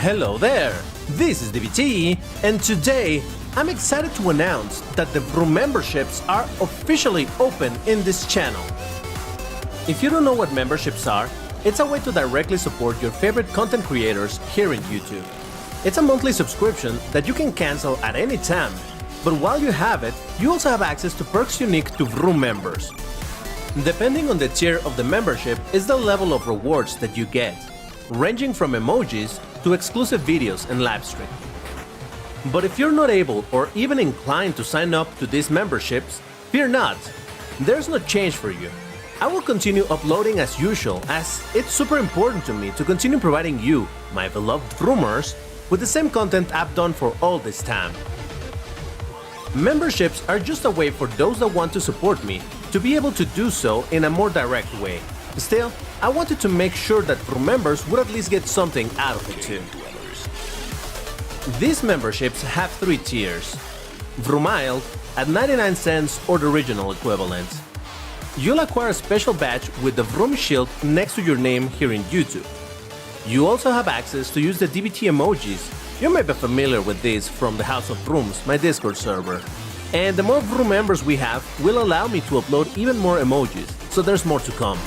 Hello there, this is DBT, and today I'm excited to announce that the Vroom memberships are officially open in this channel. If you don't know what memberships are, it's a way to directly support your favorite content creators here in YouTube. It's a monthly subscription that you can cancel at any time, but while you have it, you also have access to perks unique to Vroom members. Depending on the tier of the membership is the level of rewards that you get, ranging from emojis to exclusive videos and live stream. But if you're not able or even inclined to sign up to these memberships, fear not, there's no change for you. I will continue uploading as usual, as it's super important to me to continue providing you, my beloved Vroomers, with the same content I've done for all this time. Memberships are just a way for those that want to support me to be able to do so in a more direct way. Still, I wanted to make sure that Vroom members would at least get something out of it too. These memberships have 3 tiers. Vroomiled at 99 cents or the original equivalent. You'll acquire a special badge with the Vroom shield next to your name here in YouTube. You also have access to use the DBT emojis. You may be familiar with these from the House of Vrooms, my Discord server. And the more Vroom members we have will allow me to upload even more emojis, so there's more to come.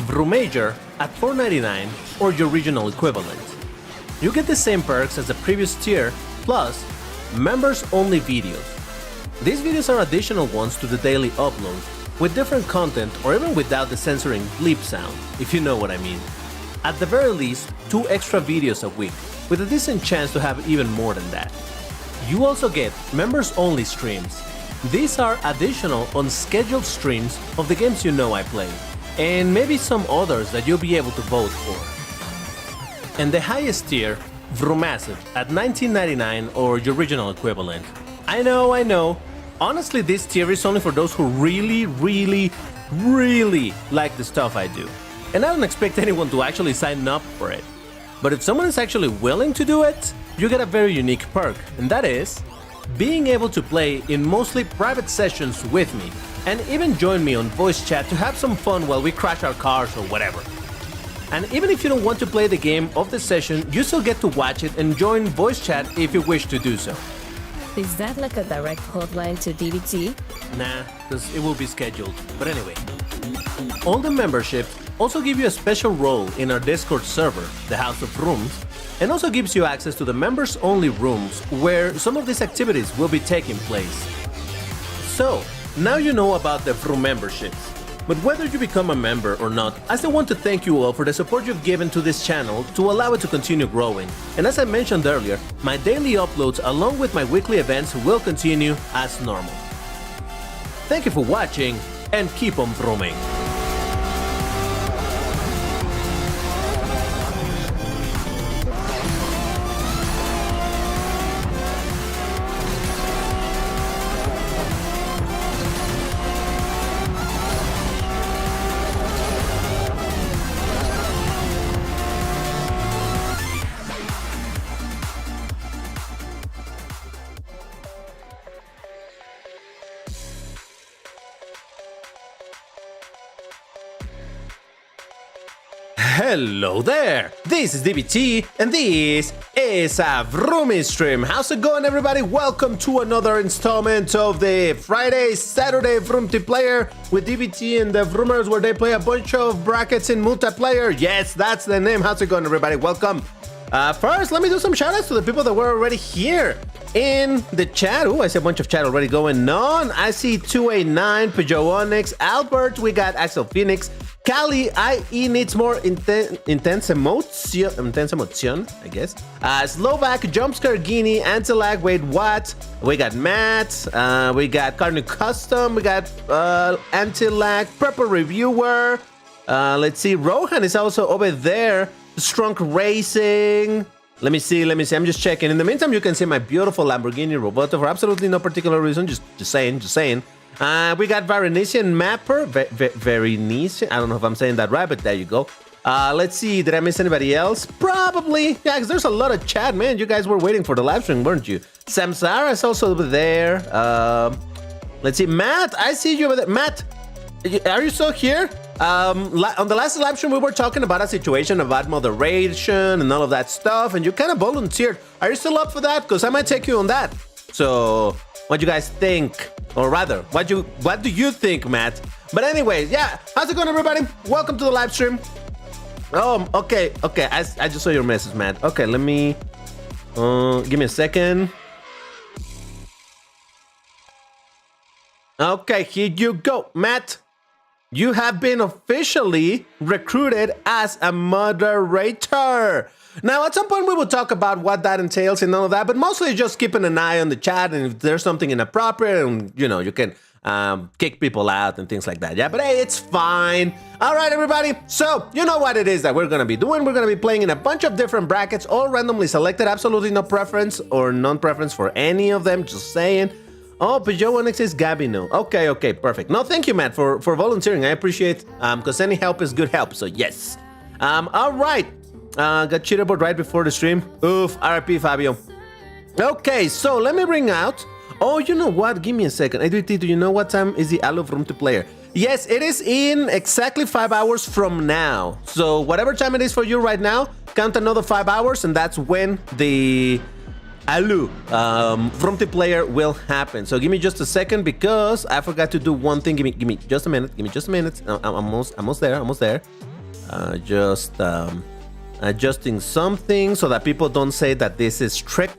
Vroomager at $4.99 or your original equivalent. You get the same perks as the previous tier, plus members-only videos. These videos are additional ones to the daily upload, with different content or even without the censoring bleep sound, if you know what I mean. At the very least, 2 extra videos a week, with a decent chance to have even more than that. You also get members-only streams. These are additional unscheduled streams of the games you know I play, and maybe some others that you'll be able to vote for. And the highest tier, Vroomassive at $19.99 or your original equivalent. I know. Honestly, this tier is only for those who really like the stuff I do. And I don't expect anyone to actually sign up for it. But if someone is actually willing to do it, you get a very unique perk, and that is being able to play in mostly private sessions with me, and even join me on voice chat to have some fun while we crash our cars or whatever. And even if you don't want to play the game of the session, you still get to watch it and join voice chat if you wish to do so. Is that like a direct hotline to DBT? Nah, because it will be scheduled. But anyway, all the memberships also give you a special role in our Discord server, the House of Vrooms, and also gives you access to the members-only rooms where some of these activities will be taking place. So, now you know about the Vroom memberships. But whether you become a member or not, I still want to thank you all for the support you've given to this channel to allow it to continue growing. And as I mentioned earlier, my daily uploads along with my weekly events will continue as normal. Thank you for watching, and keep on vrooming! Hello there, this is DBT, and this is a Vroom stream. How's it going, everybody? Welcome to another installment of the Saturday Vroomtiplayer with DBT and the Vroomers, where they play a bunch of brackets in multiplayer. Yes, that's the name. How's it going, everybody? Welcome. First, let me do some shoutouts to the people that were already here in the chat. Oh, I see a bunch of chat already going on. I see 289, Peugeot Onyx, Albert, we got Axel Phoenix, Cali, IE needs more intense emotion, I guess. Slovak, Jumpscare Guinea, Antilag, Wade Watt. We got Matt, we got Carney Custom, we got Antilag, Purple Reviewer. Let's see, Rohan is also over there. Strunk Racing. Let me see. I'm just checking. In the meantime, you can see my beautiful Lamborghini Roboto for absolutely no particular reason. Just saying. We got Varanesian Mapper. Varanesian. I don't know if I'm saying that right, but there you go. Let's see. Did I miss anybody else? Probably. Yeah, because there's a lot of chat, man. You guys were waiting for the live stream, weren't you? Samsara is also over there. Let's see. Matt, I see you over there. Matt, Are you still here? On the last live stream, we were talking about a situation about moderation and all of that stuff, and you kind of volunteered. Are you still up for that? Because I might take you on that. So, what do you guys think? Or rather, what do you think, Matt? But anyways, yeah, how's it going, everybody? Welcome to the live stream. Oh, okay. I just saw your message, Matt. Okay, let me give me a second. Okay, here you go, Matt. You have been officially recruited as a moderator. Now, at some point, we will talk about what that entails and all of that, but mostly just keeping an eye on the chat, and if there's something inappropriate, and you can kick people out and things like that. Yeah, but hey, it's fine. All right, everybody. So, you know what it is that we're going to be doing. We're going to be playing in a bunch of different brackets, all randomly selected. Absolutely no preference or non-preference for any of them. Just saying. Oh, Peugeot 1X is Gabby, no. Okay, perfect. No, thank you, Matt, for volunteering. I appreciate because any help is good help, so yes. All right. Got cheated about right before the stream. Oof, RIP, Fabio. Okay, so let me bring out... Oh, you know what? Give me a second. ADT, do you know what time is the Vroomtiplayer? Yes, it is in exactly 5 hours from now. So whatever time it is for you right now, count another 5 hours, and that's when the... Vroomtiplayer will happen. So give me just a second because I forgot to do one thing. Give me just a minute. Give me just a minute. I'm almost there. Just adjusting something so that people don't say that this is tricked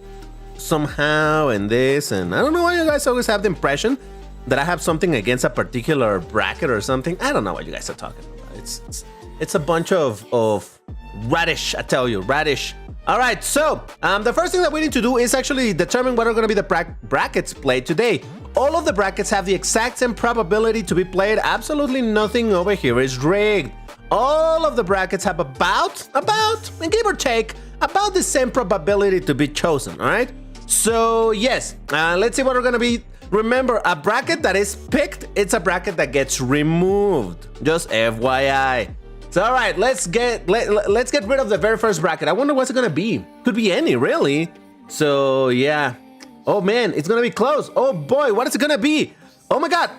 somehow and this. And I don't know why you guys always have the impression that I have something against a particular bracket or something. I don't know what you guys are talking about. It's a bunch of radish. I tell you, radish. All right, so the first thing that we need to do is actually determine what are going to be the brackets played today. All of the brackets have the exact same probability to be played. Absolutely nothing over here is rigged. All of the brackets have about, and give or take, about the same probability to be chosen, all right? So, yes, let's see what we're going to be. Remember, a bracket that is picked, it's a bracket that gets removed. Just FYI. So, all right, let's get rid of the very first bracket. I wonder what's it gonna be. Could be any, really. So yeah. Oh man, it's gonna be close. Oh boy, what is it gonna be? Oh my god.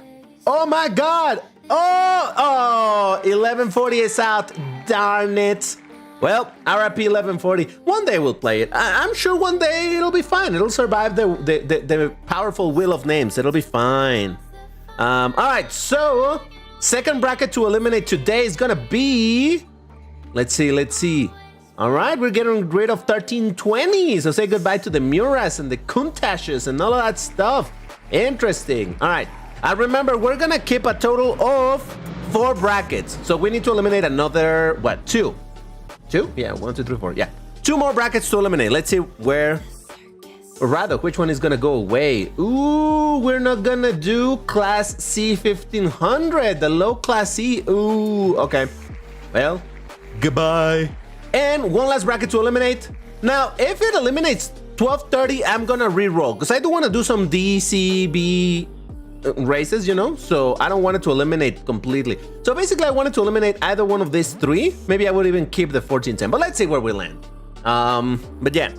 Oh my god. Oh, 1140 is out. Darn it. Well, RIP 1140. One day we'll play it. I'm sure one day it'll be fine. It'll survive the powerful wheel of names. It'll be fine. All right, so. Second bracket to eliminate today is gonna be... Let's see. All right, we're getting rid of 1320. So say goodbye to the Muras and the Kuntashes and all of that stuff. Interesting. All right. Remember, we're gonna keep a total of 4 brackets. So we need to eliminate another, what, 2? 2? Yeah, 1, 2, 3, 4. Yeah. 2 more brackets to eliminate. Let's see where... Or rather, which one is gonna go away? Ooh, we're not gonna do Class C1500, the low Class C. Ooh, okay. Well, goodbye. And one last bracket to eliminate. Now, if it eliminates 1230, I'm gonna re-roll because I do want to do some DCB races, you know? So I don't want it to eliminate completely. So basically, I wanted to eliminate either one of these 3. Maybe I would even keep the 1410, but let's see where we land. But yeah.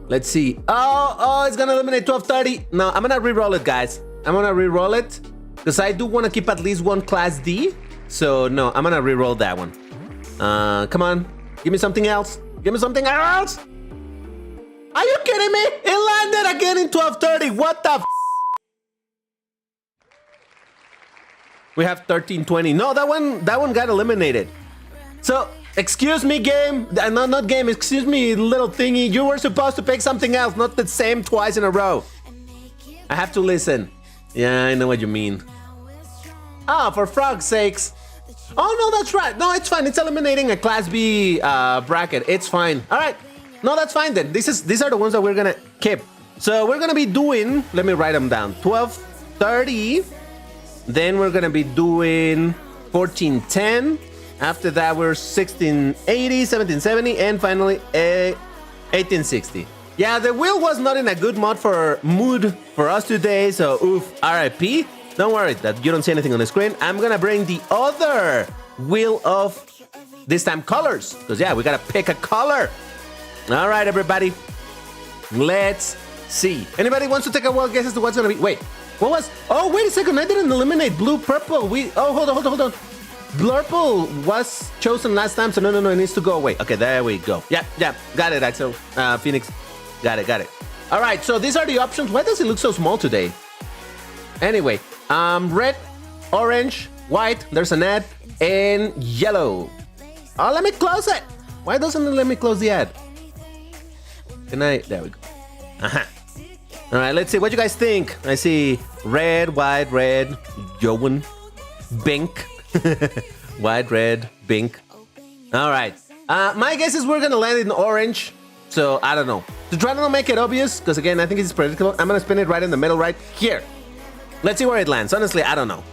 Let's see. Oh, it's gonna eliminate 1230. No, I'm gonna re-roll it, guys. I'm gonna re-roll it because I do want to keep at least one Class D. So no, I'm gonna re-roll that one. Come on, give me something else. Give me something else. Are you kidding me? It landed again in 1230. What the? We have 1320. No, that one got eliminated. So. Excuse me, game. Not game. Excuse me, little thingy. You were supposed to pick something else, not the same twice in a row. I have to listen. Yeah, I know what you mean. Ah, for frog's sakes. Oh, no, that's right. No, it's fine. It's eliminating a Class B bracket. It's fine. All right. No, that's fine then. These are the ones that we're going to keep. So we're going to be doing, let me write them down, 1230. Then we're going to be doing 1410. After that, we're 1680, 1770, and finally 1860. Yeah, the wheel was not in a good mood for us today, so oof, RIP. Don't worry that you don't see anything on the screen. I'm gonna bring the other wheel of this time colors, because yeah, we gotta pick a color. All right, everybody, let's see. Anybody wants to take a wild guess as to what's gonna be? Wait, What was? Oh, wait a second. I didn't eliminate blue, purple. Oh, hold on. Purple was chosen last time, so no. It needs to go away. Okay, there we go. Yeah. Got it, Axel. Phoenix. Got it. All right, so these are the options. Why does it look so small today? Anyway, red, orange, white. There's an ad, and yellow. Oh, let me close it. Why doesn't it let me close the ad? Can I? There we go. All right, let's see what you guys think. I see red, white, red, Joan, Bink, white, red, Bink. All right. My guess is we're gonna land in orange. So I don't know. To try to not make it obvious, because again, I think it's predictable. I'm gonna spin it right in the middle, right here. Let's see where it lands. Honestly, I don't know.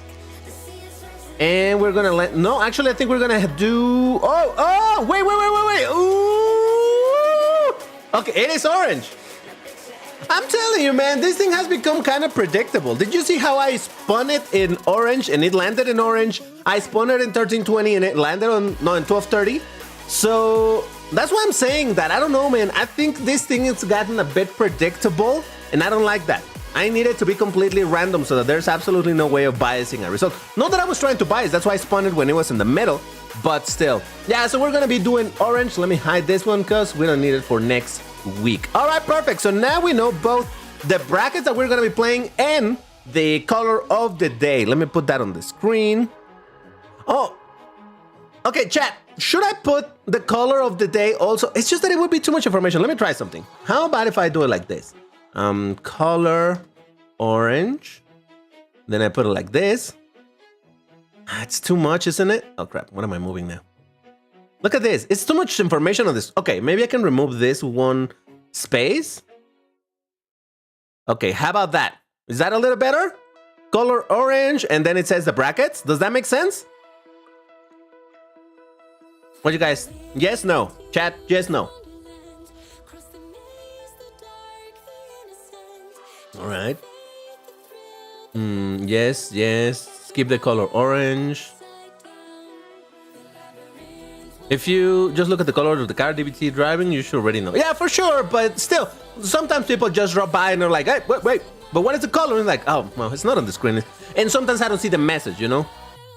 And we're gonna land. No, actually, I think we're gonna do. Oh, wait. Ooh. Okay, it is orange. I'm telling you, man, this thing has become kind of predictable. Did you see how I spun it in orange and it landed in orange? I spun it in 1320 and it landed in 1230. So that's why I'm saying that. I don't know, man. I think this thing has gotten a bit predictable and I don't like that. I need it to be completely random so that there's absolutely no way of biasing a result. Not that I was trying to bias, that's why I spun it when it was in the middle, but still. Yeah, so we're gonna be doing orange. Let me hide this one because we don't need it for next week. All right, perfect. So now we know both the brackets that we're gonna be playing and the color of the day. Let me put that on the screen. Oh, okay, chat. Should I put the color of the day also? It's just that it would be too much information. Let me try something. How about if I do it like this? Color orange. Then I put it like this. It's too much, isn't it? Oh crap, what am I moving now? Look at this. It's too much information on this. Okay, maybe I can remove this one space. Okay, how about that? Is that a little better? Color orange, and then it says the brackets. Does that make sense? What you guys? Yes, no. Chat, yes, no. All right. Yes. Skip the color orange. If you just look at the color of the car DBT driving, you should already know. Yeah, for sure, but still, sometimes people just drop by and they're like, hey, wait, but what is the color? And like, oh, well, it's not on the screen. And sometimes I don't see the message, you know?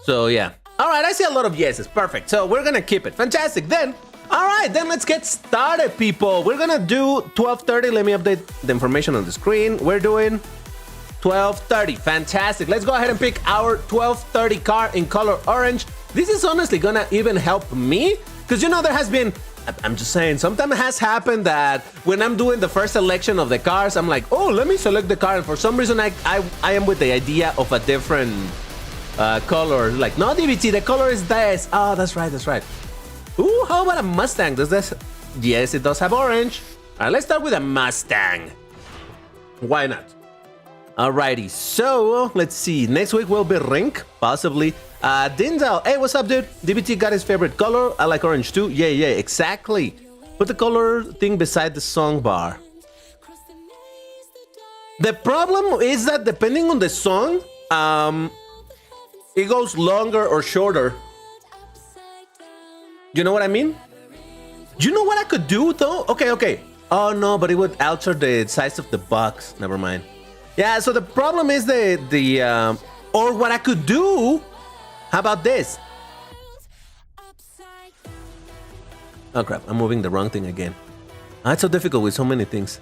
So, yeah. All right, I see a lot of yeses. Perfect. So we're going to keep it. Fantastic. Then, all right, then let's get started, people. We're going to do 1230. Let me update the information on the screen. We're doing 1230. Fantastic. Let's go ahead and pick our 1230 car in color orange. This is honestly going to even help me because, you know, there has been, I'm just saying, sometimes it has happened that when I'm doing the first selection of the cars, I'm like, oh, let me select the car. And for some reason, I am with the idea of a different color. Like, no, DBT, the color is this. Oh, that's right. Ooh, how about a Mustang? Does this? Yes, it does have orange. All right, let's start with a Mustang. Why not? Alrighty, so let's see. Next week will be Rink, possibly. Dindal, hey, what's up, dude? DBT got his favorite color. I like orange too. Yeah, exactly. Put the color thing beside the song bar. The problem is that depending on the song, it goes longer or shorter. You know what I mean? You know what I could do though? Okay. Oh no, but it would alter the size of the box. Never mind. Yeah, so the problem is or what I could do. How about this? Oh crap, I'm moving the wrong thing again. It's so difficult with so many things.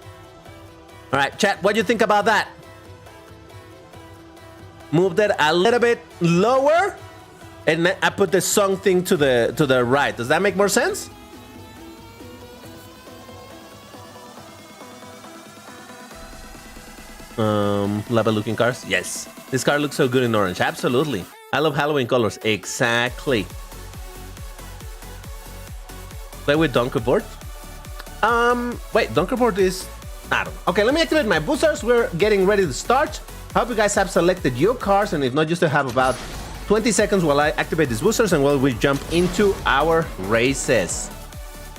All right, chat, what do you think about that? Move that a little bit lower, and I put the song thing to the right. Does that make more sense? Lava looking cars. Yes, this car looks so good in orange. Absolutely. I love Halloween colors. Exactly. Play with Donkerboard. Wait, Donkerboard is, I don't know. Okay, let me activate my boosters. We're getting ready to start. Hope you guys have selected your cars, and if not, just to have about 20 seconds while I activate these boosters and while we jump into our races.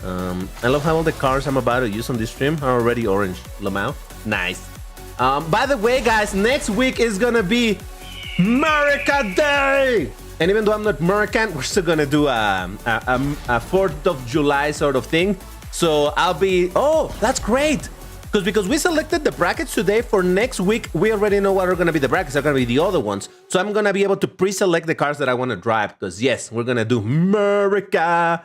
I love how all the cars I'm about to use on this stream are already orange. Lamau. Nice. By the way, guys, next week is gonna be America Day! And even though I'm not American, we're still gonna do a 4th of July sort of thing. So I'll be, oh, that's great! because we selected the brackets today for next week, we already know what are going to be the brackets. Are going to be the other ones. So I'm going to be able to pre-select the cars that I want to drive because, yes, we're going to do America.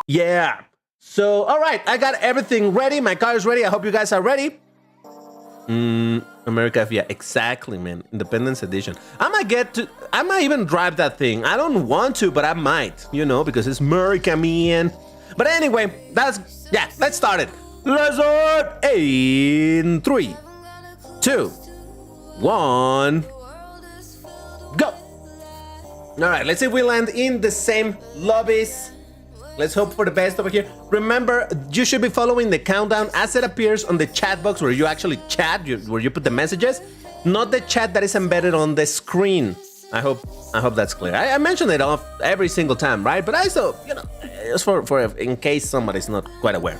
Yeah. So, all right, I got everything ready. My car is ready. I hope you guys are ready. America, yeah, exactly, man. Independence Edition. I might even drive that thing. I don't want to, but I might, you know, because it's America, man. But anyway, let's start it. Let's start in 3, 2, 1, go. All right, let's see if we land in the same lobbies. Let's hope for the best over here. Remember, you should be following the countdown as it appears on the chat box where you actually chat, where you put the messages, not the chat that is embedded on the screen. I hope that's clear. I mention it off every single time, right? But I still, you know, just for in case somebody's not quite aware.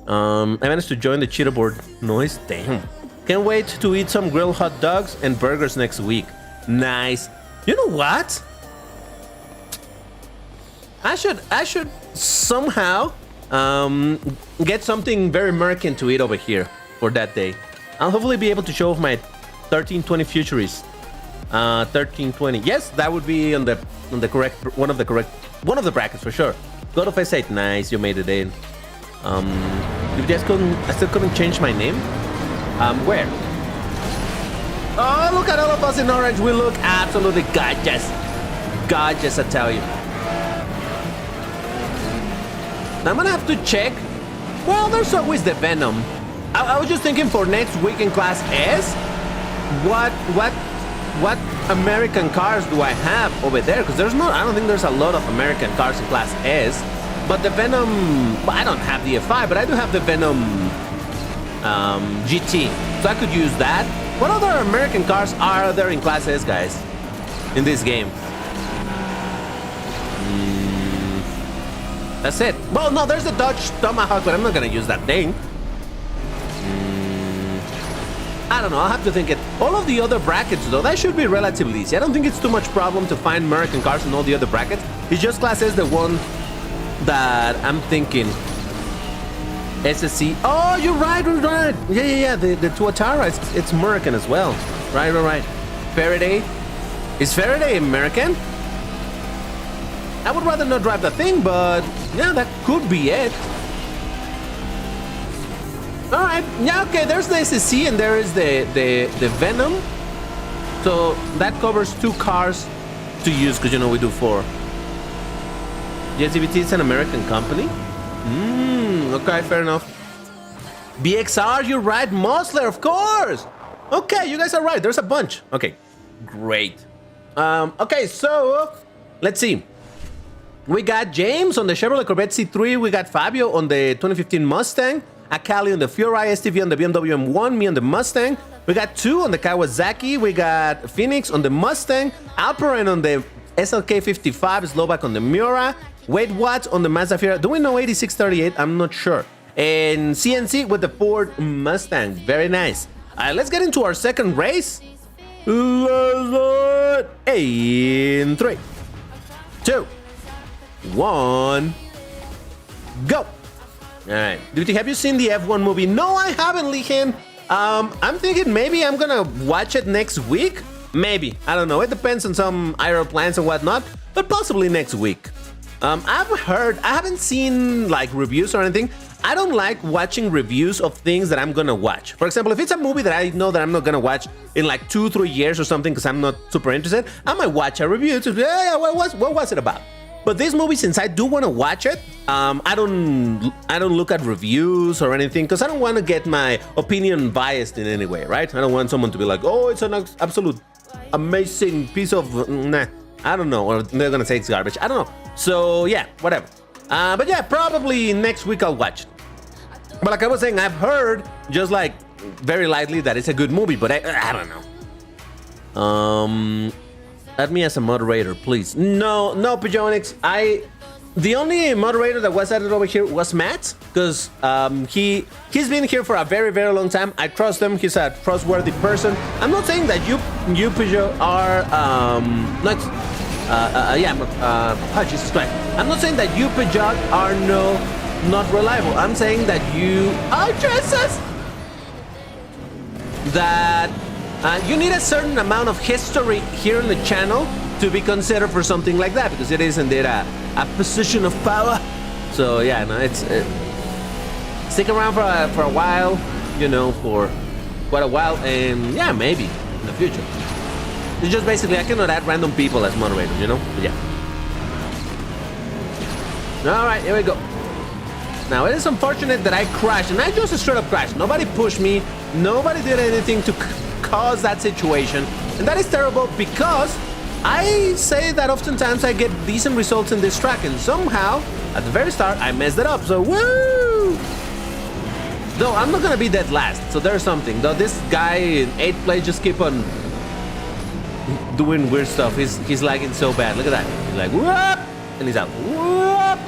I managed to join the cheetah board. Noise, damn. Can't wait to eat some grilled hot dogs and burgers next week. Nice. You know what? I should somehow get something very American to eat over here for that day. I'll hopefully be able to show off my 1320 Futurist. 1320. Yes, that would be on the correct one of the brackets for sure. God of S8. Nice, you made it in. You just I still couldn't change my name. Where? Oh, look at all of us in orange. We look absolutely gorgeous. Gorgeous, I tell you. I'm gonna have to check. Well, there's always the Venom. I was just thinking for next week in Class S, what American cars do I have over there? Because I don't think there's a lot of American cars in Class S. But the Venom, well, I don't have the F5, but I do have the Venom GT, so I could use that. What other American cars are there in Class S, guys, in this game? That's it. Well, no, there's the Dodge Tomahawk, but I'm not gonna use that thing. I don't know, I'll have to think it. All of the other brackets, though, that should be relatively easy. I don't think it's too much problem to find American cars in all the other brackets. It's just Class S, the one that I'm thinking. SSC. Oh, you're right. Yeah. The Tuatara, it's American as well. Right. Faraday. Is Faraday American? I would rather not drive that thing, but yeah, that could be it. All right. Yeah, okay, there's the SSC and there is the Venom. So that covers 2 cars to use because, you know, we do 4. Yes, DBT is an American company. Okay, fair enough. BXR, you're right. Mosler, of course. Okay, you guys are right. There's a bunch. Okay, great. Okay, so let's see. We got James on the Chevrolet Corvette C3. We got Fabio on the 2015 Mustang. Akali on the Fiori STV on the BMW M1. Me on the Mustang. We got 2 on the Kawasaki. We got Phoenix on the Mustang. Alperen on the SLK 55. Slovak on the Miura. Wade Watts on the Mazda Fiera. Do we know 8638? I'm not sure. And CNC with the Ford Mustang. Very nice. Let's get into our second race. In 3, 2, 1, go. All right. Have you seen the F1 movie? No, I haven't, Lihan. I'm thinking maybe I'm gonna watch it next week. Maybe. I don't know. It depends on some IR plans and whatnot, but possibly next week. I haven't seen like reviews or anything. I don't like watching reviews of things that I'm gonna watch. For example, if it's a movie that I know that I'm not gonna watch in like 2-3 years or something because I'm not super interested, I might watch a review to hey, what was it about? But this movie, since I do want to watch it, I don't look at reviews or anything because I don't want to get my opinion biased in any way, right? I don't want someone to be like, oh, it's an absolute amazing piece of nah. I don't know, or they're gonna say it's garbage. I don't know. So yeah, whatever. But yeah, probably next week I'll watch it. But like I was saying, I've heard just like very lightly that it's a good movie, but I don't know. Add me as a moderator, please. No, Pajonics. The only moderator that was added over here was Matt, because he's been here for a very, very long time. I trust him. He's a trustworthy person. I'm not saying that you Peugeot are Jesus Christ. I'm not saying that you Peugeot are no not reliable. I'm saying that you... Oh, Jesus! That you need a certain amount of history here on the channel to be considered for something like that, because it is indeed a position of power. So yeah, no, it's stick around for a while, you know, for quite a while, and yeah, maybe in the future. It's just basically I cannot add random people as moderators, you know. But yeah. All right, here we go. Now it is unfortunate that I crashed, and I just straight up crashed. Nobody pushed me. Nobody did anything to cause that situation, and that is terrible because I say that oftentimes I get decent results in this track, and somehow at the very start I messed it up. So woo! Though I'm not gonna be dead last, so there's something. Though this guy in 8th place just keep on doing weird stuff. He's lagging so bad. Look at that. He's like whoop, and he's out. Whoop,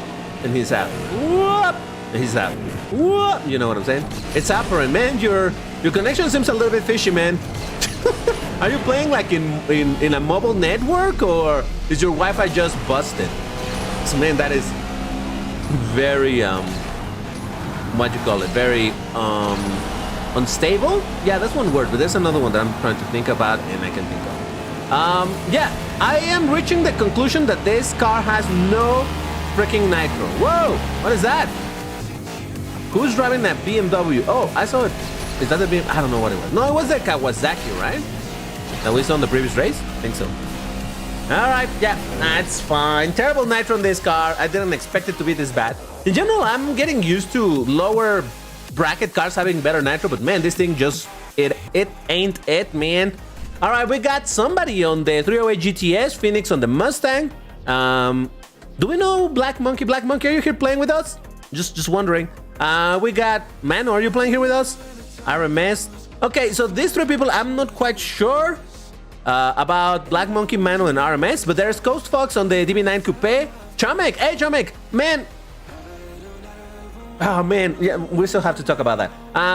and he's out. Whoop, and he's out. Whoop. You know what I'm saying? It's apparent, man. Your connection seems a little bit fishy, man. Are you playing like in a mobile network, or is your Wi-Fi just busted? So man, that is very what you call it? Very unstable. Yeah, that's one word, but there's another one that I'm trying to think about and I can think of. Yeah, I am reaching the conclusion that this car has no freaking nitro. Whoa, what is that? Who's driving that BMW? Oh, I saw it. Is that the BMW? I don't know what it was. No, it was the Kawasaki, right? That we saw in the previous race? I think so. All right, yeah, that's fine. Terrible nitro on this car. I didn't expect it to be this bad. In general, I'm getting used to lower bracket cars having better nitro, but man, this thing just, it ain't it, man. All right, we got somebody on the 308 GTS, Phoenix on the Mustang. Do we know Black Monkey? Black Monkey, are you here playing with us? Just wondering. We got Mano, are you playing here with us? RMS. Okay, so these three people, I'm not quite sure about Black Monkey, Mano, and RMS, but there's Ghost Fox on the DB9 Coupe. Chomek, hey Chomek, man. Oh man, yeah, we still have to talk about that.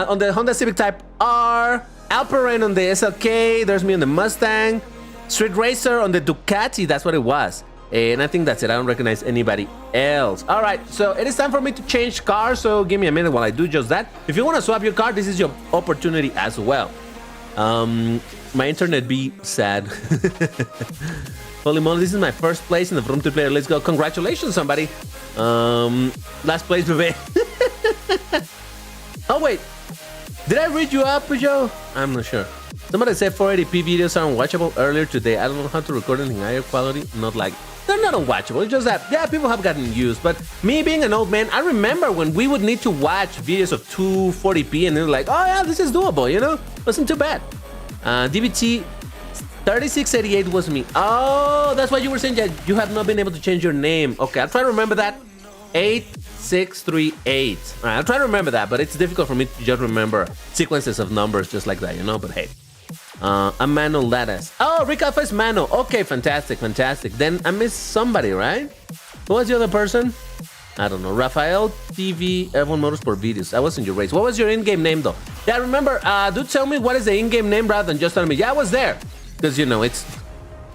On the Honda Civic Type R, Alperen on the SLK, there's me on the Mustang, Street Racer on the Ducati, that's what it was. And I think that's it, I don't recognize anybody else. All right, so it is time for me to change cars, so give me a minute while I do just that. If you want to swap your car, this is your opportunity as well. My internet be sad. Holy moly, this is my first place in the Vroomtiplayer. Let's go. Congratulations, somebody. Last place, baby. Oh, wait. Did I read you up, Joe? I'm not sure. Somebody said 480p videos are unwatchable earlier today. I don't know how to record anything higher quality. Not like... They're not unwatchable. It's just that, yeah, people have gotten used. But me being an old man, I remember when we would need to watch videos of 240p and they're like, oh, yeah, this is doable, you know? Wasn't too bad. DBT 3688 was me. Oh, that's why you were saying that you have not been able to change your name. Okay, I'll try to remember that. 8638. All right, I'll try to remember that, but it's difficult for me to just remember sequences of numbers just like that, you know? But hey, I'm Mano Lattice. Oh, Rick Alpha is Mano. Okay, fantastic, fantastic. Then I missed somebody, right? Who was the other person? I don't know. Rafael TV F1 Motorsport Videos. I was in your race. What was your in-game name though? Yeah, remember, do tell me what is the in-game name rather than just telling me, yeah, I was there. Because, you know, it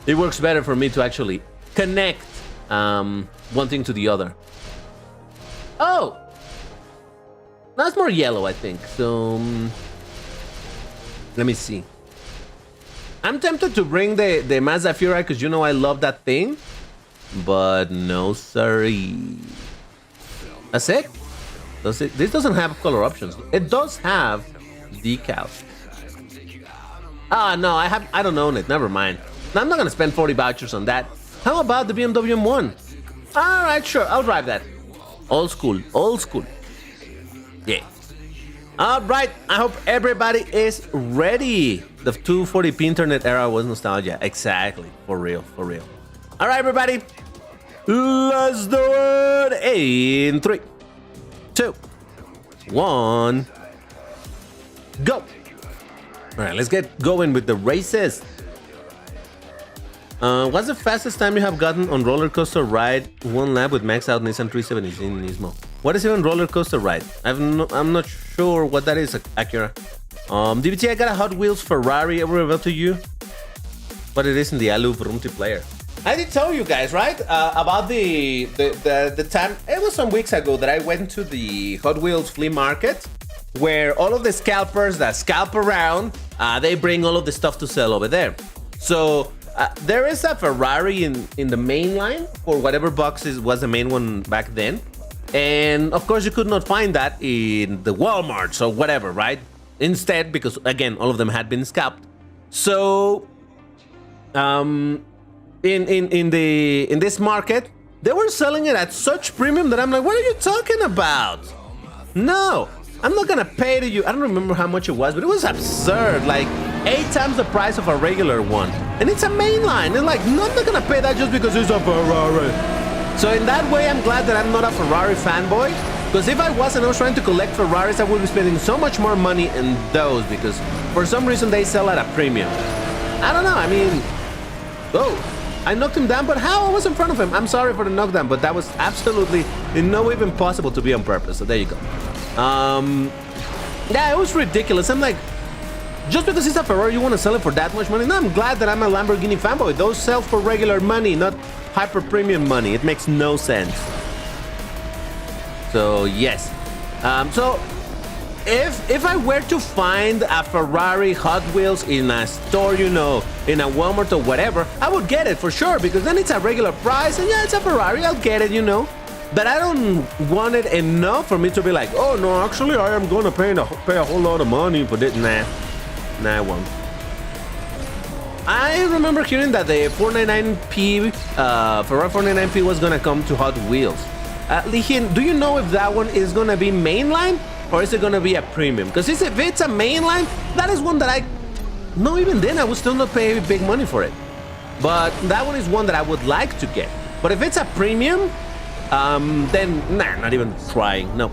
works better for me to actually connect one thing to the other. Oh! That's more yellow, I think. So, let me see. I'm tempted to bring the Mazda Furai because, you know, I love that thing. But no, sorry. That's it? Does it? This doesn't have color options. It does have decals. Ah, no, I don't own it. Never mind. I'm not gonna spend 40 vouchers on that. How about the BMW M1? All right, sure, I'll drive that. Old school, old school. Yeah. All right, I hope everybody is ready. The 240p internet era was nostalgia. Exactly, for real, for real. All right, everybody. Let's do it in 3, 2, 1, go. All right, let's get going with the races. What's the fastest time you have gotten on roller coaster ride? One lap with maxed out Nissan 370 in Nismo. What is even roller coaster ride? I'm not sure what that is, Akira. DBT, I got a Hot Wheels Ferrari. Ever revealed to you what it is in the Alu Vroomtiplayer? I did tell you guys, right, about the time. It was some weeks ago that I went to the Hot Wheels flea market, where all of the scalpers that scalp around, they bring all of the stuff to sell over there. So there is a Ferrari in the main line for whatever boxes was the main one back then, and of course you could not find that in the Walmarts or whatever, right? Instead, because again, all of them had been scalped. So in this market, they were selling it at such premium that I'm like, what are you talking about? No, I'm not gonna pay to you. I don't remember how much it was, but it was absurd, like 8 times the price of a regular one. And it's a mainline. And like, no, I'm not gonna pay that just because it's a Ferrari. So in that way, I'm glad that I'm not a Ferrari fanboy. Because if I was and I was trying to collect Ferraris, I would be spending so much more money in those, because for some reason they sell at a premium. I don't know, I mean, oh, I knocked him down, but how? I was in front of him. I'm sorry for the knockdown, but that was absolutely in no way even possible to be on purpose. So there you go. Yeah, it was ridiculous. I'm like, just because it's a Ferrari, you want to sell it for that much money? No, I'm glad that I'm a Lamborghini fanboy. Those sell for regular money, not hyper premium money. It makes no sense. So yes. So if I were to find a Ferrari Hot Wheels in a store, you know, in a Walmart or whatever, I would get it for sure, because then it's a regular price, and yeah, it's a Ferrari, I'll get it, you know. But I don't want it enough for me to be like, oh no, actually I am gonna pay a whole lot of money for this. Nah, I won't. I remember hearing that the 499p Ferrari 499p was gonna come to Hot Wheels. Lihin, do you know if that one is gonna be mainline or is it gonna be a premium? Because if it's a mainline, that is one that no, even then I would still not pay big money for it. But that one is one that I would like to get. But if it's a premium, then nah, not even trying. No.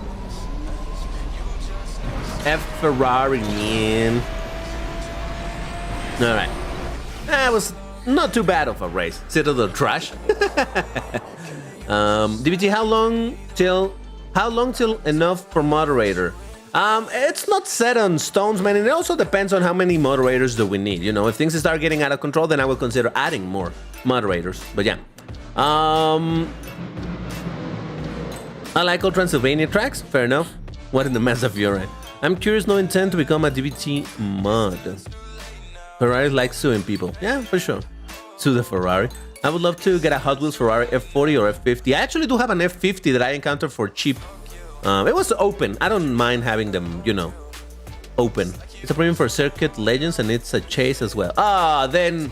F Ferrari, man. All right. That was not too bad of a race. Sit on the trash. DBT, how long till enough for moderator? It's not set on stones, man. And it also depends on how many moderators do we need. You know, if things start getting out of control, then I will consider adding more moderators. But yeah. I like all Transylvania tracks. Fair enough. What in the mess of Fury? I'm curious, no intent to become a DBT mod. Ferrari likes suing people. Yeah, for sure. Sue the Ferrari. I would love to get a Hot Wheels Ferrari F40 or F50. I actually do have an F50 that I encountered for cheap. It was open. I don't mind having them, you know, open. It's a premium for Circuit Legends, and it's a chase as well. Then...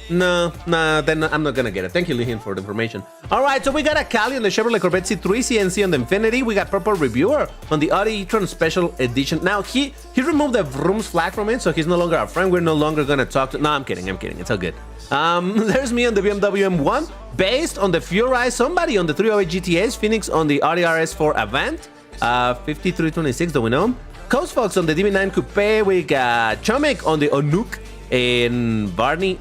No, then I'm not gonna get it. Thank you, Lihin, for the information. All right, so we got a Cali on the Chevrolet Corvette C3, CNC on the Infiniti. We got Purple Reviewer on the Audi e-tron Special Edition. Now, he removed the Vroom's flag from it, so he's no longer our friend. We're no longer gonna talk to... No, I'm kidding. It's all good. There's me on the BMW M1, based on the Fury, somebody on the 308 GTS, Phoenix on the Audi RS4 Avant, 5326, do we know him? Coast Fox on the DB9 Coupe. We got Chomek on the Onuk. And Barney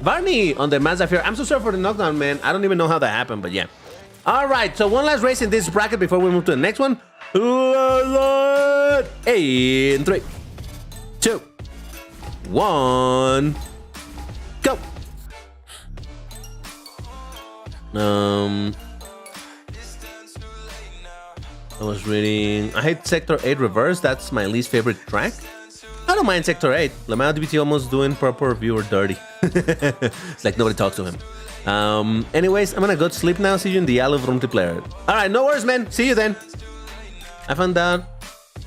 on the Mazda Fury. I'm so sorry for the knockdown, man. I don't even know how that happened, but yeah. All right, so one last race in this bracket before we move to the next one. In 3, 2, 1, go. I was reading. I hate Sector 8 Reverse. That's my least favorite track. I don't mind Sector 8. Lamau DBT almost doing proper reviewer dirty. It's like nobody talks to him. Anyways, I'm gonna go to sleep now. See you in the Yellow Vroomtiplayer. Alright, no worries, man. See you then. I found out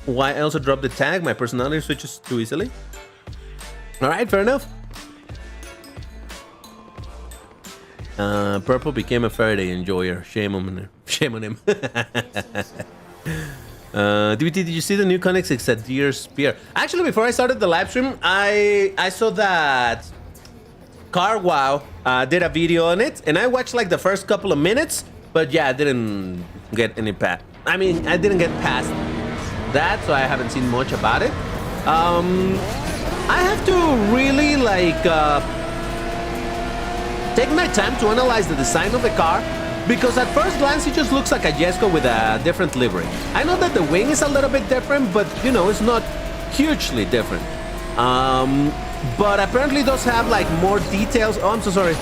why I also dropped the tag. My personality switches too easily. Alright, fair enough. Purple became a Faraday enjoyer. Shame on him. Shame on him. DBT, did you see the new Connex? It's a deer spear. Actually, before I started the live stream, I saw that Car Wow did a video on it, and I watched like the first couple of minutes, but yeah, I didn't get any I didn't get past that, so I haven't seen much about it. I have to really like take my time to analyze the design of the car, because at first glance it just looks like a Jesko with a different livery. I know that the wing is a little bit different, but you know, it's not hugely different. But apparently it does have like more details. Oh, I'm so sorry.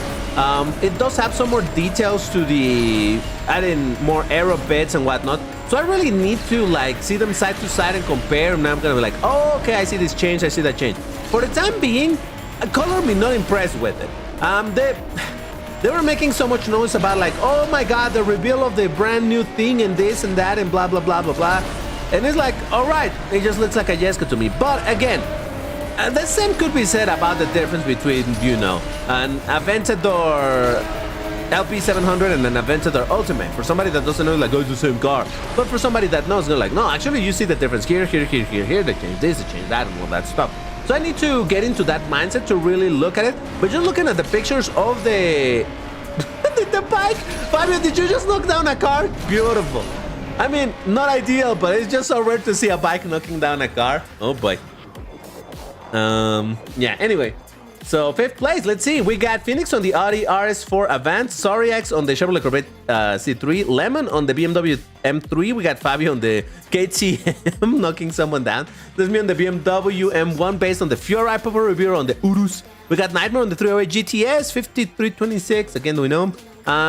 It does have some more details to the adding more aero bits and whatnot. So I really need to like see them side to side and compare. And I'm gonna be like, oh, okay, I see this change, I see that change. For the time being, Color me not impressed with it. They were making so much noise about like, oh my god, the reveal of the brand new thing and this and that and blah blah blah blah blah. And it's like, all right, it just looks like a Jeska to me. But again, the same could be said about the difference between, you know, an Aventador LP700 and an Aventador Ultimate. For somebody that doesn't know, like, oh, it's the same car. But for somebody that knows, they're like, no, actually, you see the difference here, here, here, here, here, they change this, they change that, and all that stuff. So I need to get into that mindset to really look at it. But just looking at the pictures of the the bike, Fabio, did you just knock down a car? Beautiful. I mean, not ideal, but it's just so rare to see a bike knocking down a car. Oh boy. Yeah, anyway. So 5th place, let's see. We got Phoenix on the Audi RS4 Avant, Soriax on the Chevrolet Corvette C3, Lemon on the BMW M3. We got Fabio on the KTM knocking someone down. There's me on the BMW M1 based on the Fiora, Papa Revere on the Urus. We got Nightmare on the 308 GTS, 5326, again, do we know him?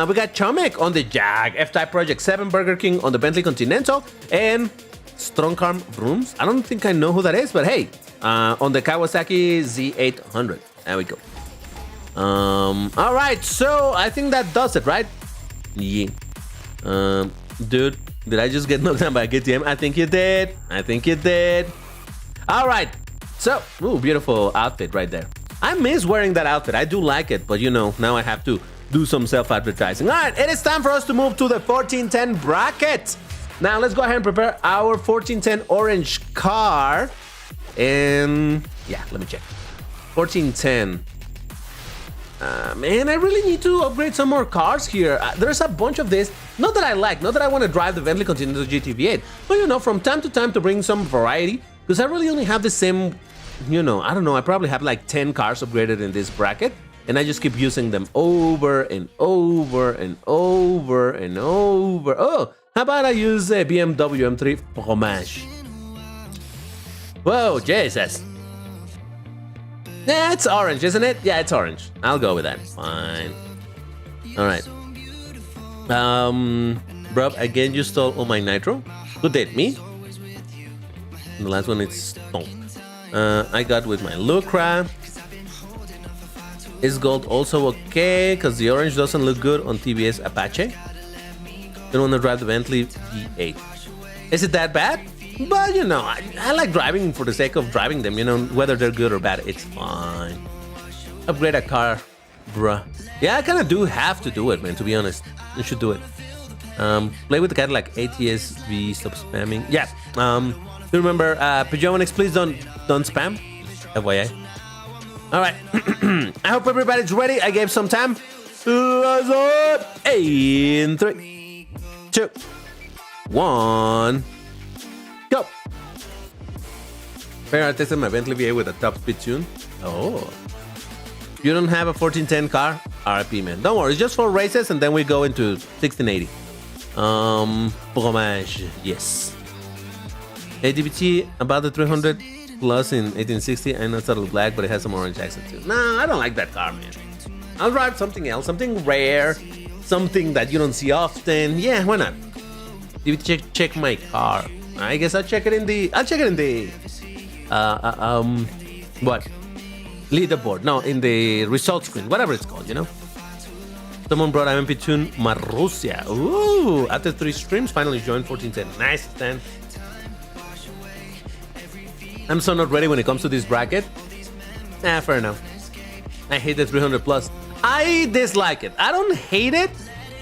We got Chomek on the Jag, F-Type Project 7, Burger King on the Bentley Continental, and Strongcarm Vrooms. I don't think I know who that is, but hey, on the Kawasaki Z800. There we go. All right, so I think that does it, right? Yeah. Dude, did I just get knocked down by a KTM? I think you did. I think you did. All right. So, ooh, beautiful outfit right there. I miss wearing that outfit. I do like it, but you know, now I have to do some self-advertising. All right, it is time for us to move to the 1410 bracket. Now, let's go ahead and prepare our 1410 orange car. And yeah, let me check. 1410. Man, I really need to upgrade some more cars here. There's a bunch of this. Not that I like, not that I want to drive the Bentley Continental GT V8, but you know, from time to time to bring some variety, because I really only have the same, you know, I don't know, I probably have like 10 cars upgraded in this bracket, and I just keep using them over and over and over and over. Oh, how about I use a BMW M3 Fromage? Whoa, Jesus. Yeah, it's orange, isn't it? Yeah, it's orange. I'll go with that. Fine. All right. Bro, again, you stole all my nitro. Who did? Me? And the last one is Stonk. I got with my Lucra. Is gold also okay? Because the orange doesn't look good on TBS Apache. Don't want to drive the Bentley V8. Is it that bad? But, you know, I like driving for the sake of driving them, you know, whether they're good or bad, it's fine. Upgrade a car, bruh. Yeah, I kind of do have to do it, man, to be honest. You should do it. Play with the Cadillac ATS-V, stop spamming. Yeah, do remember, Pajomanics, please don't spam. FYI. All right. I hope everybody's ready. I gave some time. In 3, 2, 1... Go! Fair, I tested my Bentley V8 with a top speed tune. Oh. You don't have a 1410 car? RIP, man. Don't worry, it's just 4 races and then we go into 1680. Fromage, yes. ADBT about the 300 plus in 1860. I know it's a little black, but it has some orange accent too. Nah, I don't like that car, man. I'll drive something else, something rare, something that you don't see often. Yeah, why not? Check my car. I guess I'll check it in the what? Leaderboard. No, in the result screen, whatever it's called, you know? Someone brought MP Tune Marussia. Ooh, after 3 streams, finally joined 1410. Nice, Stan. I'm so not ready when it comes to this bracket. Fair enough. I hate the 300 plus. I dislike it. I don't hate it,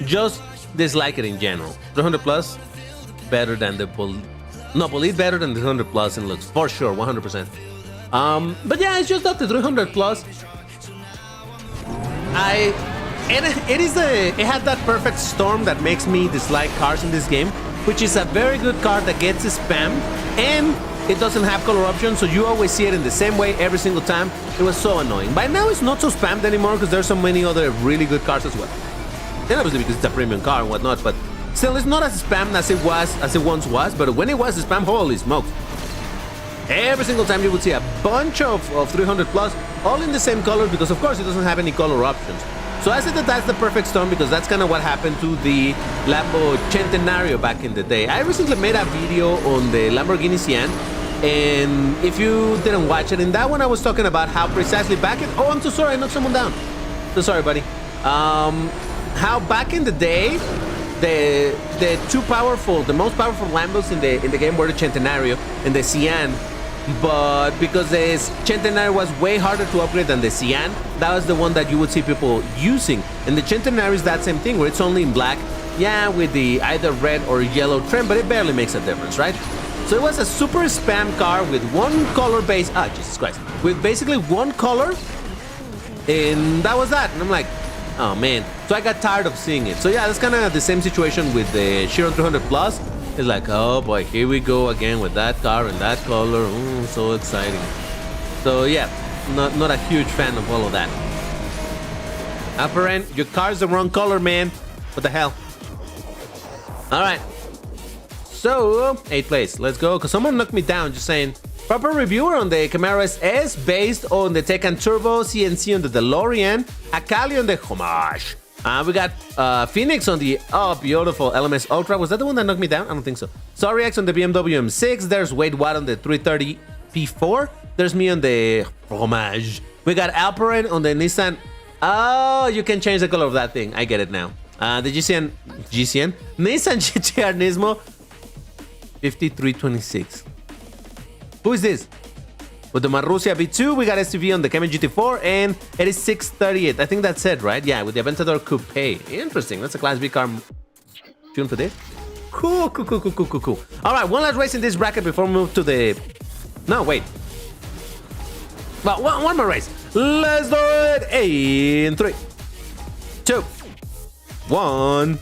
just dislike it in general. 300 plus, better than the Bolide better than the 300 plus in looks, for sure, 100%. But yeah, it's just that the 300 plus, it had that perfect storm that makes me dislike cars in this game, which is a very good car that gets spammed, and it doesn't have color options, so you always see it in the same way every single time. It was so annoying. By now, it's not so spammed anymore because there's so many other really good cars as well. And obviously because it's a premium car and whatnot, but still, it's not as spammed as it once was, but when it was spam, holy smokes. Every single time you would see a bunch of 300 plus, all in the same color, because of course it doesn't have any color options. So I said that that's the perfect storm because that's kind of what happened to the Lambo Centenario back in the day. I recently made a video on the Lamborghini Sian, and if you didn't watch it, in that one I was talking about how precisely back in... Oh, I'm so sorry, I knocked someone down. So sorry, buddy. How back in the day, the most powerful Lambos in the game were the Centenario and the Sian. But because the Centenario was way harder to upgrade than the Sian, that was the one that you would see people using. And the Centenario is that same thing where it's only in black, yeah, with the either red or yellow trim, but it barely makes a difference, right? So it was a super spam car with one color base, Jesus Christ, with basically one color, and that was that. And I'm like, oh man. So I got tired of seeing it. So yeah, that's kind of the same situation with the Chiron 300 Plus. It's like, oh boy, here we go again with that car and that color. So exciting. So yeah, not a huge fan of all of that. Upper end, your car's the wrong color, man. What the hell? All right. So, 8th place. Let's go. Because someone knocked me down just saying, proper reviewer on the Camaro SS based on the Taycan Turbo, CNC on the DeLorean, Akali on the Homage. We got Phoenix on the, beautiful LMS Ultra. Was that the one that knocked me down? I don't think so. Sorry X on the BMW M6. There's Wade Watt on the 330 P4. There's me on the Fromage. We got Alperen on the Nissan. Oh, you can change the color of that thing. I get it now. The GCN? Nissan GTR Nismo 5326. Who is this? With the Marussia V2, we got SUV on the Cayman GT4 and 8638. I think that's it, right? Yeah, with the Aventador Coupe. Interesting. That's a Class B car tuned for this. Cool. All right, one last race in this bracket before we move to the... No, wait. Well, one more race. Let's do it in 3, 2, 1.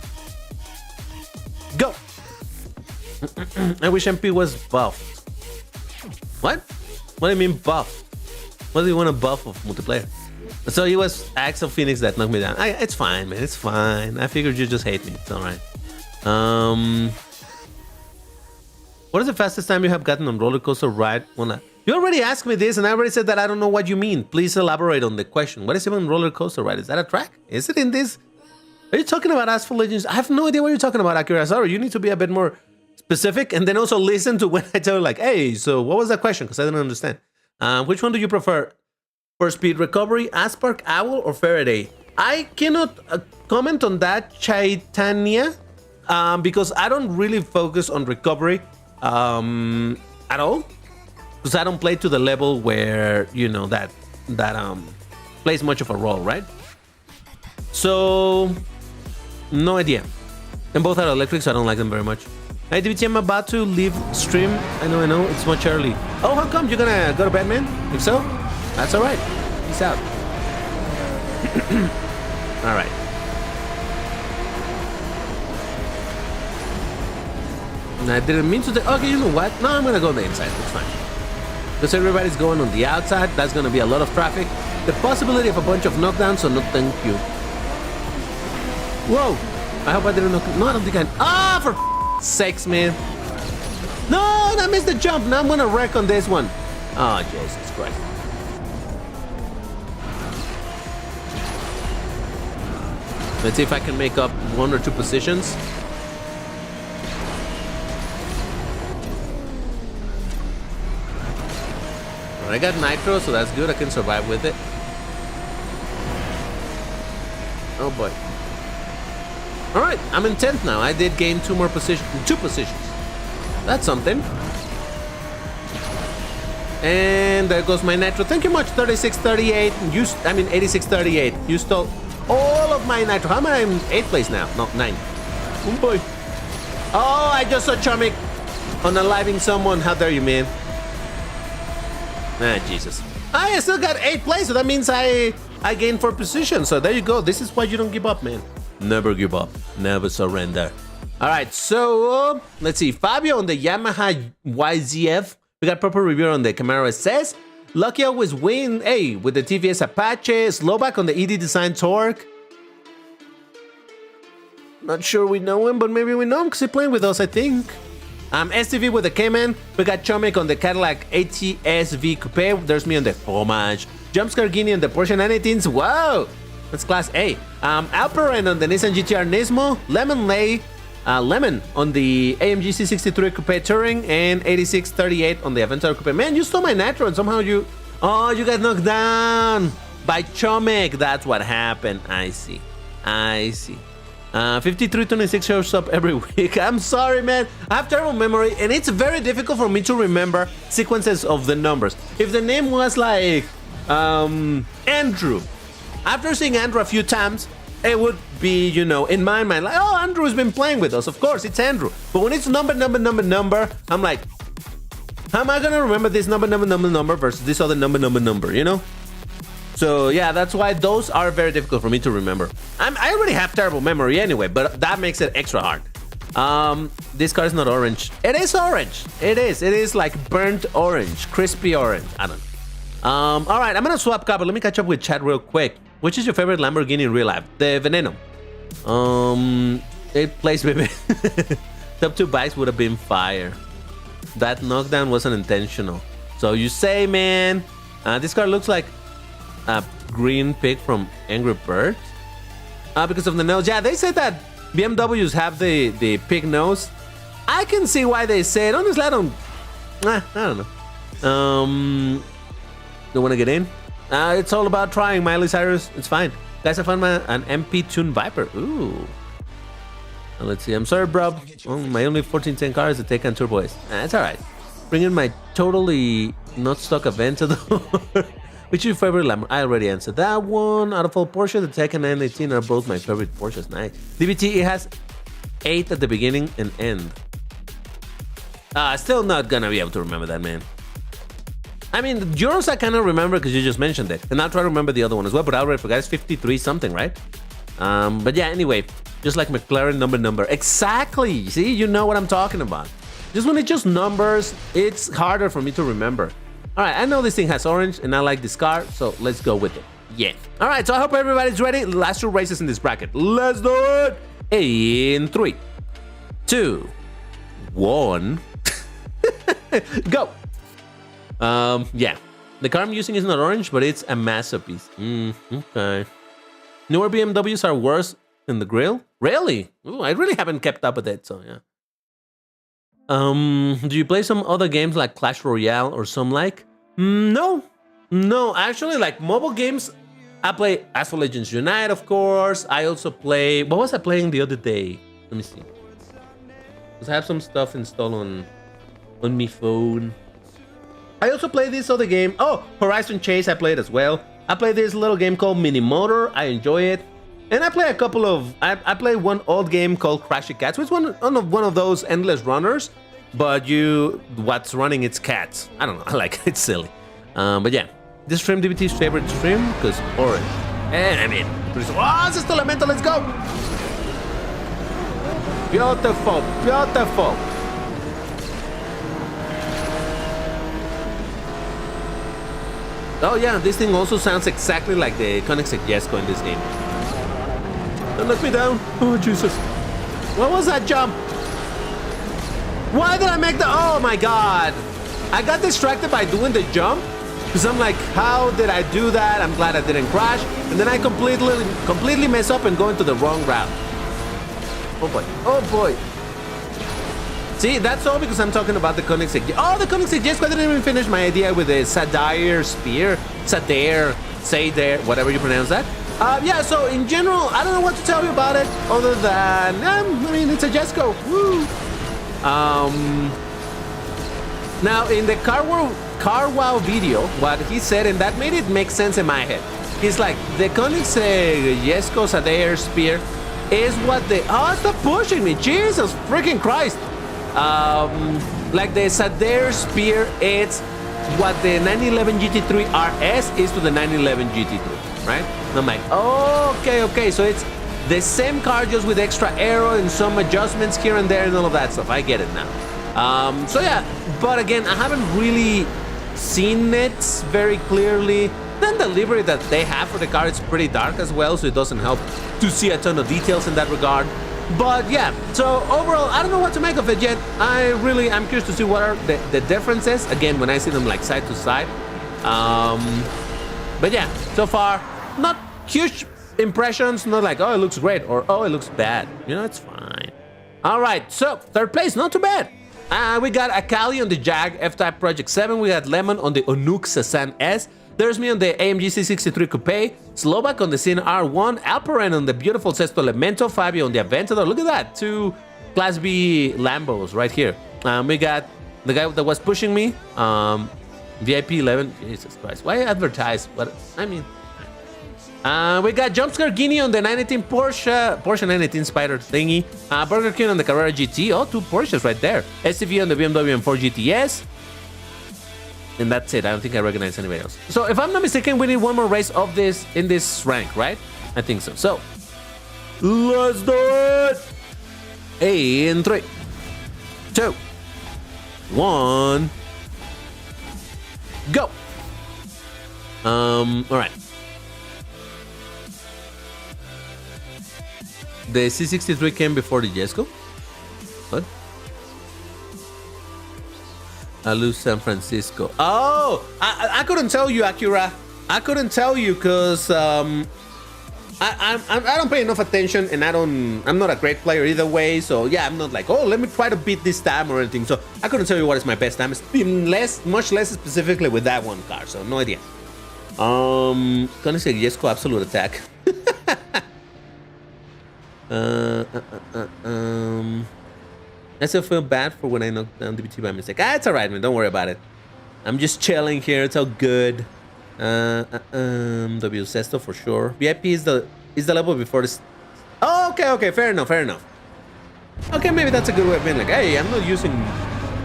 Go. I wish MP was buffed. What? What do you mean buff? What do you want to buff of multiplayer? So it was Axel Phoenix that knocked me down. It's fine, man. It's fine. I figured you just hate me. It's all right. What is the fastest time you have gotten on roller coaster ride? You already asked me this, and I already said that I don't know what you mean. Please elaborate on the question. What is even roller coaster ride? Is that a track? Is it in this? Are you talking about Asphalt Legends? I have no idea what you're talking about, Akira. Sorry, you need to be a bit more specific, and then also listen to when I tell you, like, hey, so what was that question? Because I didn't understand. Which one do you prefer? For speed recovery, Aspark, Owl, or Faraday? I cannot comment on that, Chaitanya, because I don't really focus on recovery at all. Because I don't play to the level where, you know, that plays much of a role, right? So, no idea. And both are electric, so I don't like them very much. Hey, DBT, I'm about to leave stream. I know, it's much early. Oh, how come? You're gonna go to bed, man? If so, that's all right. Peace out. All right. I didn't mean to... Okay, you know what? No, I'm gonna go on the inside. It's fine. Because everybody's going on the outside. That's gonna be a lot of traffic. The possibility of a bunch of knockdowns, so no thank you. Whoa! I hope I didn't knock... No, I don't think I... for sakes, man. No, I missed the jump. Now I'm gonna wreck on this one. Oh, Jesus Christ. Let's see if I can make up 1 or 2 positions. I got nitro, so that's good. I can survive with it. Oh boy. All right, I'm in 10th now. I did gain 2 positions. That's something. And there goes my nitro. Thank you much, 3638. 8638. You stole all of my nitro. How am I in 8th place now? No, 9. Oh boy. Oh, I just saw Chomik unaliving someone. How dare you, man? Ah, Jesus. I still got 8th place, so that means I gained 4 positions. So there you go. This is why you don't give up, man. Never give up. Never surrender. All right, so let's see. Fabio on the Yamaha YZF. We got proper review on the Camaro SS. Lucky always win. Hey, with the TVS Apache. Slovak on the ED Design Torque. Not sure we know him, but maybe we know him because he's playing with us, I think. STV with the Cayman. We got Chomik on the Cadillac ATS-V Coupe. There's me on the Fromage. Jumpscare Guinea on the Porsche 918s. Wow! That's Class A. Alperen on the Nissan GTR Nismo, Lemon on the AMG C63 Coupe Touring, and 8638 on the Aventador Coupe. Man, you stole my Nitro and somehow you... Oh, you got knocked down by Chomek. That's what happened. I see. 5326 shows up every week. I'm sorry, man. I have terrible memory, and it's very difficult for me to remember sequences of the numbers. If the name was like Andrew, after seeing Andrew a few times, it would be, you know, in my mind, like, oh, Andrew has been playing with us. Of course, it's Andrew. But when it's number, I'm like, how am I gonna remember this number versus this other number, you know? So yeah, that's why those are very difficult for me to remember. I already have terrible memory anyway, but that makes it extra hard. This car is not orange. It is orange. It is like burnt orange, crispy orange. I don't know. All right, I'm gonna swap car, but let me catch up with chat real quick. Which is your favorite Lamborghini in real life? The Veneno. 8th place, baby. Top 2 bikes would have been fire. That knockdown wasn't intentional. So you say, man. This car looks like a green pig from Angry Birds. Because of the nose. Yeah, they said that BMWs have the pig nose. I can see why they say it. Honestly, I don't know. Don't want to get in? It's all about trying, Miley Cyrus. It's fine. Guys, I found an MP Tune Viper. Ooh. Let's see. I'm sorry, bro. Oh, my only 1410 car is the Taycan Turbo S. That's all right. Bring in my totally not stock Aventador. Which is your favorite Lamborghini? I already answered that one. Out of all Porsche, the Taycan and 18 are both my favorite Porsches. Nice. DBT, it has 8 at the beginning and end. Still not gonna be able to remember that, man. I mean, the Euros I kind of remember because you just mentioned it. And I'll try to remember the other one as well, but I already forgot. It's 53 something, right? But yeah, anyway, just like McLaren number. Exactly. See, you know what I'm talking about. Just when it's just numbers, it's harder for me to remember. All right, I know this thing has orange, and I like this car, so let's go with it. Yeah. All right, so I hope everybody's ready. Last 2 races in this bracket. Let's do it. In 3, 2, 1. Go. Yeah. The car I'm using is not orange, but it's a masterpiece. Okay. Newer BMWs are worse than the grill? Really? Ooh, I really haven't kept up with it, so yeah. Do you play some other games like Clash Royale or some like? No, actually, like mobile games, I play Asphalt Legends Unite, of course. I also play, what was I playing the other day? Let me see. Because I have some stuff installed on my phone. I also play this other game. Oh, Horizon Chase, I played as well. I play this little game called Mini Motor. I enjoy it. And I play a couple of, I play one old game called Crashy Cats, which is one of those endless runners, but what's running it's cats. I don't know, I like it, it's silly. But yeah, this stream DBT's favorite stream, because orange. And I mean, oh, it's just elemental, let's go! Beautiful, beautiful. Oh yeah, this thing also sounds exactly like the Koenigsegg Jesko in this game. Don't let me down. Oh, Jesus. What was that jump? Why did I make the... Oh, my God. I got distracted by doing the jump. Because I'm like, how did I do that? I'm glad I didn't crash. And then I completely mess up and go into the wrong route. Oh, boy. Oh, boy. See, that's all because I'm talking about the Koenigsegg. Oh, the Koenigsegg Jesko. I didn't even finish my idea with the Sadair Spear. Sadair, whatever you pronounce that. Yeah, so in general, I don't know what to tell you about it other than, I mean, it's a Jesko. Woo! Now, in the Car Wow video, what he said, and that made it make sense in my head. He's like, the Koenigsegg Jesko Sadair Spear is what the... Oh, stop pushing me! Jesus freaking Christ! Like the Sadair Spear, it's what the 911 GT3 RS is to the 911 GT3, right? And I'm like, oh, okay, so it's the same car just with extra aero and some adjustments here and there and all of that stuff. I get it now. So yeah, but again, I haven't really seen it very clearly. Then the livery that they have for the car, it's pretty dark as well, so it doesn't help to see a ton of details in that regard. But yeah, so overall, I don't know what to make of it yet. I'm curious to see what are the differences, again, when I see them like side to side. But yeah, so far, not huge impressions, not like, oh, it looks great or oh, it looks bad. You know, it's fine. All right, so third place, not too bad. We got Akali on the Jag F-Type Project 7. We got Lemon on the Onuk Sasan S. There's me on the AMG C63 Coupe. Slovak on the Sin R1. Alperen on the beautiful Sesto Elemento. Fabio on the Aventador. Look at that, 2 Class B Lambos right here. We got the guy that was pushing me. VIP 11. Jesus Christ, why advertise? But I mean, we got Jumpscare Guinea on the 918 Porsche 918 Spider thingy. Burger King on the Carrera GT. Oh, 2 Porsches right there. SUV on the BMW M4 GTS. And that's it. I don't think I recognize anybody else. So if I'm not mistaken, we need one more race of this in this rank, right? I think so. So let's do it. In 3, 2, 1, go. All right. The C63 came before the Jesco. What? I lose San Francisco. Oh, I couldn't tell you, Acura. I couldn't tell you because I don't pay enough attention, and I'm not a great player either way. So yeah, I'm not like, oh, let me try to beat this time or anything. So I couldn't tell you what is my best time. Much less specifically with that one car. So no idea. Gonna say Jesco Absolute Attack. I still feel bad for when I knocked down DBT by mistake. It's alright, man. Don't worry about it. I'm just chilling here. It's all good. W Sesto for sure. VIP is the level before this. Oh, okay. Fair enough. Okay, maybe that's a good way of being like, hey, I'm not using.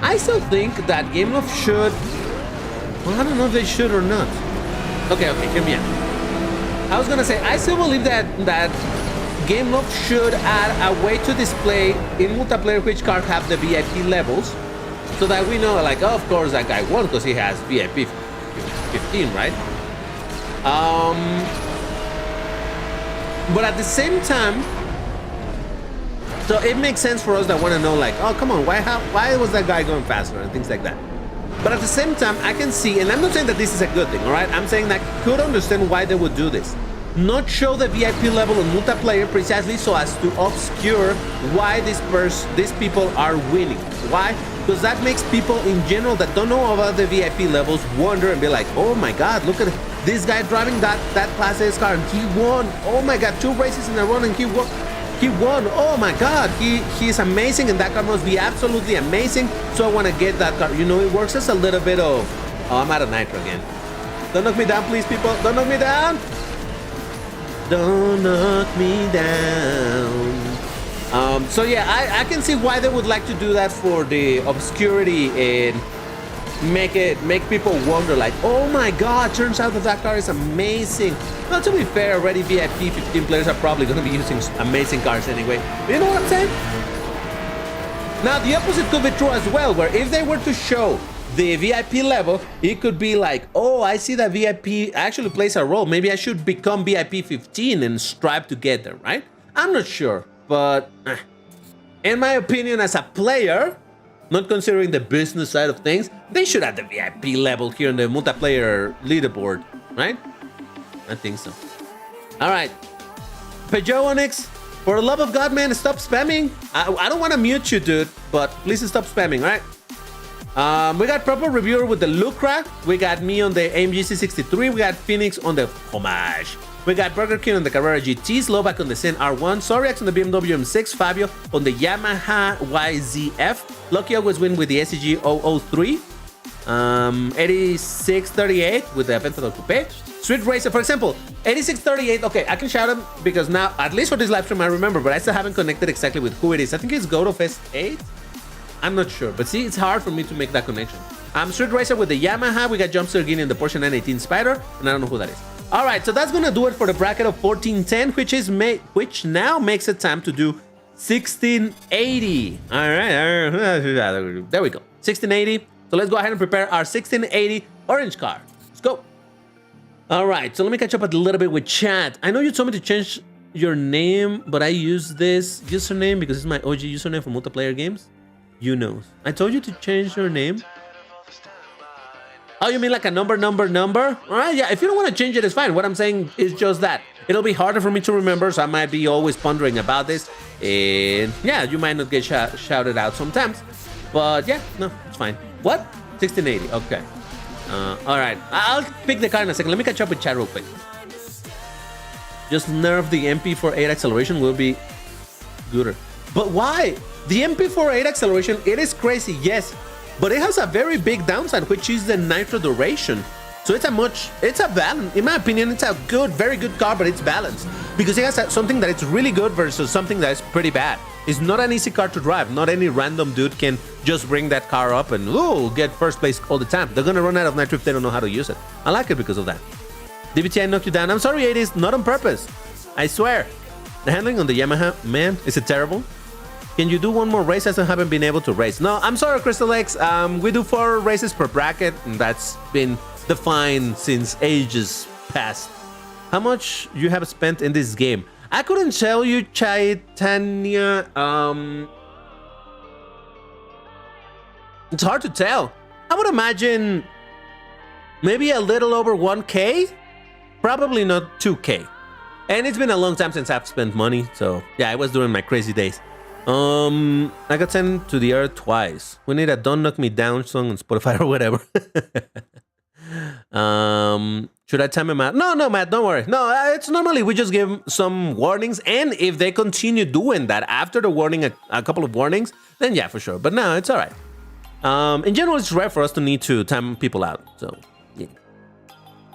I still think that Gameloft should. Well, I don't know if they should or not. Okay, hear me out. I was gonna say I still believe that Gameloft should add a way to display in multiplayer which cars have the VIP levels, so that we know, like, oh, of course that guy won because he has VIP 15, right? But at the same time, so it makes sense for us that want to know, like, oh, come on, why was that guy going faster and things like that. But at the same time, I can see, and I'm not saying that this is a good thing, all right? I'm saying that I could understand why they would do this. Not show the VIP level in multiplayer precisely so as to obscure why these people are winning. Why? Because that makes people in general that don't know about the VIP levels wonder and be like, oh my god, look at this guy driving that Class S car and he won. Oh my god, 2 races in a row and he won. Oh my god, he's amazing and that car must be absolutely amazing. So I want to get that car. You know, it works as a little bit of, oh, I'm out of nitro again. Don't knock me down, please, people. Don't knock me down. Don't knock me down. So yeah, I can see why they would like to do that for the obscurity and make people wonder, like, oh my god, turns out that car is amazing. Well, to be fair, already VIP 15 players are probably going to be using amazing cars anyway. You know what I'm saying? Now the opposite could be true as well, where if they were to show the VIP level, it could be like, oh, I see that VIP actually plays a role. Maybe I should become VIP 15 and strive to get there, right? I'm not sure, but in my opinion, as a player, not considering the business side of things, they should have the VIP level here in the multiplayer leaderboard, right? I think so. All right, Peugeot Onyx, for the love of God, man, stop spamming. I don't want to mute you, dude, but please stop spamming, right? We got Proper Reviewer with the Lucra. We got me on the AMG C63. We got Phoenix on the Homage. We got Burger King on the Carrera GT. Slovak on the Zen R1. Soriax on the BMW M6. Fabio on the Yamaha YZF. Lucky always win with the SCG 003. 8638 with the Aventador Coupe. Street Racer, for example, 8638. Okay, I can shout him because now, at least for this live stream, I remember, but I still haven't connected exactly with who it is. I think it's GoToFest 8. I'm not sure, but see, it's hard for me to make that connection. Street Racer with the Yamaha. We got Jumpster Guinea in the Porsche 918 Spider, and I don't know who that is. All right, so that's gonna do it for the bracket of 1410, which now makes it time to do 1680. All right, there we go, 1680. So let's go ahead and prepare our 1680 orange car. Let's go. All right, so let me catch up a little bit with chat. I know you told me to change your name, but I use this username because it's my OG username for multiplayer games. You know, I told you to change your name. Oh, you mean like a number? All right, yeah, if you don't want to change it, it's fine. What I'm saying is just that It'll be harder for me to remember, so I might be always pondering about this. And yeah, you might not get shouted out sometimes. But yeah, no, it's fine. What? 1680, okay. All right, I'll pick the car in a second. Let me catch up with chat real quick. Just nerf the MP48 acceleration will be gooder. But why? The MP48 acceleration, it is crazy, yes. But it has a very big downside, which is the nitro duration. So it's a balance. In my opinion, it's a very good car, but it's balanced. Because it has something that is really good versus something that is pretty bad. It's not an easy car to drive. Not any random dude can just bring that car up and get first place all the time. They're gonna run out of nitro if they don't know how to use it. I like it because of that. DBT, I knocked you down. I'm sorry, 80s, not on purpose. I swear. The handling on the Yamaha, man, is it terrible? Can you do one more race as I haven't been able to race? No, I'm sorry, Crystal X. We do 4 races per bracket, and that's been defined since ages past. How much you have spent in this game? I couldn't tell you, Chaitanya. It's hard to tell. I would imagine maybe a little over 1K. Probably not 2K. And it's been a long time since I've spent money. So yeah, I was during my crazy days. I got sent to the earth twice. We need a Don't Knock Me Down song on Spotify or whatever. Should I time him out? No, Matt, don't worry. No, it's normally we just give some warnings. And if they continue doing that after the warning, a couple of warnings, then yeah, for sure. But no, it's all right. In general, it's rare for us to need to time people out. So yeah.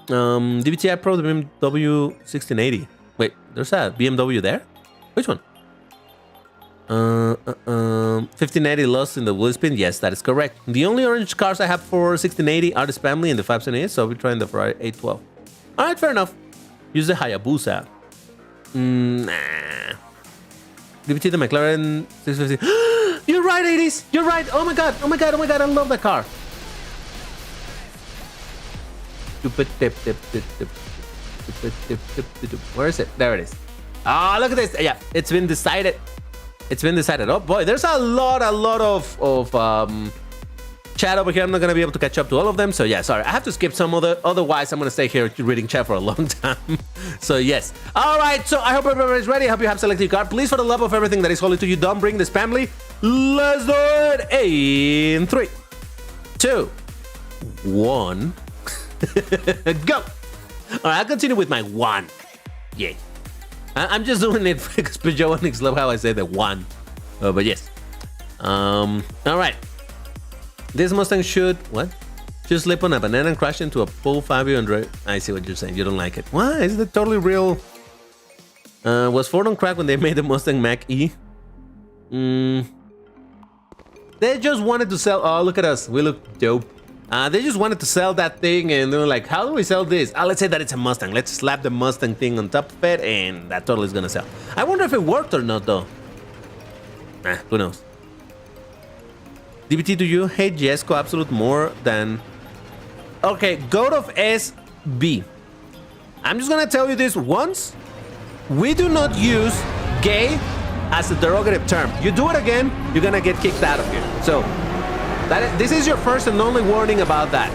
DBTI Pro, the BMW 1680. Wait, there's a BMW there? Which one? 1580 lost in the wheel spin. Yes, that is correct. The only orange cars I have for 1680 are the Spamly and the 578, so we're trying the Ferrari 812. All right, fair enough. Use the Hayabusa. Nah. DBT the McLaren 650. You're right, 80s. You're right. Oh my god. I love that car. Where is it? There it is. Ah, look at this. Yeah, it's been decided. It's been decided. Oh boy, there's a lot of chat over here. I'm not gonna be able to catch up to all of them. So yeah, sorry. I have to skip some otherwise I'm gonna stay here reading chat for a long time. So yes. All right. So I hope everybody's ready. I hope you have selected your card. Please, for the love of everything that is holy to you, don't bring this family. Let's do it in 3, 2, 1. Go. All right. I'll continue with my 1. Yeah. I'm just doing it because Pajonics love how I say the 1. But yes. All right. This Mustang should slip on a banana and crash into a full Fabio and I see what you're saying. You don't like it. Why? Is it totally real? Was Ford on crack when they made the Mustang Mach-E? They just wanted to sell. Oh, look at us. We look dope. They just wanted to sell that thing, and they were like, how do we sell this? Let's say that it's a Mustang. Let's slap the Mustang thing on top of it, and that totally is gonna sell. I wonder if it worked or not, though. Who knows? DBT, do you hate Jesco Absolute more than... Okay, God of SB. I'm just gonna tell you this once. We do not use gay as a derogative term. You do it again, you're gonna get kicked out of here. So... this is your first and only warning about that.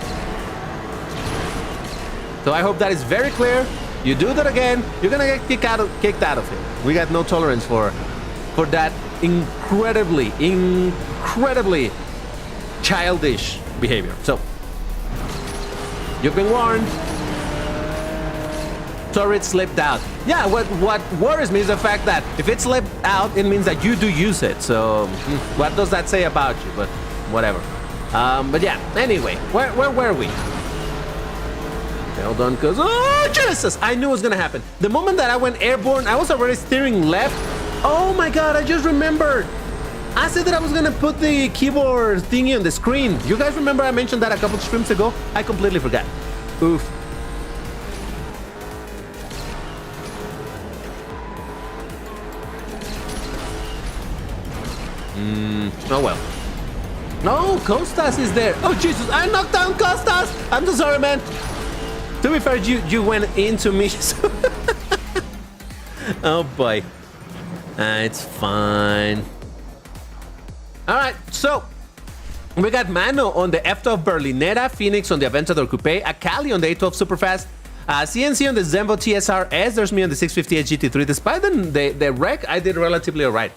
So I hope that is very clear. You do that again, you're gonna get kicked out of it. We got no tolerance for that incredibly childish behavior. So you've been warned. Sorry, it slipped out. Yeah, what worries me is the fact that if it slipped out, it means that you do use it. So what does that say about you? But whatever. But yeah, anyway, where were we? Hold on, because... Oh, Jesus! I knew it was gonna happen. The moment that I went airborne, I was already steering left. Oh my god, I just remembered. I said that I was gonna put the keyboard thingy on the screen. You guys remember I mentioned that a couple streams ago? I completely forgot. Oof. Oh well. No, Costas is there. Oh Jesus, I knocked down Costas. I'm so sorry, man. To be fair, you went into me. So oh boy. It's fine. All right, so we got Mano on the F12 Berlinetta, Phoenix on the Aventador Coupe, Akali on the A12 Superfast, CNC on the Zenvo TSR-S. There's me on the 650 GT3. Despite the wreck, I did relatively all right.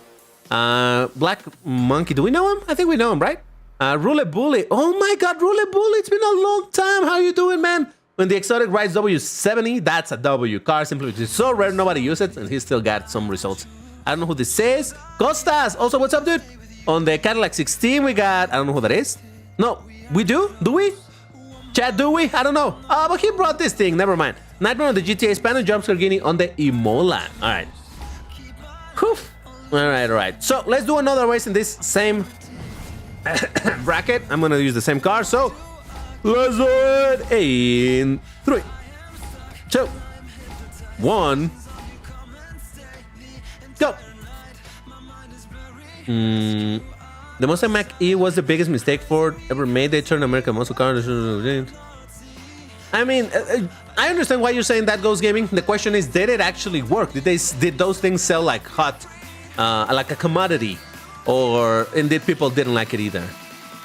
Black Monkey, do we know him? I think we know him, right? Rule Bully. Oh my God, Rule Bully. It's been a long time. How you doing, man? When the exotic rides W70, that's a W car simply because it's so rare nobody uses it, and he still got some results. I don't know who this is. Costas. Also, what's up, dude? On the Cadillac 16, we got... I don't know who that is. No, we do? Do we? Chat, do we? I don't know. But he brought this thing. Never mind. Nightmare on the GTA Spanish, Jump Scargini on the Imola. All right. Whew. All right. So, let's do another race in this same bracket. I'm going to use the same car, so... Let's do it in 3, 2, 1, go. The Mustang Mach-E was the biggest mistake Ford ever made. They turned American muscle car. I mean, I understand why you're saying that, Ghost Gaming. The question is, did it actually work? Did those things sell like hot, like a commodity, and did people didn't like it either?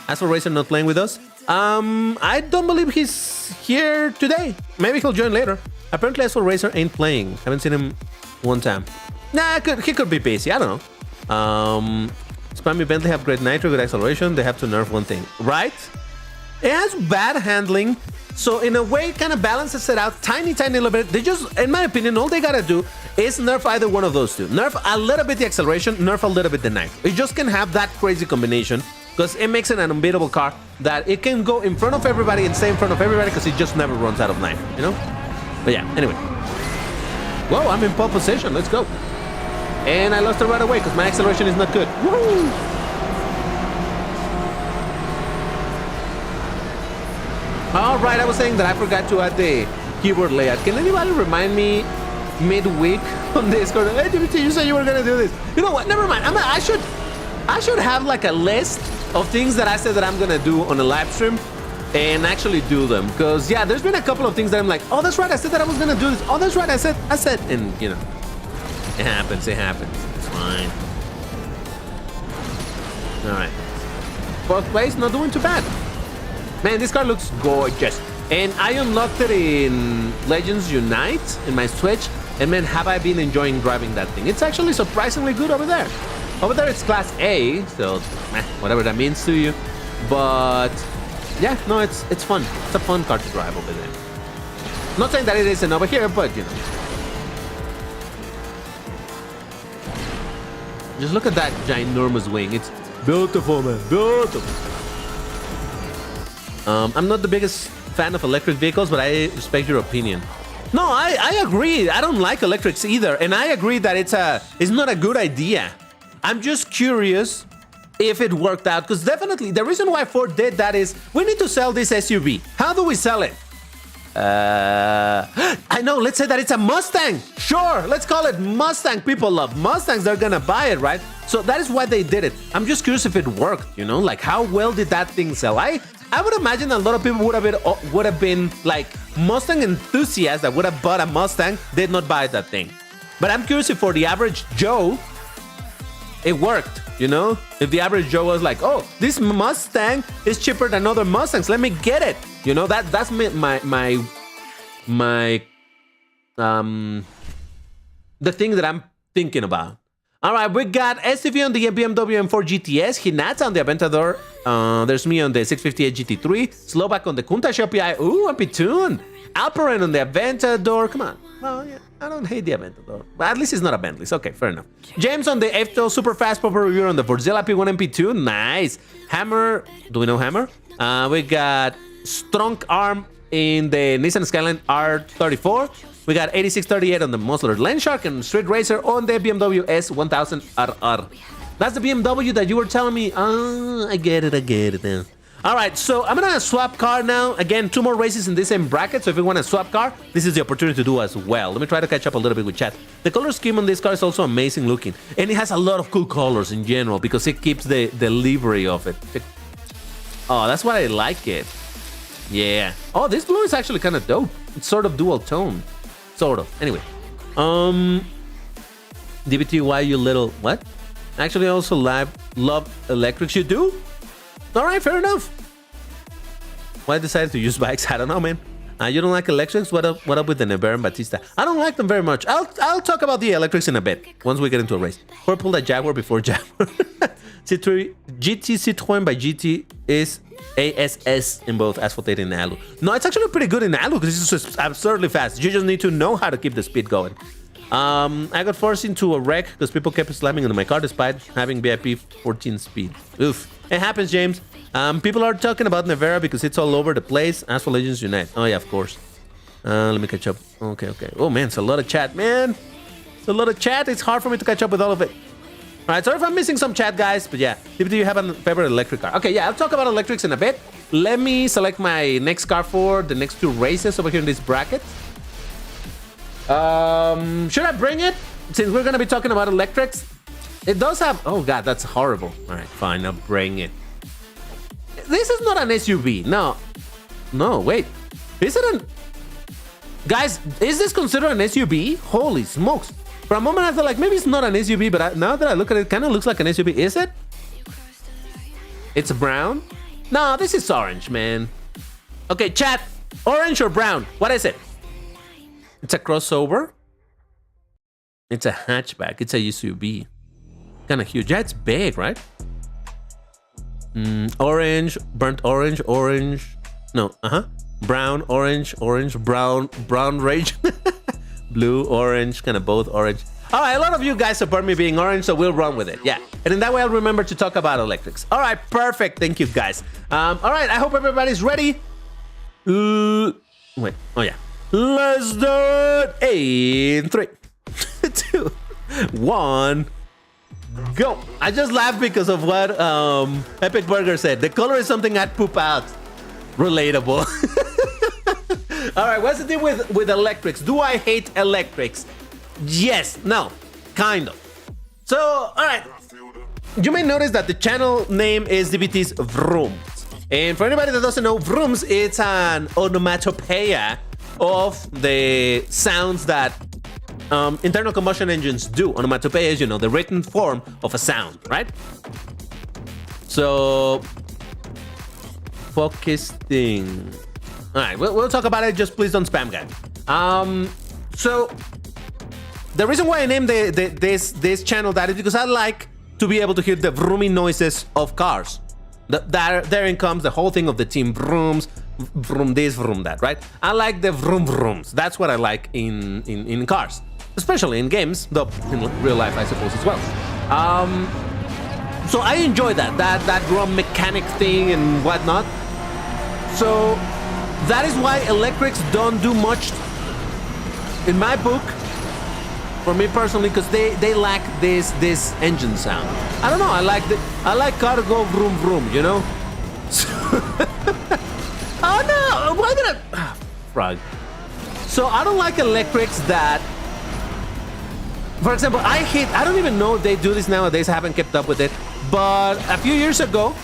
Asphalt Racer not playing with us. I don't believe he's here today. Maybe he'll join later. Apparently, Asphalt Racer ain't playing. Haven't seen him one time. Nah, he could be busy. I don't know. Spammy Bentley have great nitro, good acceleration. They have to nerf one thing, right? It has bad handling, so in a way, it kind of balances it out. Tiny little bit. They just, in my opinion, all they gotta do is nerf either one of those two. Nerf a little bit the acceleration, nerf a little bit the nitro. It just can have that crazy combination. Because it makes it an unbeatable car that it can go in front of everybody and stay in front of everybody because it just never runs out of nitro, you know? But yeah, anyway. Whoa, I'm in pole position. Let's go. And I lost it right away because my acceleration is not good. Woo! All right, I was saying that I forgot to add the keyboard layout. Can anybody remind me midweek on Discord? Hey, DBT, you said you were going to do this. You know what? Never mind. I should have like a list of things that I said that I'm gonna do on a live stream and actually do them. Because yeah, there's been a couple of things that I'm like, oh, that's right, I said that I was gonna do this. Oh, that's right, I said, and you know, it happens. It's fine. All right. 4th place, not doing too bad. Man, this car looks gorgeous. And I unlocked it in Legends Unite in my Switch. And man, have I been enjoying driving that thing. It's actually surprisingly good over there. Over there it's Class A, so whatever that means to you. But yeah, no, it's fun. It's a fun car to drive over there. Not saying that it isn't over here, but you know. Just look at that ginormous wing. It's beautiful, man. Beautiful. I'm not the biggest fan of electric vehicles, but I respect your opinion. No, I agree. I don't like electrics either, and I agree that it's not a good idea. I'm just curious if it worked out, because definitely the reason why Ford did that is we need to sell this SUV. How do we sell it? I know, let's say that it's a Mustang. Sure, let's call it Mustang. People love Mustangs. They're gonna buy it, right? So that is why they did it. I'm just curious if it worked, you know? Like, how well did that thing sell? I would imagine a lot of people would have been like Mustang enthusiasts that would have bought a Mustang, did not buy that thing. But I'm curious if for the average Joe, it worked, you know? If the average Joe was like, oh, this Mustang is cheaper than other Mustangs, let me get it. You know, that's my the thing that I'm thinking about. All right, we got STV on the BMW M4 GTS, Hinata on the Aventador, there's me on the 658 GT3, Slovak on the Kunta Shopee, ooh, Ampitoon, Alperen on the Aventador, come on. Well, yeah, I don't hate the Aventador, but at least it's not a Bentley, so okay, fair enough. James on the Efto Super Fast Proper Review on the Forzella P1 MP2, nice. Hammer, do we know Hammer? We got Strong Arm in the Nissan Skyline R34. We got 8638 on the Musler Landshark and Street Racer on the BMW S1000RR. That's the BMW that you were telling me. I get it now. All right, so I'm gonna swap car now. Again, 2 more races in this same bracket, so if you want to swap car, this is the opportunity to do as well. Let me try to catch up a little bit with chat. The color scheme on this car is also amazing looking, and it has a lot of cool colors in general because it keeps the livery of it. Oh, that's why I like it. Yeah. Oh, this blue is actually kind of dope. It's sort of dual tone. Sort of. Anyway. DBT, why you little... What? Actually, I also love electrics. You do? All right, fair enough. Why I decided to use bikes? I don't know, man. You don't like electrics? What up with the Nevera and Batista? I don't like them very much. I'll talk about the electrics in a bit once we get into a race. Purple the Jaguar before Jaguar. GT Citroën by GT is ASS in both Asphalt 8 and Alu. No, it's actually pretty good in Alu because it's just absurdly fast. You just need to know how to keep the speed going. I got forced into a wreck because people kept slamming into my car despite having VIP 14 speed. Oof. It happens, James. People are talking about Nevera because it's all over the place. Asphalt Legends Unite. Oh, yeah, of course. Let me catch up. Okay. Oh, man, it's a lot of chat, man. It's a lot of chat. It's hard for me to catch up with all of it. All right, sorry if I'm missing some chat, guys. But yeah, do you have a favorite electric car? Okay, yeah, I'll talk about electrics in a bit. Let me select my next car for the next 2 races over here in this bracket. Should I bring it? Since we're going to be talking about electrics. It does have... Oh, God, that's horrible. All right, fine, I'll bring it. This is not an SUV. No, wait. Is it an... Guys, is this considered an SUV? Holy smokes. For a moment, I thought like maybe it's not an SUV, but now that I look at it, it kind of looks like an SUV. Is it? It's brown? No, this is orange, man. Okay, chat. Orange or brown? What is it? It's a crossover. It's a hatchback. It's a SUV. Kind of huge. Yeah, it's big, right? Orange, burnt orange, orange. No, brown, orange, brown rage. Blue, orange, kind of both orange. All right, a lot of you guys support me being orange, so we'll run with it. Yeah, and in that way, I'll remember to talk about electrics. All right, perfect. Thank you, guys. All right, I hope everybody's ready. Wait, oh yeah. Let's do it in 3, 2, 1. Go. I just laughed because of what Epic Burger said. The color is something I'd poop out. Relatable. All right, what's the deal with electrics? Do I hate electrics? Yes, no, kind of. So, all right. You may notice that the channel name is DBT's Vrooms. And for anybody that doesn't know, Vrooms, it's an onomatopoeia of the sounds that internal combustion engines do. Onomatopoeia is, the written form of a sound, right? So, focus thing. All right, we'll talk about it. Just please don't spam, guys. So the reason why I named this channel that is because I like to be able to hear the vrooming noises of cars. Therein comes the whole thing of the team vrooms, vroom this, vroom that, right? I like the vroom vrooms. That's what I like in cars, especially in games, though in real life, I suppose, as well. So I enjoy that drum mechanic thing and whatnot. So that is why electrics don't do much in my book, for me personally, because they lack this engine sound. I don't know. I like car to go vroom vroom, Oh no! Why did I? Frog. So I don't like electrics that. For example, I don't even know if they do this nowadays. I haven't kept up with it. But a few years ago,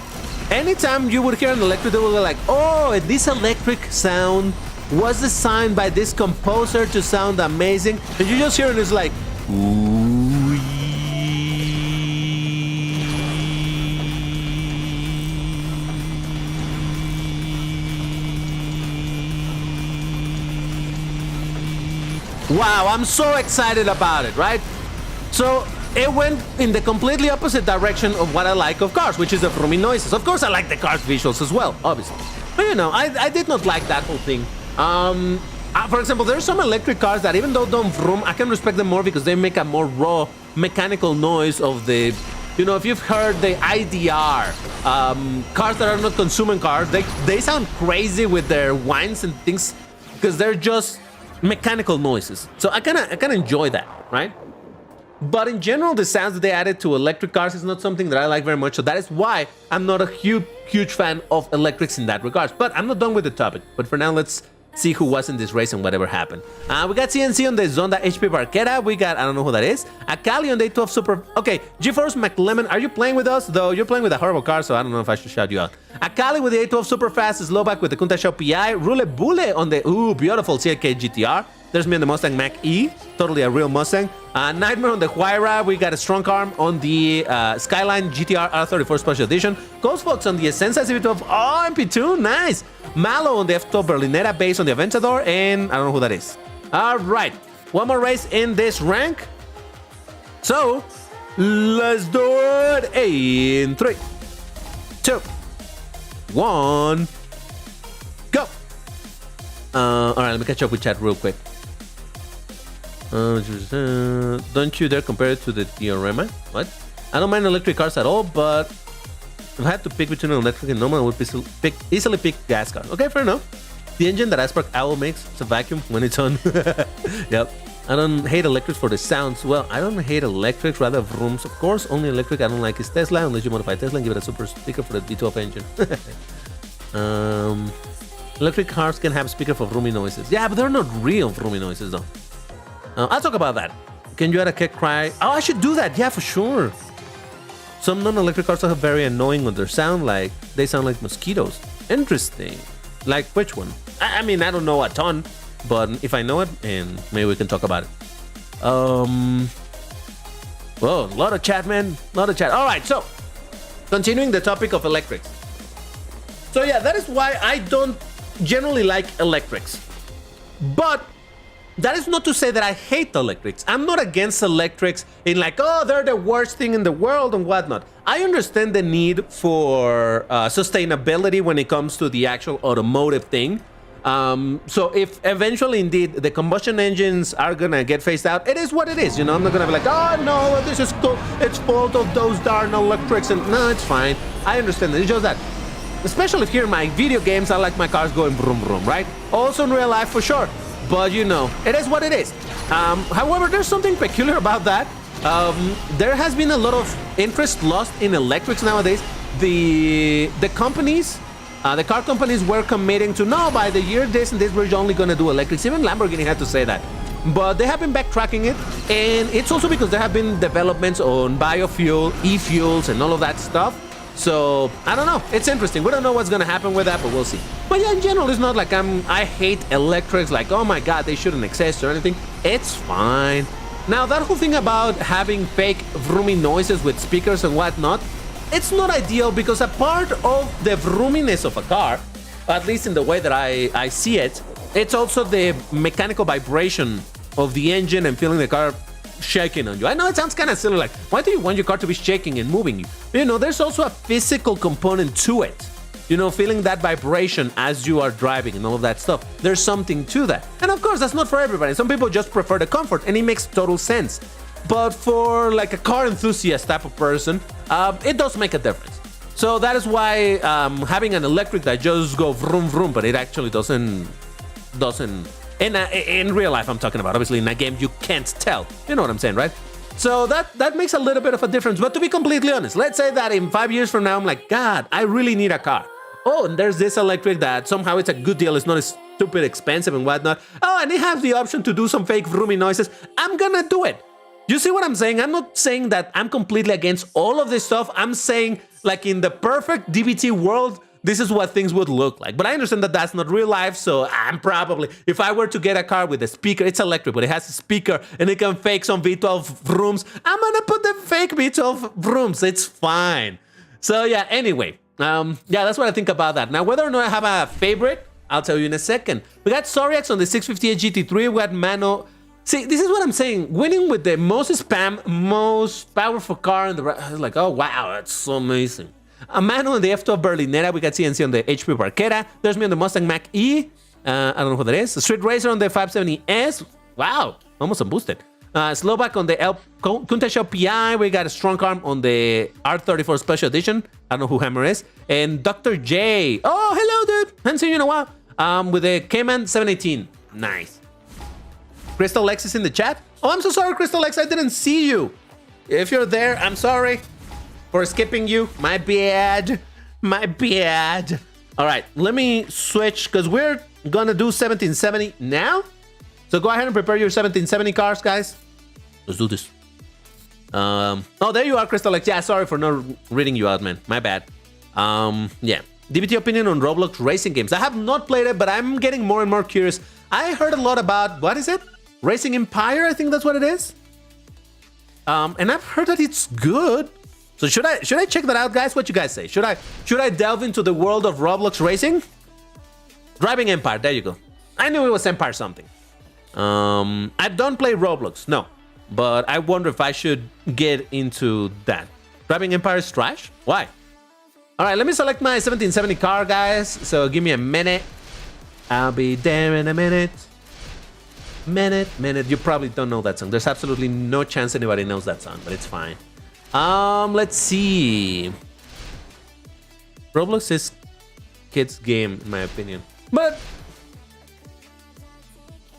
anytime you would hear an electric, they would be like, oh, this electric sound was designed by this composer to sound amazing. And you just hear it, it's like, ooh. Wow, I'm so excited about it, right? So it went in the completely opposite direction of what I like of cars, which is the vrooming noises. Of course, I like the cars visuals as well, obviously. But I did not like that whole thing. For example, there's some electric cars that even though don't vroom, I can respect them more because they make a more raw mechanical noise of the, if you've heard the IDR, cars that are not consumer cars, they sound crazy with their whines and things because they're just mechanical noises. So I kind of enjoy that, right? But in general, the sounds that they added to electric cars is not something that I like very much. So that is why I'm not a huge fan of electrics in that regards. But I'm not done with the topic. But for now, let's see who was in this race and whatever happened. We got CNC on the Zonda HP Barquera. We got, I don't know who that is. Akali on the A12 Super. Okay, GeForce McLemmon, are you playing with us? Though you're playing with a horrible car, so I don't know if I should shout you out. Akali with the A12 Super Fast, Slovak with the Kunta Shao PI. Rule Bule on the, beautiful CLK GTR. There's me on the Mustang Mach-E, totally a real Mustang. Nightmare on the Huayra. We got a Strong Arm on the Skyline GTR R34 Special Edition. Ghost Fox on the Essenza CV12. Oh, MP2. Nice. Malo on the F12 Berlinetta base on the Aventador. And I don't know who that is. All right. One more race in this rank. So, let's do it in 3, 2, 1, go. All right, let me catch up with chat real quick. Don't you dare compare it to the Diorama? What? I don't mind electric cars at all, but if I had to pick between an electric and normal, I would easily pick gas car. Okay, fair enough. The engine that Asphalt Owl makes, it's a vacuum when it's on. Yep. I don't hate electrics for the sounds. Well, I don't hate electrics, rather Vrooms. Of course, only electric I don't like is Tesla, unless you modify Tesla and give it a super speaker for the V12 engine. Electric cars can have speaker for roomy noises. Yeah, but they're not real roomy noises, though. I'll talk about that. Can you add a cat cry? Oh, I should do that. Yeah, for sure. Some non-electric cars are very annoying on their sound. Like, they sound like mosquitoes. Interesting. Like, which one? I mean, I don't know a ton. But if I know it, and maybe we can talk about it. Whoa, a lot of chat, man. A lot of chat. All right, so continuing the topic of electrics. So yeah, that is why I don't generally like electrics. But that is not to say that I hate electrics. I'm not against electrics in like, oh, they're the worst thing in the world and whatnot. I understand the need for sustainability when it comes to the actual automotive thing. So if eventually indeed the combustion engines are gonna get phased out, it is what it is, you know. I'm not gonna be like, oh no, this is cool, it's fault of those darn electrics, and no, it's fine. I understand that. It's just that, especially here in my video games, I like my cars going vroom vroom, right? Also in real life for sure, but you know, it is what it is. However, there's something peculiar about that. There has been a lot of interest lost in electrics nowadays. The companies, the car companies were committing to, no, by the year this and this, we're only going to do electrics. Even Lamborghini had to say that. But they have been backtracking it. And it's also because there have been developments on biofuel, e-fuels, and all of that stuff. So, I don't know. It's interesting. We don't know what's going to happen with that, but we'll see. But yeah, in general, it's not like I hate electrics, like, oh my God, they shouldn't exist or anything. It's fine. Now, that whole thing about having fake vroomy noises with speakers and whatnot, it's not ideal because a part of the vroominess of a car, at least in the way that I see it, it's also the mechanical vibration of the engine and feeling the car shaking on you. I know it sounds kind of silly, like, why do you want your car to be shaking and moving you? You know, there's also a physical component to it. You know, feeling that vibration as you are driving and all of that stuff. There's something to that. And of course, that's not for everybody. Some people just prefer the comfort, and it makes total sense. But for like a car enthusiast type of person, it does make a difference. So that is why having an electric that just go vroom vroom, but it actually doesn't. In real life, I'm talking about. Obviously, in a game, you can't tell. You know what I'm saying, right? So that makes a little bit of a difference. But to be completely honest, let's say that in 5 years from now, I'm like, God, I really need a car. Oh, and there's this electric that somehow it's a good deal. It's not as stupid expensive and whatnot. Oh, and it has the option to do some fake vroomy noises. I'm gonna do it. You see what I'm saying? I'm not saying that I'm completely against all of this stuff. I'm saying, like, in the perfect DBT world, this is what things would look like. But I understand that that's not real life, so I'm probably, if I were to get a car with a speaker, it's electric, but it has a speaker and it can fake some V12 vrooms, I'm gonna put the fake V12 vrooms. It's fine. So yeah, anyway, yeah, that's what I think about that. Now, whether or not I have a favorite, I'll tell you in a second. We got Soriax on the 658 GT3, we got Mano. See, this is what I'm saying. Winning with the most spam, most powerful car in the... like, oh, wow, that's so amazing. A Mano on the F12 Berlinetta. We got CNC on the HP Barquera. There's me on the Mustang Mach-E. I don't know who that is. A Street Racer on the 570S. Wow, almost unboosted. Slovak on the Countach PI. We got a Strong Arm on the R34 Special Edition. I don't know who Hammer is. And Dr. J. Oh, hello, dude. Haven't seen you in a while. With the Cayman 718. Nice. Crystal X is in the chat. Oh, I'm so sorry, Crystal X. I didn't see you. If you're there, I'm sorry for skipping you. My bad. My bad. All right, let me switch because we're going to do 1770 now. So go ahead and prepare your 1770 cars, guys. Let's do this. Oh, there you are, Crystal X. Yeah, sorry for not reading you out, man. My bad. Yeah. DBT opinion on Roblox racing games. I have not played it, but I'm getting more and more curious. I heard a lot about, what is it? Racing Empire, I think that's what it is. And I've heard that it's good. So should I check that out, guys? What you guys say? Should I delve into the world of Roblox racing? Driving Empire, there you go. I knew it was Empire something. I don't play Roblox, no. But I wonder if I should get into that. Driving Empire is trash? Why? All right, let me select my 1770 car, guys. So give me a minute. I'll be there in a minute. Minute. You probably don't know that song. There's absolutely no chance anybody knows that song, but it's fine. Let's see. Roblox is kids' game, in my opinion. But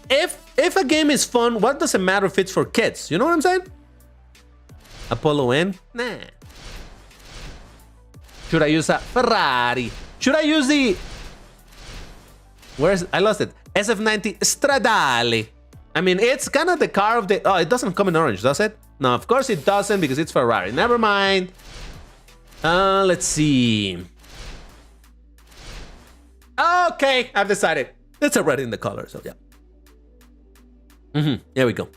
if a game is fun, what does it matter if it's for kids? You know what I'm saying? Apollo N? Nah. Should I use a Ferrari? Should I use the... I lost it. SF90 Stradale. I mean, it's kind of the car of the... Oh, it doesn't come in orange, does it? No, of course it doesn't because it's Ferrari. Never mind. Let's see. Okay, I've decided. It's already in the color, so yeah. Here we go.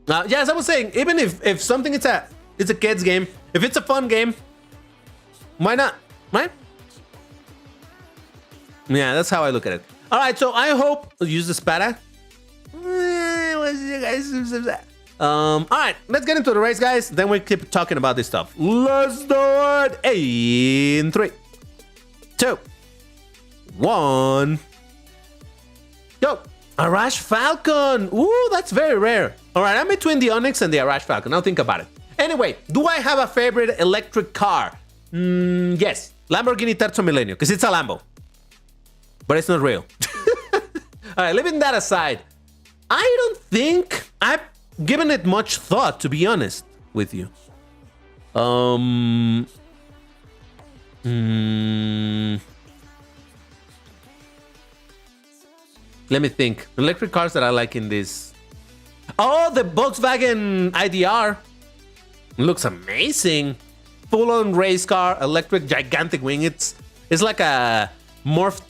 Yeah, as I was saying, even if something it's a kid's game, if it's a fun game, why not? Right? Yeah, that's how I look at it. All right, so I hope I'll use the spada. All right, let's get into the race, guys. Then we keep talking about this stuff. Let's do it in 3, 2, 1. Go. Arash Falcon. Ooh, that's very rare. All right, I'm between the Onyx and the Arash Falcon. Now think about it. Anyway, do I have a favorite electric car? Yes, Lamborghini Terzo Millennio, because it's a Lambo. But it's not real. All right, leaving that aside, I don't think I've given it much thought, to be honest with you. Let me think. Electric cars that I like in this. Oh, the Volkswagen IDR. Looks amazing. Full-on race car, electric, gigantic wing. It's like a morphed,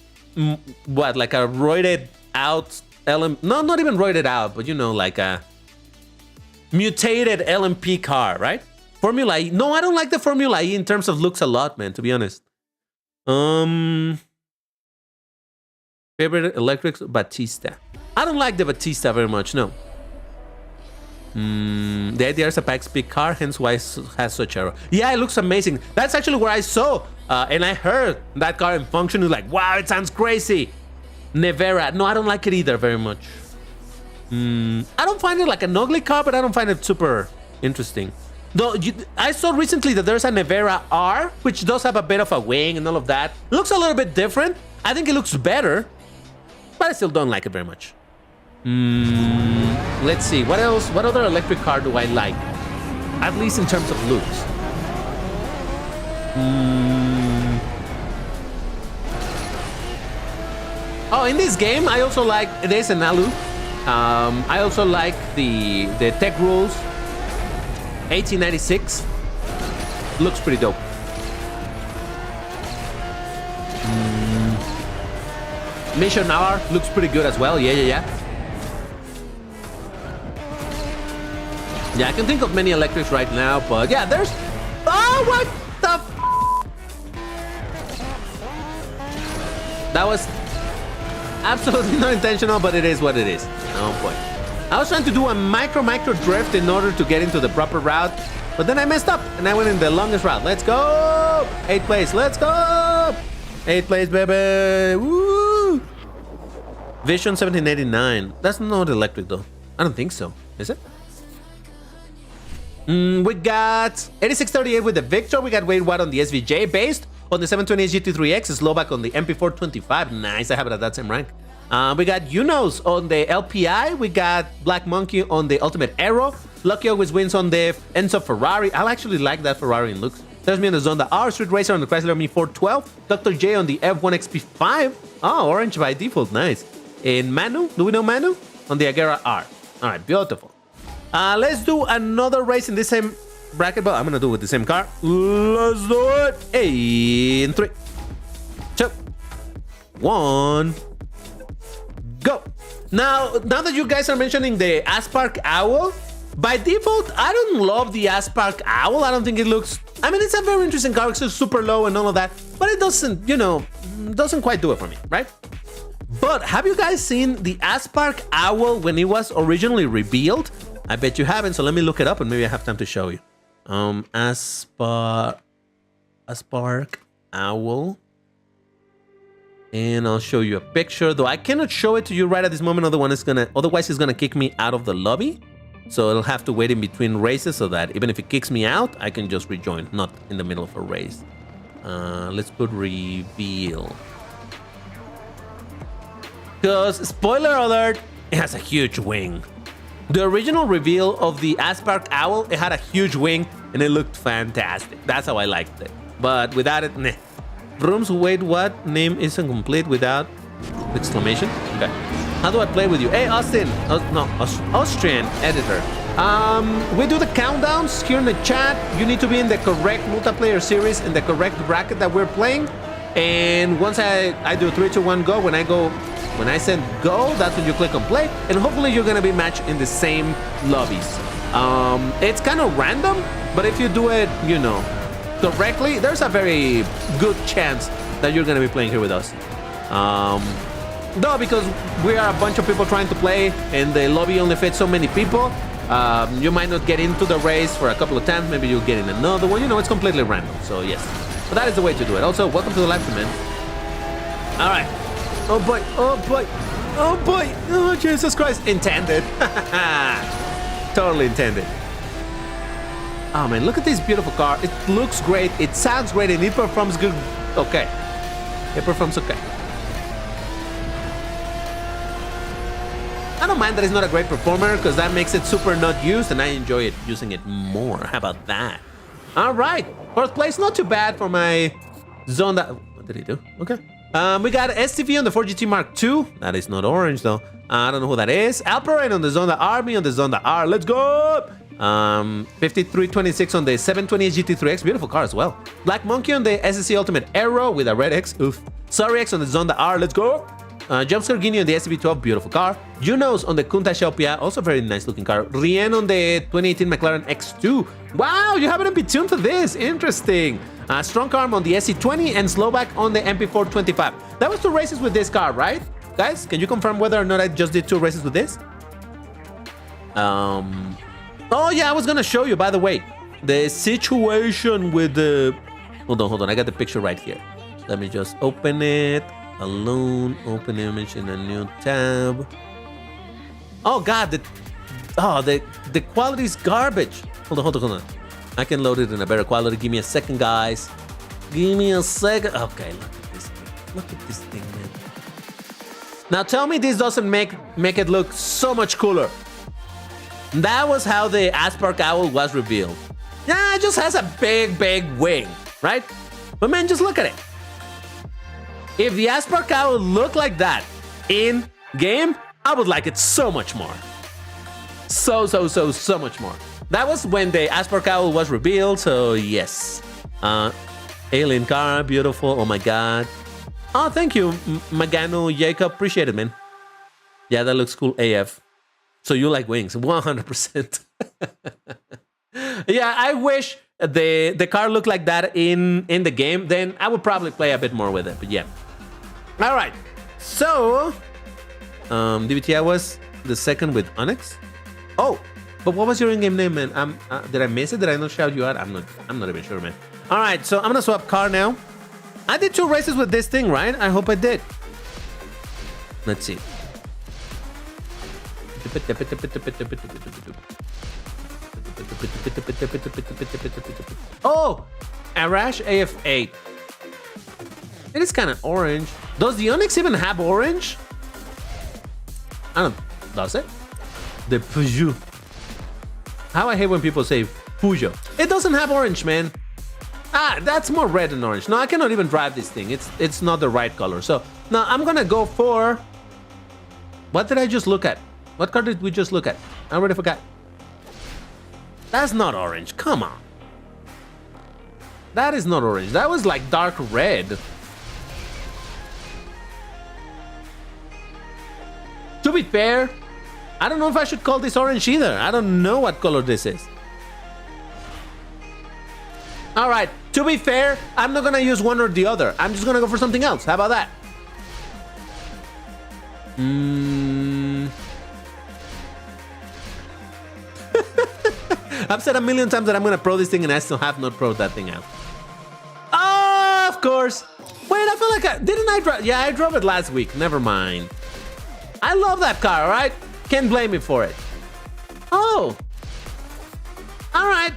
like a roided out LM. No, not even roided out, but you know, like a mutated LMP car, right? Formula E. No, I don't like the Formula E in terms of looks a lot, man, to be honest. Favorite electrics, Batista. I don't like the Batista very much, no. The idea is a pack-speed car, hence why it has such a... Yeah, it looks amazing. That's actually where I saw and I heard that car in function. It's like, wow, it sounds crazy. Nevera. No, I don't like it either very much. I don't find it like an ugly car, but I don't find it super interesting. Though I saw recently that there's a Nevera R, which does have a bit of a wing and all of that. It looks a little bit different. I think it looks better, but I still don't like it very much. Let's see. What else? What other electric car do I like? At least in terms of looks. Oh, in this game, I also like... There's an Alu. I also like the Tech Rules 1896. Looks pretty dope. Mission R looks pretty good as well. Yeah. Yeah, I can think of many electrics right now, but yeah, there's... Oh, what the f... That was absolutely not intentional, but it is what it is. Oh boy. I was trying to do a micro drift in order to get into the proper route, but then I messed up and I went in the longest route. Let's go! 8th place, let's go! 8th place, baby! Woo! Vision 1789. That's not electric though. I don't think so. Is it? We got 8638 with the Victor. We got Wade Watt on the SVJ, based on the 720 GT3X, Slovak on the MP425. Nice, I have it at that same rank. We got Unos on the LPI. We got Black Monkey on the Ultimate Aero. Lucky always wins on the Enzo Ferrari. I actually like that Ferrari in looks. There's me on the Zonda R, Street Racer on the Chrysler Mi 412. Dr. J on the F1 XP5. Oh, orange by default, nice. In Manu, do we know Manu? On the Agera R. All right, beautiful. Let's do another race in this same bracket, but I'm gonna do it with the same car. Let's do it in 3, 2, 1, go. Now that you guys are mentioning the Aspark Owl, By default, I don't love the Asphalt Owl. I don't think it looks... I mean, it's a very interesting car. It's super low and all of that. But it doesn't, you know, doesn't quite do it for me, right? But have you guys seen the Asphalt Owl when it was originally revealed? I bet you haven't, so let me look it up and maybe I have time to show you. Asphalt Owl. And I'll show you a picture, though I cannot show it to you right at this moment. Otherwise, it's gonna kick me out of the lobby. So it'll have to wait in between races so that even if it kicks me out, I can just rejoin, not in the middle of a race. Let's put reveal. Because, spoiler alert, it has a huge wing. The original reveal of the Asphalt Owl, it had a huge wing and it looked fantastic. That's how I liked it. But without it, nah. Rooms, wait, what? Name isn't complete without exclamation? Okay. How do I play with you? Hey, Austin. Austrian editor. We do the countdowns here in the chat. You need to be in the correct multiplayer series, in the correct bracket that we're playing. And once I do 3, 2, 1, go, when I send go, that's when you click on play. And hopefully you're gonna be matched in the same lobbies. It's kind of random, but if you do it, you know, correctly, there's a very good chance that you're gonna be playing here with us. Though, because we are a bunch of people trying to play and the lobby only fits so many people, you might not get into the race for a couple of times. Maybe you'll get in another one. You know, it's completely random. So yes, but that is the way to do it. Also, welcome to the live stream, man. All right. Oh boy. Oh boy. Oh boy. Oh Jesus Christ. Intended. Totally intended. Oh man, look at this beautiful car. It looks great. It sounds great, and it performs good. Okay. It performs okay. I don't mind that it's not a great performer because that makes it super not used and I enjoy it using it more. How about that? All right. Fourth place, not too bad for my Zonda. What did he do? Okay. We got STV on the 4GT Mark II. That is not orange though. I don't know who that is. Alperain on the Zonda R, me on the Zonda R. Let's go. 5326 on the 720 GT3X. Beautiful car as well. Black Monkey on the SSC Ultimate Aero with a red X. Oof. Sorry X on the Zonda R. Let's go. Jumpscare Guinea on the SCV12, beautiful car. Junos on the Kunta Xiaopia, also very nice looking car. Rien on the 2018 McLaren X2. Wow, you haven't been tuned to this. Interesting. Strong Arm on the SC20 and Slovak on the MP425. That was 2 races with this car, right? Guys, can you confirm whether or not I just did 2 races with this? Oh yeah, I was gonna show you, by the way, the situation with the... Hold on, I got the picture right here. Let me just open it. Alone, open image in a new tab. Oh god, the quality is garbage. Hold on. I can load it in a better quality. Give me a second, guys. Give me a second. Okay, look at this thing. Look at this thing, man. Now tell me this doesn't make it look so much cooler. That was how the Asphalt Owl was revealed. Yeah, it just has a big wing, right? But man, just look at it. If the Asphalt Owl looked like that in game, I would like it so much more. So much more. That was when the Asphalt Owl was revealed, so yes. Alien car, beautiful, oh my god. Oh, thank you, Magano Jacob, appreciate it, man. Yeah, that looks cool AF. So you like wings, 100%. Yeah, I wish the car looked like that in the game, then I would probably play a bit more with it, but yeah. All right, so DBT, I was the second with Onyx. Oh, but what was your in-game name, man? Did I miss it? Did I not shout you out? I'm not even sure, man. All right, so I'm gonna swap car now. I did 2 races with this thing, right? I hope I did. Let's see. Oh, Arash AF8. It is kind of orange. Does the Onyx even have orange? I don't. Does it? The Peugeot. How I hate when people say Peugeot. It doesn't have orange, man. Ah, that's more red than orange. No, I cannot even drive this thing. It's not the right color. So now I'm gonna go for. What did I just look at? What car did we just look at? I already forgot. That's not orange. Come on. That is not orange. That was like dark red. To be fair, I don't know if I should call this orange either. I don't know what color this is. All right, to be fair, I'm not gonna use one or the other. I'm just gonna go for something else. How about that? I've said a million times that I'm gonna pro this thing and I still have not pro'd that thing out. Oh, of course. Wait, I feel like didn't I drive? Yeah, I drove it last week. Never mind. I love that car, all right? Can't blame me for it. Oh. All right.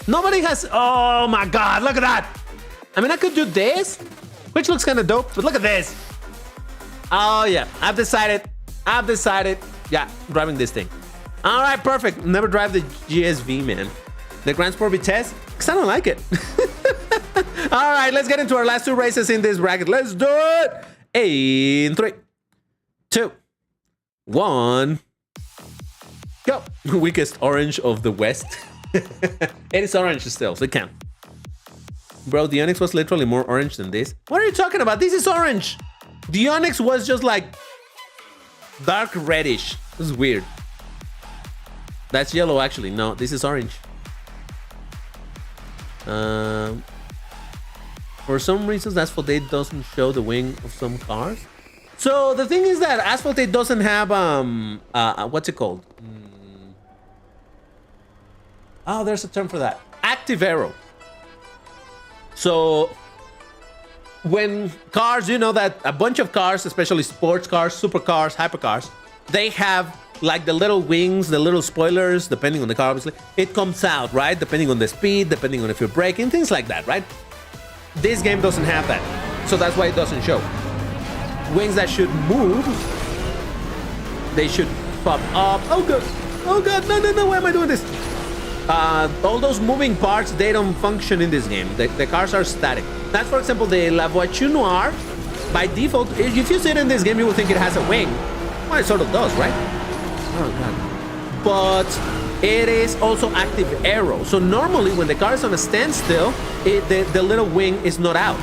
Nobody has... Oh, my God. Look at that. I mean, I could do this, which looks kind of dope, but look at this. Oh, yeah. I've decided. Yeah, driving this thing. All right, perfect. Never drive the GSV, man. The Grand Sport Vitesse? Because I don't like it. All right, let's get into our last two races in this bracket. Let's do it. In 3, 2, 1. Go. Weakest orange of the West. It is orange still, so it count. Bro, the Onyx was literally more orange than this. What are you talking about? This is orange. The Onyx was just like dark reddish. This is weird. That's yellow, actually. No, this is orange. For some reasons, Asphalt 8 doesn't show the wing of some cars. So the thing is that Asphalt 8 doesn't have what's it called? Oh, there's a term for that. Active aero. So when cars, you know that a bunch of cars, especially sports cars, supercars, hypercars, they have like the little wings, the little spoilers, depending on the car, obviously. It comes out, right? Depending on the speed, depending on if you're braking, things like that, right? This game doesn't have that. So that's why it doesn't show. Wings that should move, they should pop up. Oh, God. Oh, God. No, no, no. Why am I doing this? All those moving parts, they don't function in this game. The cars are static. That's, for example, the La Voiture Noire. By default, if you see it in this game, you would think it has a wing. Well, it sort of does, right? Oh, God. But it is also active aero. So normally, when the car is on a standstill, the little wing is not out.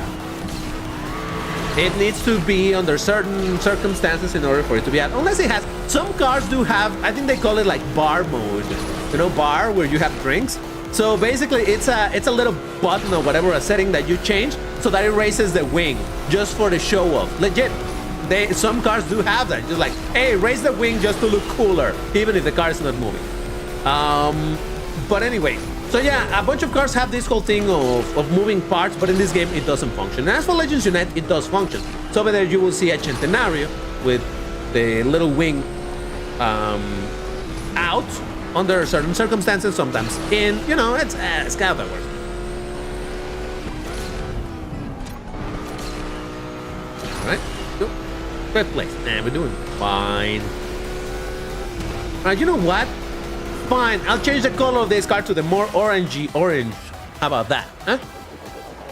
It needs to be under certain circumstances in order for it to be out. Unless it has... Some cars do have... I think they call it like bar mode. You know, bar, where you have drinks. So basically, it's a little button or whatever, a setting that you change so that it raises the wing just for the show off. Legit. Some cars do have that. Just like, hey, raise the wing just to look cooler, even if the car is not moving. But anyway, so yeah, a bunch of cars have this whole thing of moving parts, but in this game, it doesn't function. And as for Legends Unite, it does function. So over there, you will see a Centenario with the little wing out under certain circumstances, sometimes in, you know, it's kind of that works. All right, go. Fifth place. Nah, we're doing fine. All right, you know what? Fine, I'll change the color of this car to the more orangey orange. How about that, huh?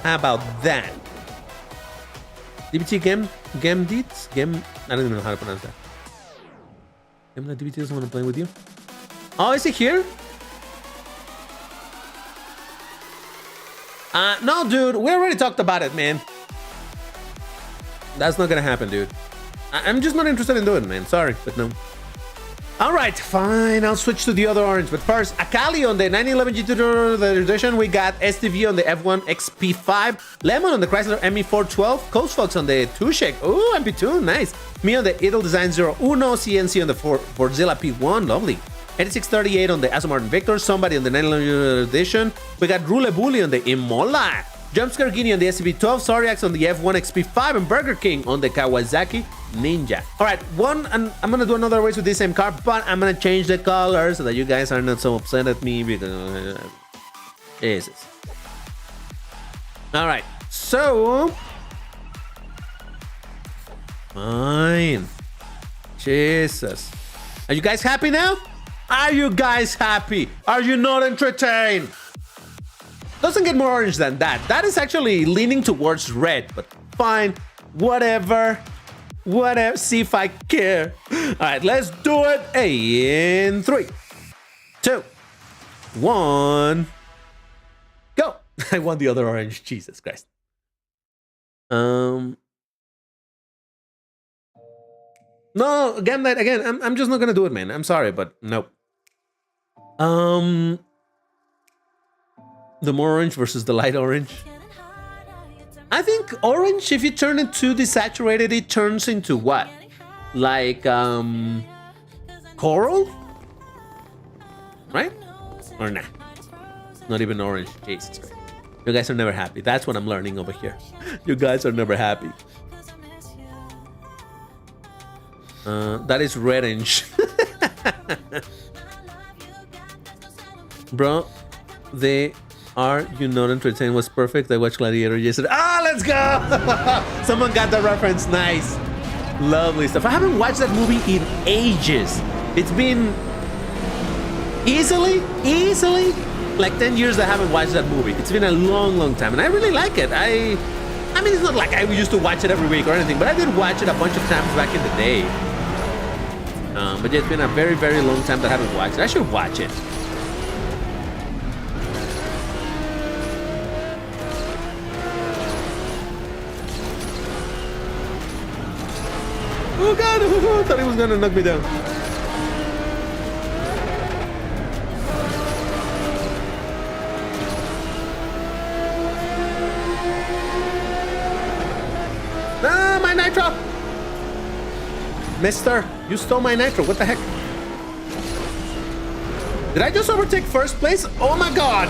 How about that? DBT Gemdits? I don't even know how to pronounce that. Gemla DBT doesn't want to play with you. Oh, is it here? No, dude, we already talked about it, man. That's not gonna happen, dude. I'm just not interested in doing it, man. Sorry, but no. All right, fine. I'll switch to the other orange. But first, Akali on the 911 GT edition. We got STV on the F1 XP5. Lemon on the Chrysler ME412. Coast Fox on the 2-Shake. Ooh, MP2, nice. Me on the Idle Design 01. CNC on the Fordzilla P1. Lovely. 8638 on the Aston Martin Victor. Somebody on the 911 edition. We got Rule Bully on the Imola. Jumpscare Guinea on the SCV12, Soriax on the F1 XP5, and Burger King on the Kawasaki Ninja. All right, and I'm gonna do another race with this same car, but I'm gonna change the color so that you guys are not so upset at me because Jesus. All right, so fine. Jesus, are you guys happy now? Are you guys happy? Are you not entertained? Doesn't get more orange than that. That is actually leaning towards red, but fine. Whatever. Whatever. See if I care. All right, let's do it. Hey, in 3, 2, 1. Go. I want the other orange. Jesus Christ. No, again, I'm just not gonna do it, man. I'm sorry, but nope. The more orange versus the light orange. I think orange, if you turn it too desaturated, it turns into what? Like coral? Right? Or nah? Not even orange. Jesus Christ. You guys are never happy. That's what I'm learning over here. You guys are never happy. That is red-orange. Bro, they are you not entertained was perfect. I watched Gladiator yesterday. Ah, let's go! Someone got the reference. Nice. Lovely stuff. I haven't watched that movie in ages. It's been easily like 10 years I haven't watched that movie. It's been a long time, and I really like it. I mean, it's not like I used to watch it every week or anything, but I did watch it a bunch of times back in the day. But yeah, it's been a very long time that I haven't watched it. I should watch it. Oh god, I thought he was gonna knock me down. Ah, my nitro! Mister, you stole my nitro. What the heck? Did I just overtake first place? Oh my god!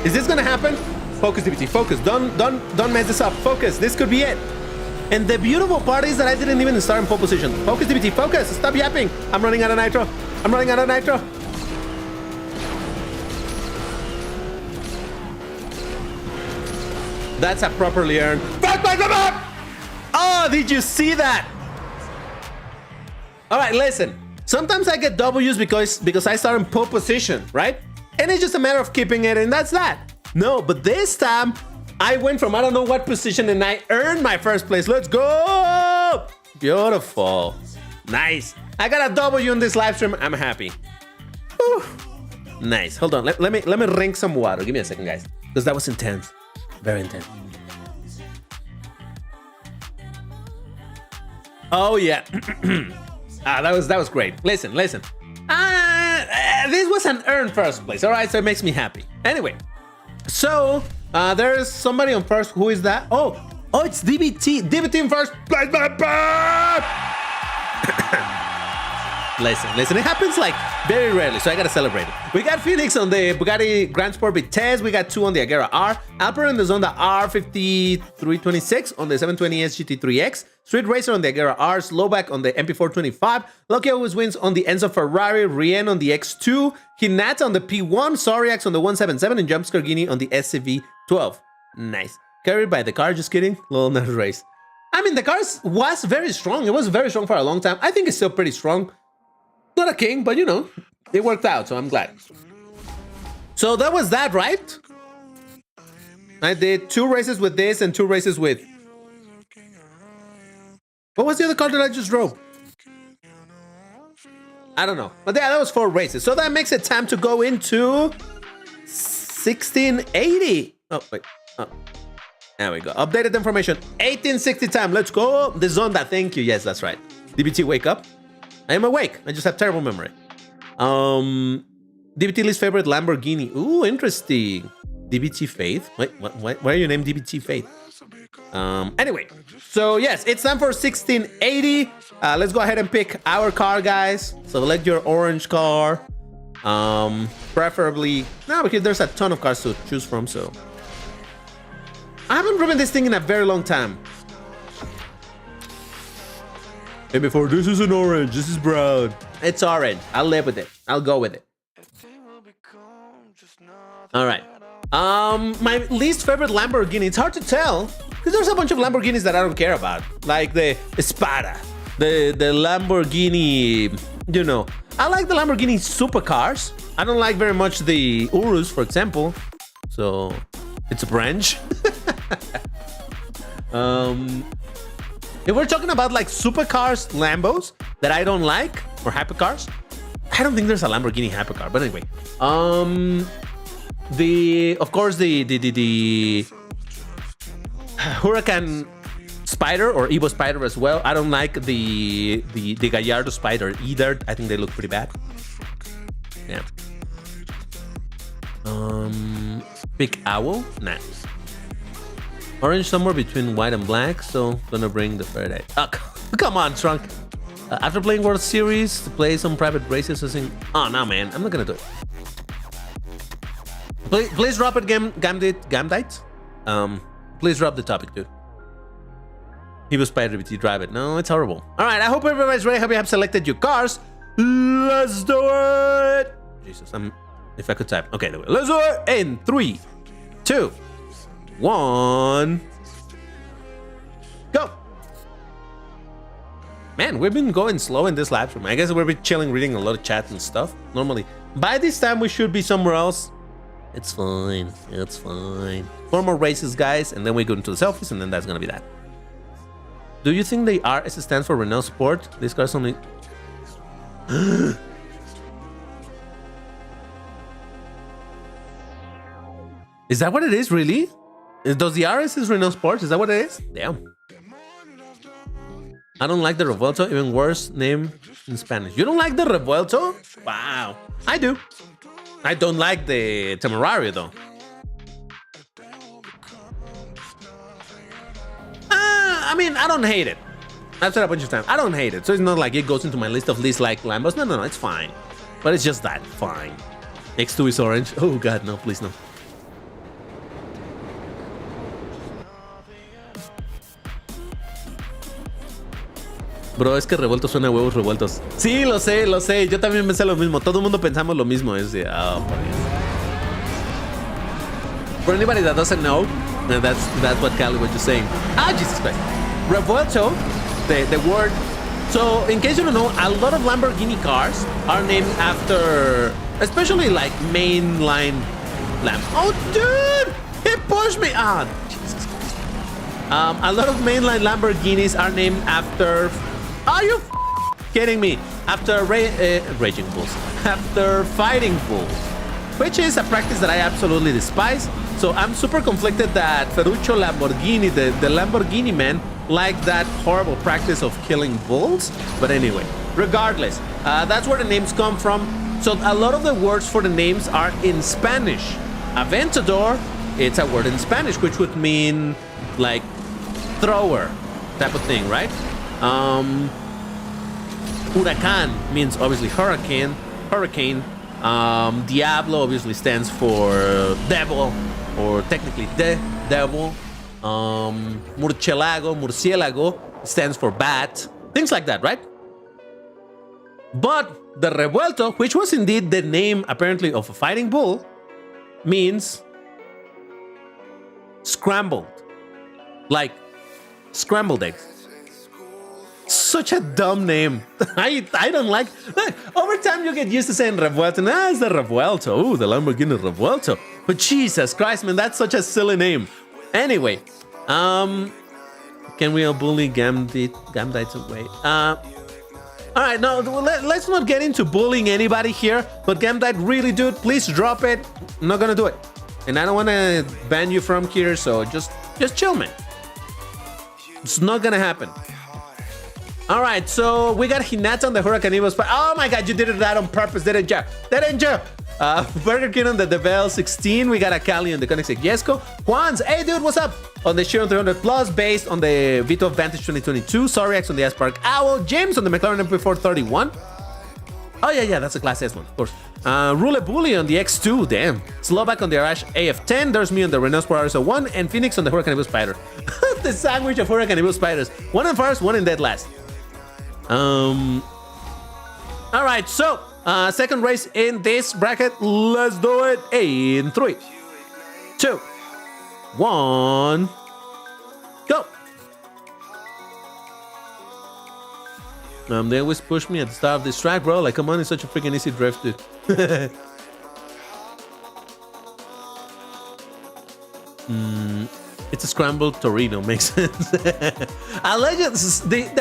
Is this gonna happen? Focus, DBT, focus. Don't mess this up. Focus, this could be it. And the beautiful part is that I didn't even start in pole position. Focus, DBT, focus. Stop yapping. I'm running out of nitro. I'm running out of nitro. That's a properly earned. Oh, did you see that? All right, listen. Sometimes I get W's because I start in pole position, right? And it's just a matter of keeping it, and that's that. No, but this time, I went from I don't know what position and I earned my first place. Let's go! Beautiful. Nice. I got a W in this live stream. I'm happy. Whew. Nice. Hold on. Let me drink some water. Give me a second, guys. Because that was intense. Very intense. Oh, yeah. That was great. Listen. This was an earned first place. All right, so it makes me happy. Anyway, so there's somebody on first. Who is that? Oh, it's DBT. DBT in first place. Listen. It happens like very rarely, so I gotta celebrate it. We got Phoenix on the Bugatti Grand Sport Vitesse. We got 2 on the Agera R. Alperen is on the R5326 on the 720S GT3X. Street Racer on the Agera R. Slovak on the MP425. Lucky always wins on the Enzo Ferrari. Rien on the X2. Hinata on the P1. Soriax on the 177. And Jump Scargini on the SCV12. Nice. Carried by the car, just kidding. Little nervous race. I mean, the car was very strong. It was very strong for a long time. I think it's still pretty strong. Not a king, but you know, it worked out, so I'm glad. So that was that, right? I did 2 races with this and 2 races with... What was the other car that I just drove? I don't know. But yeah, that was 4 races. So that makes it time to go into 1680. Oh, wait. Oh. There we go. Updated information. 1860 time. Let's go. The Zonda. Thank you. Yes, that's right. DBT, wake up. I am awake. I just have terrible memory. DBT least favorite Lamborghini. Ooh, interesting. DBT Faith. Wait, why are you named DBT Faith? Anyway, so yes, it's time for 1680. Let's go ahead and pick our car, guys. Select your orange car. Preferably, no, because there's a ton of cars to choose from. So I haven't driven this thing in a very long time. Hey, before this is an orange, this is brown. It's orange. I'll live with it. I'll go with it. All right. My least favorite Lamborghini. It's hard to tell because there's a bunch of Lamborghinis that I don't care about, like the Espada, the Lamborghini. You know, I like the Lamborghini supercars. I don't like very much the Urus, for example. So it's a branch. If we're talking about like supercars, Lambos that I don't like, or hypercars, I don't think there's a Lamborghini hypercar. But anyway, of course the Huracan Spider or Evo Spider as well. I don't like the Gallardo Spider either. I think they look pretty bad. Yeah. Big Owl? Nah. Orange somewhere between white and black, so gonna bring the Faraday. Oh, come on, Trunk. After playing World Series, to play some private races, I think. Oh no, man, I'm not gonna do it. Please drop it, Gamdite. Please drop the topic, dude. He was Spider BT, drive it. No, it's horrible. All right, I hope everybody's ready. I hope you have selected your cars. Let's do it. Jesus, if I could type. Okay, let's do it in 3, 2, 1. Go. Man, we've been going slow in this live stream. I guess we've been chilling, reading a lot of chat and stuff. Normally, by this time, we should be somewhere else. It's fine. It's fine. 4 more races, guys, and then we go into the selfies, and then that's gonna be that. Do you think the RS stands for Renault Sport? These cars only... Is that what it is, really? Does the RS is Renault Sport? Is that what it is? Damn. I don't like the Revuelto, even worse name in Spanish. You don't like the Revuelto? Wow. I do. I don't like the Temerario, though. I mean, I don't hate it. I've said a bunch of times. I don't hate it. So it's not like it goes into my list of least like Lambos. No, it's fine. But it's just that. Fine. X2 is orange. Oh, God, no, please, no. Bro, es que revuelto suena a huevos revueltos. Sí, lo sé, lo sé. Yo también pensé lo mismo. Todo el mundo pensamos lo mismo. Es de, oh, por Dios. For anybody that doesn't know, that's what Cali was just saying. Ah, Jesus Christ. Revuelto, the word. So, in case you don't know, a lot of Lamborghini cars are named after, especially like mainline Lamb. Oh, dude! He pushed me! Ah, Jesus Christ. A lot of mainline Lamborghinis are named after... Are you kidding me? After raging bulls. After fighting bulls. Which is a practice that I absolutely despise. So I'm super conflicted that Ferruccio Lamborghini, the Lamborghini man, like that horrible practice of killing bulls. But anyway, regardless, that's where the names come from. So a lot of the words for the names are in Spanish. Aventador, it's a word in Spanish, which would mean like thrower type of thing, right? Huracan means obviously hurricane. Diablo obviously stands for devil, or technically the devil. Murciélago stands for bat. Things like that, right? But the revuelto, which was indeed the name apparently of a fighting bull, means scrambled. Like scrambled eggs. Such a dumb name. I don't like. Look, over time you get used to saying revuelto. Nah, it's the revuelto. Ooh, the Lamborghini revuelto. But Jesus Christ, man, that's such a silly name. Anyway, can we all bully Gamdite away? All right, no, let's not get into bullying anybody here. But Gamdite, really, dude, please drop it. I'm not gonna do it, and I don't want to ban you from here. So just chill, man. It's not gonna happen. All right, so we got Hinata on the Huracan Evo. Oh my God, you did that on purpose, didn't you? Burger King on the Devel 16. We got a Cali on the Koenigsegg Jesko. Juan's, hey dude, what's up? On the Chiron 300 Plus, based on the Vito Vantage 2022. Sorry, on the Spark Owl. James on the McLaren MP431. Oh yeah, that's a Class S one, of course. Rule Bully on the X2, damn. Slovak on the Arash AF10. There's me on the Renault Sport RS01. And Phoenix on the Huracan Evo Spider. The sandwich of Huracan Evo Spiders. One in first, one in dead last. All right, so second race in this bracket. Let's do it in 3, 2, 1, go. They always push me at the start of this track, bro. Like, come on, it's such a freaking easy drift, dude. It's a scrambled Torino, makes sense. The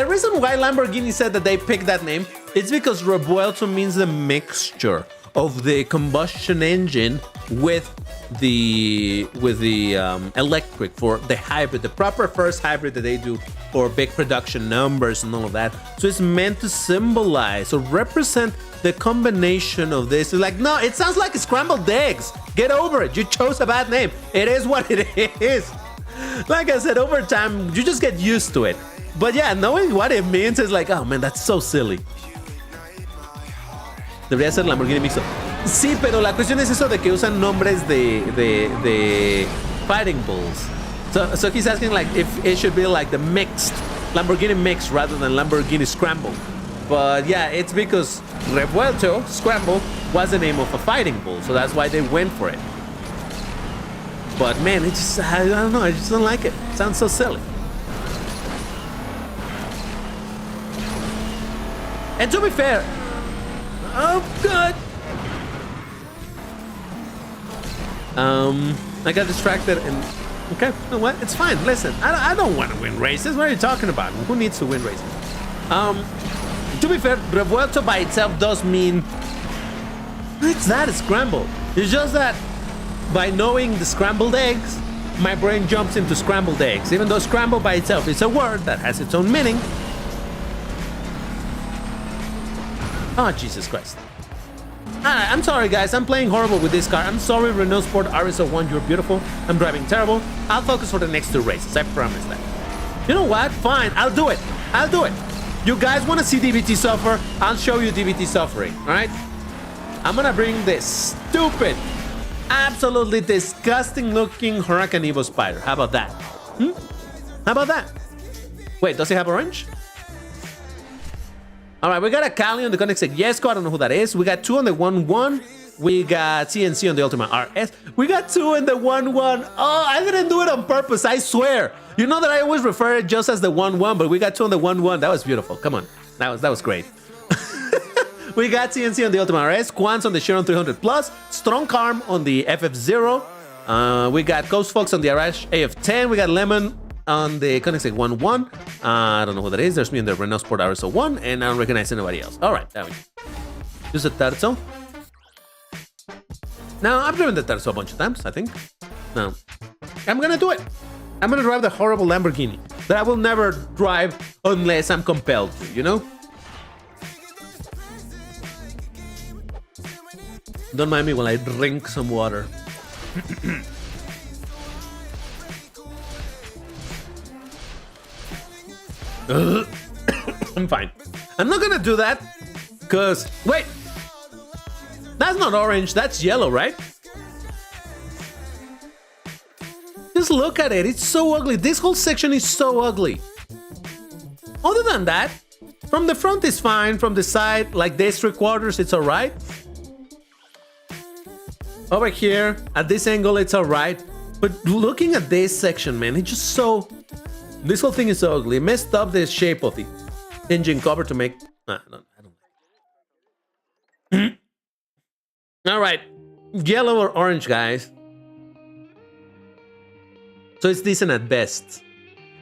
reason why Lamborghini said that they picked that name is because revuelto means the mixture of the combustion engine with the electric for the hybrid, the proper first hybrid that they do for big production numbers and all of that. So it's meant to symbolize or represent the combination of this. It's like, no, it sounds like scrambled eggs. Get over it. You chose a bad name. It is what it is. Like I said, over time, you just get used to it. But yeah, knowing what it means is like, oh man, that's so silly. Debería ser Lamborghini Mixto. Sí, pero la cuestión es eso de que usan nombres de fighting bulls. So he's asking like if it should be like the mixed, Lamborghini mixed rather than Lamborghini scramble. But yeah, it's because Revuelto, Scramble, was the name of a fighting bull, so that's why they went for it. But man, it just, I don't know, I just don't like it. It sounds so silly. And to be fair, oh god. I got distracted and okay, you know what? It's fine. Listen, I don't want to win races. What are you talking about? Who needs to win races? To be fair, Revuelto by itself does mean it's that scrambled. It's just that by knowing the scrambled eggs, my brain jumps into scrambled eggs. Even though scrambled by itself is a word that has its own meaning. Oh, Jesus Christ. I'm sorry, guys. I'm playing horrible with this car. I'm sorry, Renault Sport RS01. You're beautiful. I'm driving terrible. I'll focus for the next 2 races. I promise that. You know what? Fine. I'll do it. I'll do it. You guys want to see DBT suffer? I'll show you DBT suffering. All right? I'm going to bring this stupid, absolutely disgusting-looking Huracan Evo Spider. How about that? How about that? Wait, does it have orange? All right, we got a Cali on the Koenigsegg Jesko. I don't know who that is. We got 2 on the 1-1. We got CNC on the Ultima RS. We got 2 in the 1-1. Oh, I didn't do it on purpose, I swear. You know that I always refer it just as the 1-1, but we got 2 on the 1-1. That was beautiful. Come on. That was great. We got CNC on the Ultima RS, Quans on the Chiron 300 Plus, Strong Arm on the FF0. We got Ghost Fox on the Arash AF10. We got Lemon on the Koenigsegg 1-1. I don't know who that is. There's me on the Renault Sport RS01, and I don't recognize anybody else. All right, there we go. Use the Terzo. Now, I've driven the Terzo a bunch of times, I think. Now, I'm gonna do it. I'm gonna drive the horrible Lamborghini that I will never drive unless I'm compelled to, you know? Don't mind me while I drink some water. I'm fine. I'm not gonna do that because wait, that's not orange, that's yellow, right? Just look at it, it's so ugly. This whole section is so ugly. Other than that, from the front is fine, from the side, like this 3/4, it's all right. Over here, at this angle, it's all right. But looking at this section, man, it's just so... This whole thing is so ugly. It messed up the shape of the engine cover to make... I don't. All right. Yellow or orange, guys. So it's decent at best.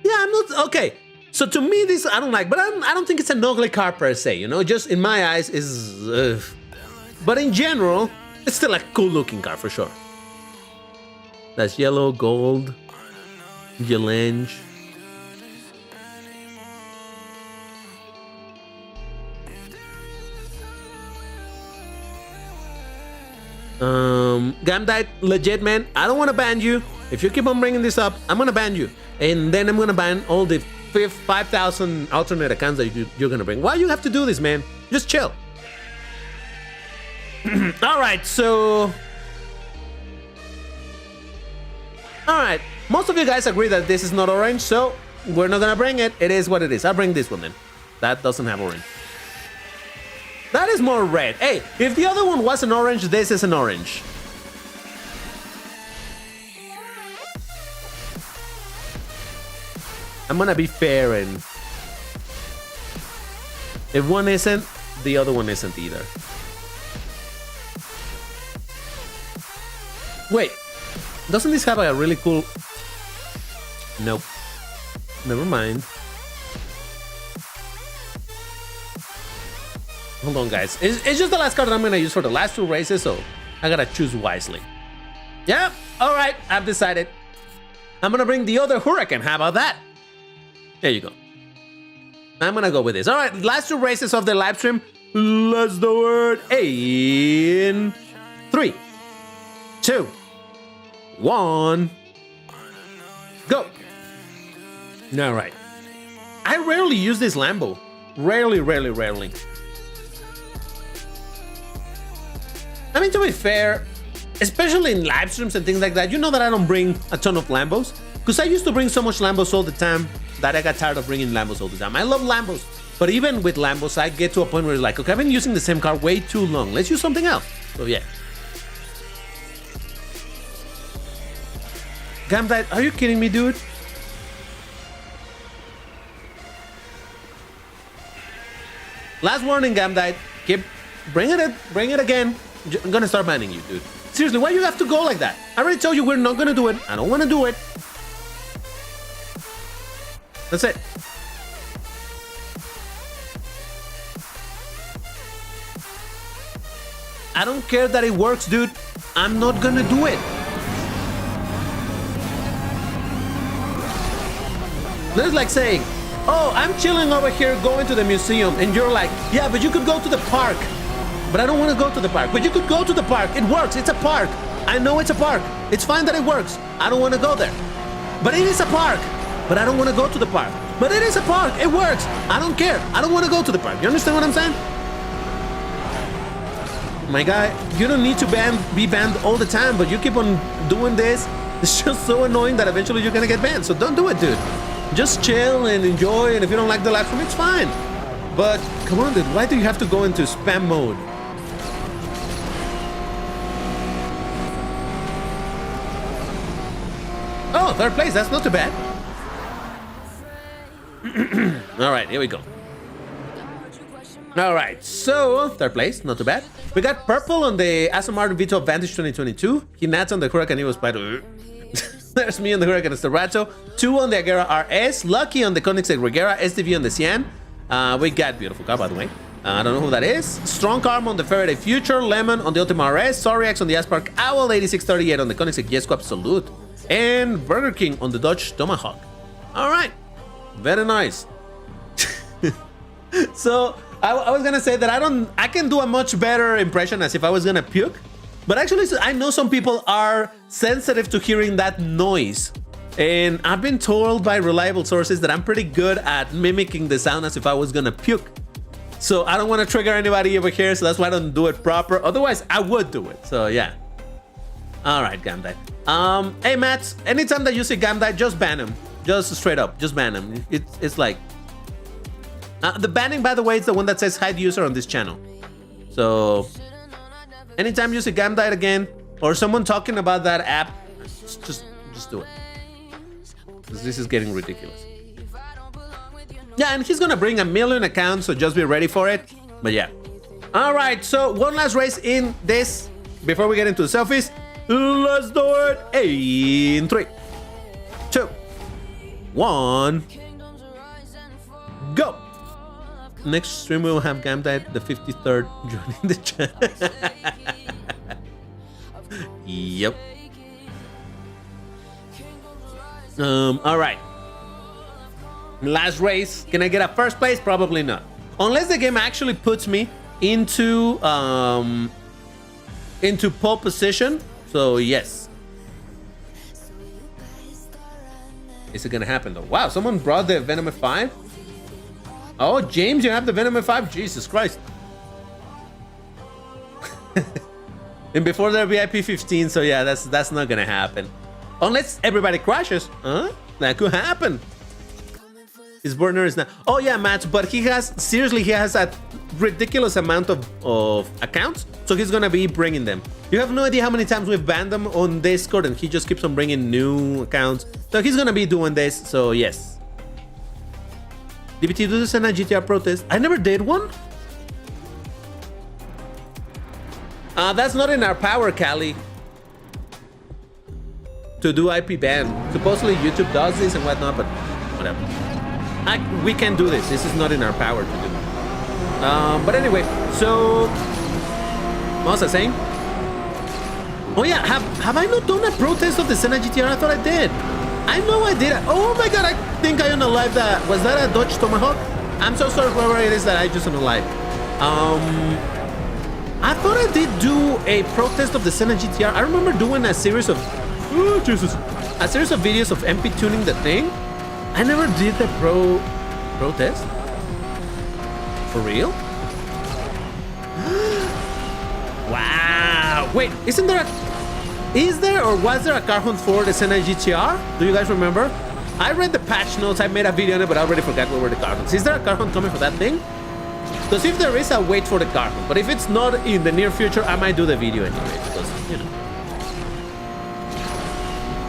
Yeah, I'm not... Okay. So to me, this I don't like. But I don't think it's an ugly car per se, you know? Just in my eyes is... But in general, it's still a cool-looking car for sure. That's yellow, gold, Gelange. Gamdite, legit, man. I don't want to ban you. If you keep on bringing this up, I'm gonna ban you, and then I'm gonna ban all the 5,000 alternate accounts that you're gonna bring. Why you have to do this, man? Just chill. All right, so. All right, most of you guys agree that this is not orange, so we're not gonna bring it. It is what it is. I'll bring this one then. That doesn't have orange. That is more red. Hey, if the other one was an orange, this is an orange. I'm gonna be fair, and if one isn't, the other one isn't either. Wait, doesn't this have a really cool... Nope. Never mind. Hold on, guys. It's just the last card that I'm gonna use for the last 2 races, so I gotta choose wisely. Yeah, all right, I've decided. I'm gonna bring the other Hurricane. How about that? There you go. I'm gonna go with this. All right, last 2 races of the live stream. Let's do it in 3, 2, 1, go. All right. I rarely use this Lambo. Rarely. I mean, to be fair, especially in live streams and things like that, you know that I don't bring a ton of Lambos. Because I used to bring so much Lambos all the time that I got tired of bringing Lambos all the time. I love Lambos. But even with Lambos, I get to a point where it's like, okay, I've been using the same car way too long. Let's use something else. So yeah. Gamdite, are you kidding me, dude? Last warning, Gamdite. Bring it again. I'm gonna start banning you, dude. Seriously, why you have to go like that? I already told you we're not gonna do it. I don't wanna do it. That's it. I don't care that it works, dude. I'm not gonna do it. This is like saying, oh, I'm chilling over here going to the museum, and you're like, yeah, but you could go to the park. But I don't want to go to the park. But you could go to the park. It works. It's a park. I know it's a park. It's fine that it works. I don't want to go there. But it is a park. But I don't want to go to the park. But it is a park. It works. I don't care. I don't want to go to the park. You understand what I'm saying? My guy, you don't need to be banned all the time, but you keep on doing this. It's just so annoying that eventually you're going to get banned. So don't do it, dude. Just chill and enjoy. And if you don't like the live stream, it's fine. But come on, dude. Why do you have to go into spam mode? Oh, 3rd place. That's not too bad. All right, here we go. All right, so 3rd place, not too bad. We got purple on the Aston Martin V12 Vantage 2022. Hinats on the Huracan Evo Spider. There's me on the Huracan Esterato. 2 on the Agera RS. Lucky on the Koenigsegg Regera. STV on the Sian. We got beautiful car, by the way. I don't know who that is. Strong Arm on the Faraday Future. Lemon on the Ultima RS. Sorry-X on the Aspark Owl. 8638 on the Koenigsegg Jesko Absolute. And Burger King on the Dodge Tomahawk. All right, very nice. So I was gonna say that I can do a much better impression as if I was gonna puke, but actually I know some people are sensitive to hearing that noise, and I've been told by reliable sources that I'm pretty good at mimicking the sound as if I was gonna puke. So I don't want to trigger anybody over here, so that's why I don't do it proper. Otherwise I would do it. So yeah. All right, Gamdite. Hey Matt, anytime that you see Gamdite, just ban him. Just straight up, just ban him. It's like the banning, by the way, is the one that says hide user on this channel. So anytime you see Gamdite again, or someone talking about that app, just do it. Because this is getting ridiculous. Yeah, and he's gonna bring 1 million accounts, so just be ready for it. But yeah. All right, so one last race in this before we get into the selfies. Let's do it in 3, 2, 1, go. Next stream we will have Gamdite, the 53rd, joining the chat. Yep. All right. Last race. Can I get a 1st place? Probably not. Unless the game actually puts me into pole position. So yes. Is it gonna happen though? Wow, someone brought the Venom F5. Oh, James, you have the Venom F5. Jesus Christ. And before their VIP 15, so yeah, that's not gonna happen. Unless everybody crashes. Huh? That could happen. His burner is not. Oh yeah, Matt, but he has a ridiculous amount of accounts, so he's gonna be bringing them. You have no idea how many times we've banned them on Discord, and he just keeps on bringing new accounts. So he's gonna be doing this. So yes. DBT, do this in a GTR protest? I never did one. That's not in our power, Cali. To do IP ban. Supposedly YouTube does this and whatnot, but whatever. We can't do this. This is not in our power to do. But anyway, so what was I saying? Oh yeah, have I not done a protest of the Senna GTR? I thought I did. I know I did. Oh my god, I think I unalived that. Was that a Dodge Tomahawk? I'm so sorry whoever it is that I just unalived. I thought I did do a protest of the Senna GTR. I remember doing a series of a series of videos of MP tuning the thing. I never did the protest. For real? Wow. Wait, is there or was there a car hunt for the Senna GTR? Do you guys remember? I read the patch notes, I made a video on it, but I already forgot what were the car hunts. Is there a car hunt coming for that thing? Because if there is, I'll wait for the car hunt. But if it's not in the near future, I might do the video anyway, because, you know.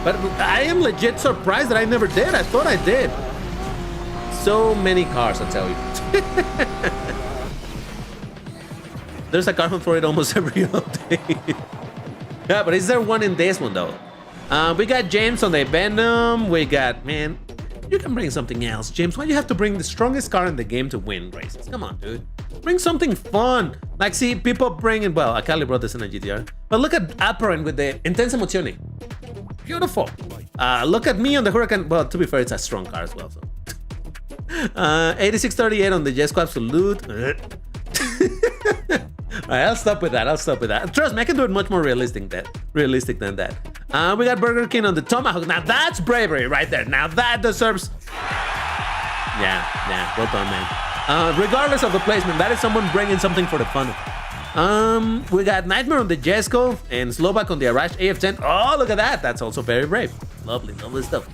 But I am legit surprised that I never did. I thought I did. So many cars, I tell you. There's a car hunt for it almost every update. Yeah, but is there one in this one, though? We got James on the Venom. We got, man, you can bring something else. James, why do you have to bring the strongest car in the game to win races? Come on, dude. Bring something fun. Like, see, people bringing, well, Akali brought this in a GTR. But look at Alperin with the Intense Emozioni. Beautiful. Look at me on the Huracan. Well, to be fair, it's a strong car as well, so. 8638 on the Jesco Absolute. Alright, I'll stop with that. Trust me, I can do it much more realistic than that. We got Burger King on the Tomahawk. Now that's bravery right there. Now that deserves. Yeah, well done, man. Regardless of the placement, that is someone bringing something for the fun of it. We got Nightmare on the Jesco and Slovak on the Arash AF10. Oh, look at that. That's also very brave. Lovely stuff.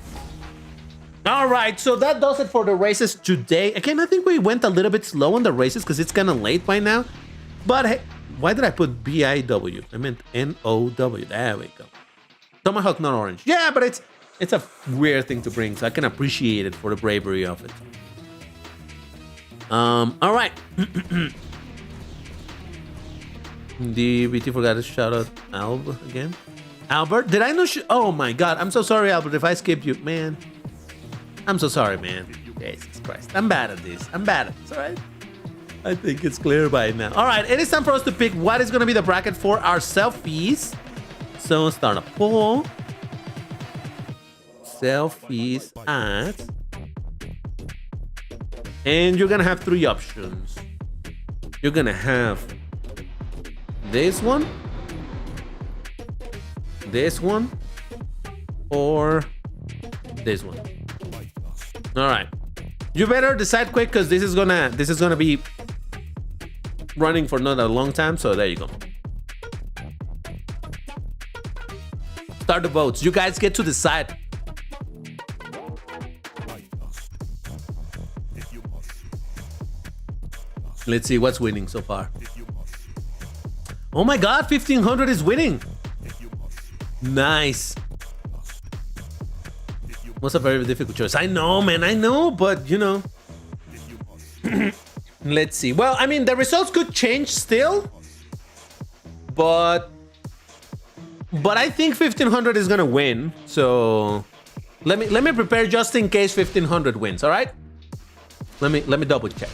All right, so that does it for the races today. Again, I think we went a little bit slow on the races because it's kind of late by now. But hey, why did I put BIW? I meant NOW. There we go. Tomahawk, not orange. Yeah, but it's a weird thing to bring, so I can appreciate it for the bravery of it. All right. DBT forgot to shout out Albert again. Albert, did I know? Oh my God, I'm so sorry, Albert, if I skipped you, man. I'm so sorry, man. Jesus Christ, I'm bad at this. It's all right. I think it's clear by now. All right, it is time for us to pick what is going to be the bracket for our selfies. So start a poll. Selfies at. And you're going to have three options. You're going to have this one, or this one. All right. You better decide quick because this is gonna be running for not a long time. So there you go. Start the votes. You guys get to decide. Let's see what's winning so far. Oh my God, 1500 is winning. Nice. Was a very difficult choice. I know, man, I know, but you know. Let's see. Well, I mean, the results could change still, but I think 1500 is gonna win. So let me prepare just in case 1500 wins. All right. Let me double check.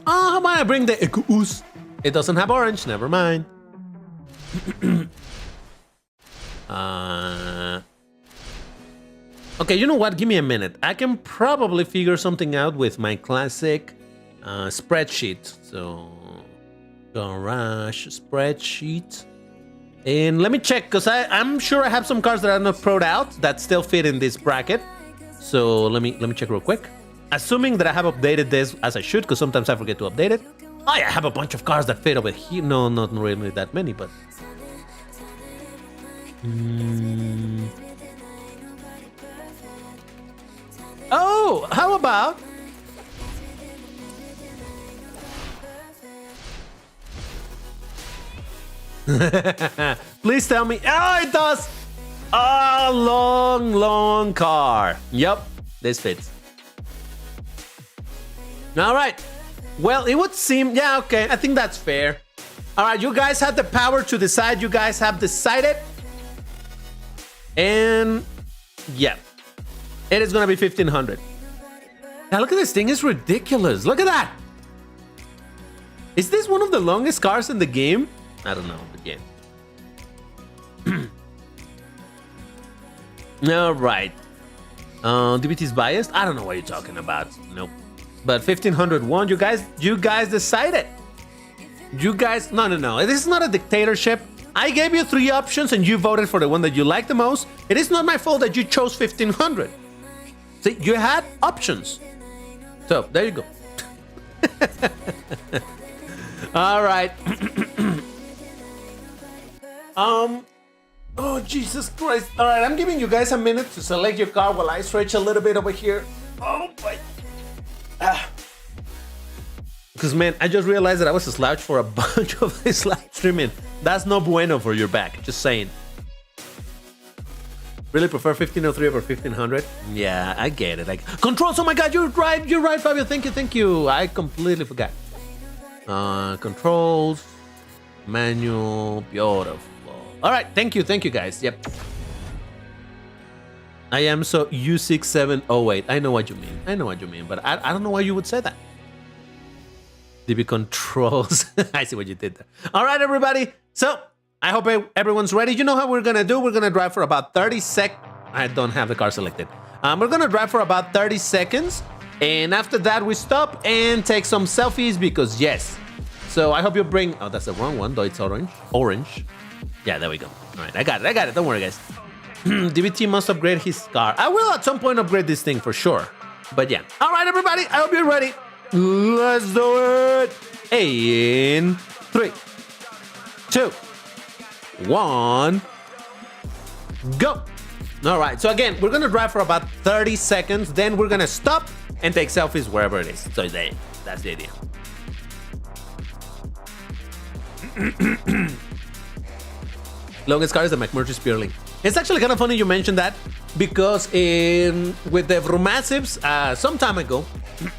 Oh, how about I bring the Ekus? It doesn't have orange, never mind. Okay, you know what? Give me a minute. I can probably figure something out with my classic spreadsheet. So, garage spreadsheet. And let me check, because I'm sure I have some cars that are not pro'd out that still fit in this bracket. So let me check real quick. Assuming that I have updated this as I should, because sometimes I forget to update it. Oh yeah, I have a bunch of cars that fit over here. No, not really that many, but... Oh, how about... Please tell me... Oh, it does! A long car. Yep, this fits. All right. Well, it would seem... Yeah, okay. I think that's fair. All right, you guys have the power to decide. You guys have decided. And... yeah. It is going to be 1500. Yeah, look at this thing. It's ridiculous. Look at that. Is this one of the longest cars in the game? I don't know, but yeah. All right. DBT's biased? I don't know what you're talking about. Nope. But 1501, you guys decided. You guys, no. This is not a dictatorship. I gave you 3 options and you voted for the one that you liked the most. It is not my fault that you chose 1500. See, you had options. So, there you go. All right. Oh, Jesus Christ. All right, I'm giving you guys a minute to select your car while I stretch a little bit over here. Oh, boy. Because, man, I just realized that I was a slouch for a bunch of this live streaming. That's no bueno for your back. Just saying. Really prefer 1503 over 1500? Yeah, I get it. Like controls. Oh my God, you're right, Fabio. Thank you. I completely forgot. Controls, manual, beautiful. All right, thank you, guys. Yep. I am so U6708. I know what you mean. But I don't know why you would say that. DB controls. I see what you did there. All right, everybody. So I hope everyone's ready. You know how we're gonna do? We're gonna drive for about 30 seconds. I don't have the car selected. We're gonna drive for about 30 seconds. And after that, we stop and take some selfies because yes. So I hope you bring, oh, that's the wrong one, though it's orange. Orange. Yeah, there we go. All right, I got it. Don't worry, guys. DBT must upgrade his car. I will at some point upgrade this thing for sure. But yeah. All right, everybody, I hope you're ready. Let's do it. In 3, 2, 1, go. All right, so again, we're gonna drive for about 30 seconds, then we're gonna stop and take selfies wherever it is. So that's the idea. Longest car is the McMurtry Spearling. It's actually kind of funny you mentioned that because with the Vroomtiplayer some time ago,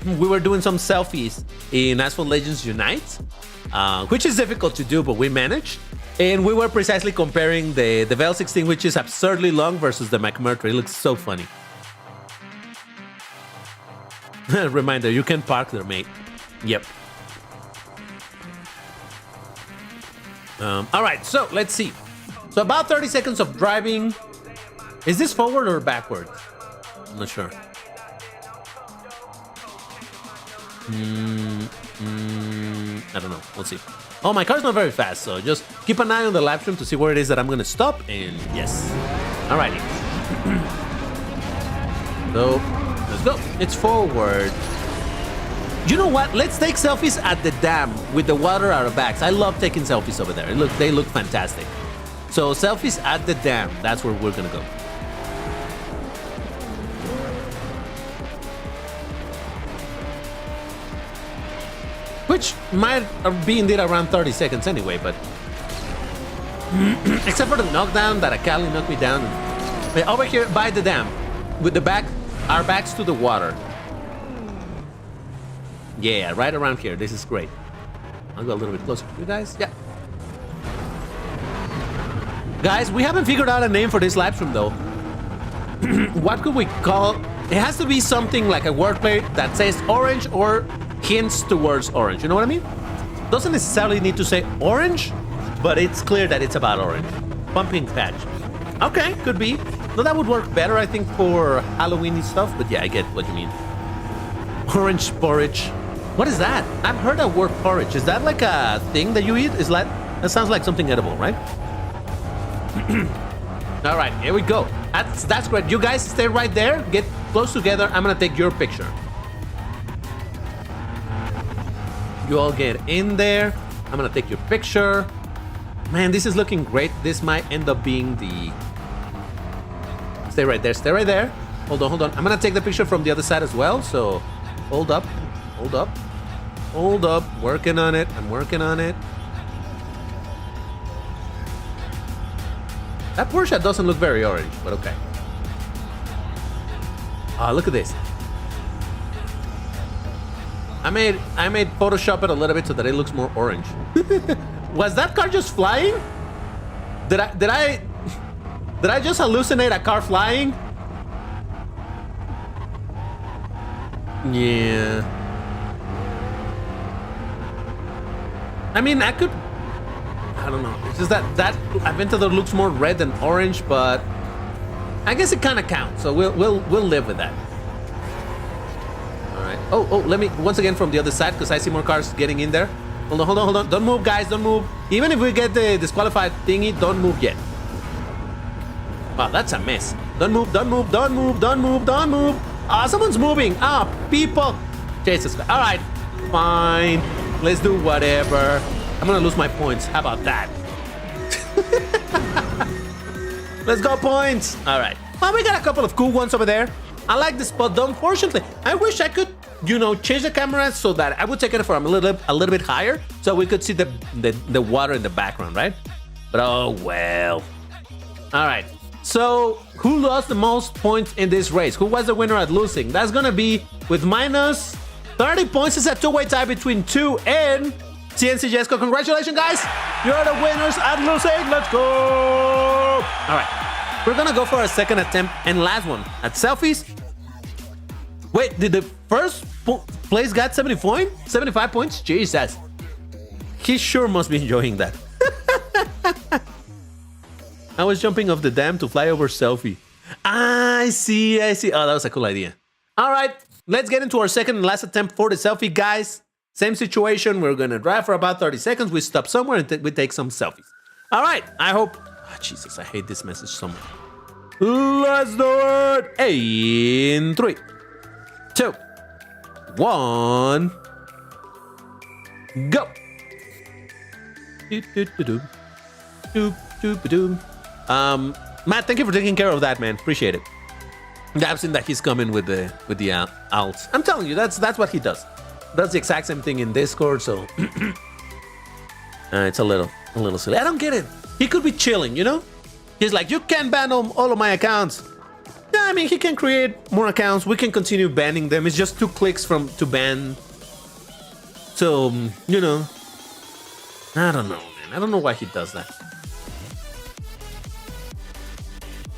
we were doing some selfies in Asphalt Legends Unite, which is difficult to do, but we managed. And we were precisely comparing the Vel 16, which is absurdly long, versus the McMurtry. It looks so funny. Reminder, you can park there, mate. Yep. All right, so let's see. So about 30 seconds of driving. Is this forward or backward? I'm not sure. I don't know. We'll see. Oh, my car's not very fast, so just keep an eye on the live stream to see where it is that I'm gonna stop. And yes. Alrighty. So let's go. It's forward. You know what? Let's take selfies at the dam with the water at our backs. I love taking selfies over there. They look fantastic. So selfies at the dam. That's where we're gonna go. Which might be indeed around 30 seconds anyway, but except for the knockdown that Akali knocked me down. Over here by the dam, with our backs to the water. Yeah, right around here. This is great. I'll go a little bit closer to you guys. Yeah. Guys, we haven't figured out a name for this live stream though. What could we call? It has to be something like a wordplay that says orange or hints towards orange. You know what I mean? Doesn't necessarily need to say orange, but it's clear that it's about orange. Pumpkin patch. Okay, could be. No, that would work better, I think, for Halloween stuff. But yeah, I get what you mean. Orange porridge. What is that? I've heard that word porridge. Is that like a thing that you eat? That sounds like something edible, right? All right, here we go. That's great. You guys stay right there. Get close together. I'm gonna take your picture. You all get in there. I'm gonna take your picture. Man, this is looking great. This might end up being the... Stay right there. Stay right there. Hold on. I'm gonna take the picture from the other side as well. So hold up. Working on it. I'm working on it. That Porsche doesn't look very orange, but okay. Look at this. I made Photoshop it a little bit so that it looks more orange. Was that car just flying? Did I just hallucinate a car flying? Yeah. I mean, I don't know. It's just that Aventador looks more red than orange, but I guess it kind of counts. So we'll live with that. All right. Oh, let me once again from the other side because I see more cars getting in there. Hold on. Don't move, guys. Don't move. Even if we get the disqualified thingy, don't move yet. Wow, that's a mess. Don't move. Ah, someone's moving. Ah, people. Jesus. All right. Fine. Let's do whatever. I'm gonna lose my points. How about that? Let's go points. All right. Well, we got a couple of cool ones over there. I like the spot though. Unfortunately, I wish I could, change the camera so that I would take it from a little bit higher so we could see the water in the background, right? But oh well. All right. So who lost the most points in this race? Who was the winner at losing? That's gonna be with minus 30 points. It's a two-way tie between 2 and CNC Jesco. Congratulations, guys. You're the winners at losing. Let's go. All right. We're gonna go for a second attempt and last one at Selfies. Wait, did the first place got 75 points? Jesus. He sure must be enjoying that. I was jumping off the dam to fly over Selfie. I see. Oh, that was a cool idea. All right, let's get into our second and last attempt for the Selfie, guys. Same situation. We're gonna drive for about 30 seconds. We stop somewhere and we take some selfies. All right, I hope. Oh, Jesus, I hate this message so much. Let's do it. In 3, 2, 1, go. Matt, thank you for taking care of that, man. Appreciate it. I've seen that he's coming with the alts. I'm telling you, that's what he does. Does the exact same thing in Discord, so it's a little silly. I don't get it. He could be chilling, He's like, you can't ban all of my accounts. Yeah, I mean, he can create more accounts. We can continue banning them. It's just 2 clicks to ban. So, I don't know, man. I don't know why he does that.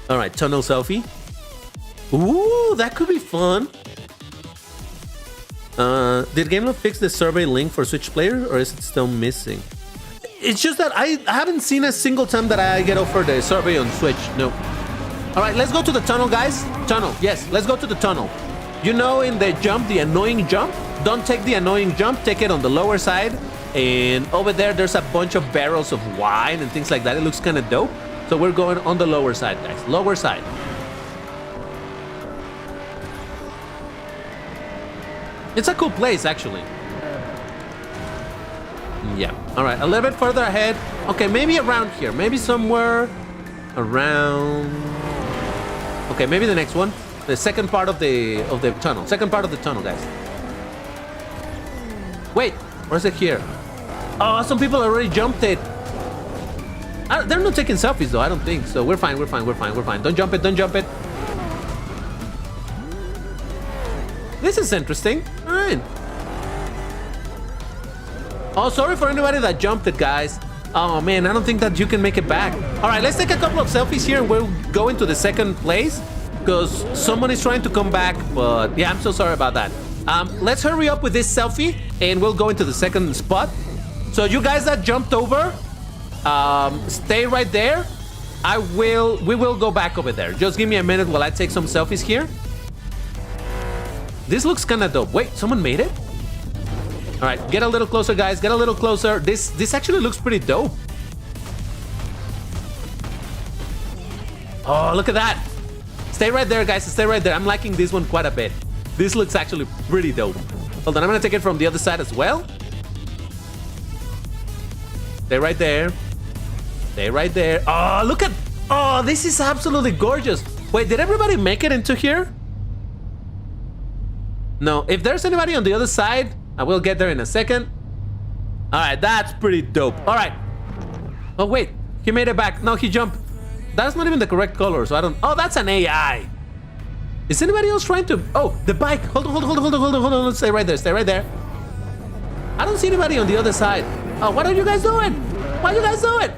All right, tunnel selfie. Ooh, that could be fun. Did GameLove fix the survey link for Switch player, or is it still missing? It's just that I haven't seen a single time that I get offered the survey on Switch. No. All right, let's go to the tunnel, guys. Tunnel. Yes, let's go to the tunnel. In the jump, the annoying jump, don't take the annoying jump. Take it on the lower side. And over there's a bunch of barrels of wine and things like that. It looks kind of dope. So we're going on the lower side, guys. Lower side. It's a cool place, actually. Yeah. All right. A little bit further ahead. Okay, maybe around here. Maybe somewhere around. Okay, maybe the next one. The second part of the tunnel. Second part of the tunnel, guys. Wait. Where's it here? Oh, some people already jumped it. They're not taking selfies, though. I don't think so. We're fine. Don't jump it. This is interesting. All right. Oh, sorry for anybody that jumped it, guys. Oh, man, I don't think that you can make it back. All right, let's take a couple of selfies here and we'll go into the second place because someone is trying to come back. But yeah, I'm so sorry about that. Let's hurry up with this selfie and we'll go into the second spot. So you guys that jumped over, stay right there. We will go back over there. Just give me a minute while I take some selfies here. This looks kind of dope. Wait, someone made it? All right, get a little closer, guys. Get a little closer. This actually looks pretty dope. Oh, look at that. Stay right there, guys. Stay right there. I'm liking this one quite a bit. This looks actually pretty dope. Hold on, I'm gonna take it from the other side as well. Stay right there. Stay right there. Oh, look at... Oh, this is absolutely gorgeous. Wait, did everybody make it into here? No, if there's anybody on the other side, I will get there in a second. All right, that's pretty dope. All right. Oh, wait, he made it back. No, he jumped. That's not even the correct color, so I don't... Oh, that's an AI. Is anybody else trying to... Oh, the bike. Hold on. Stay right there. I don't see anybody on the other side. Oh, what are you guys doing? What are you guys doing?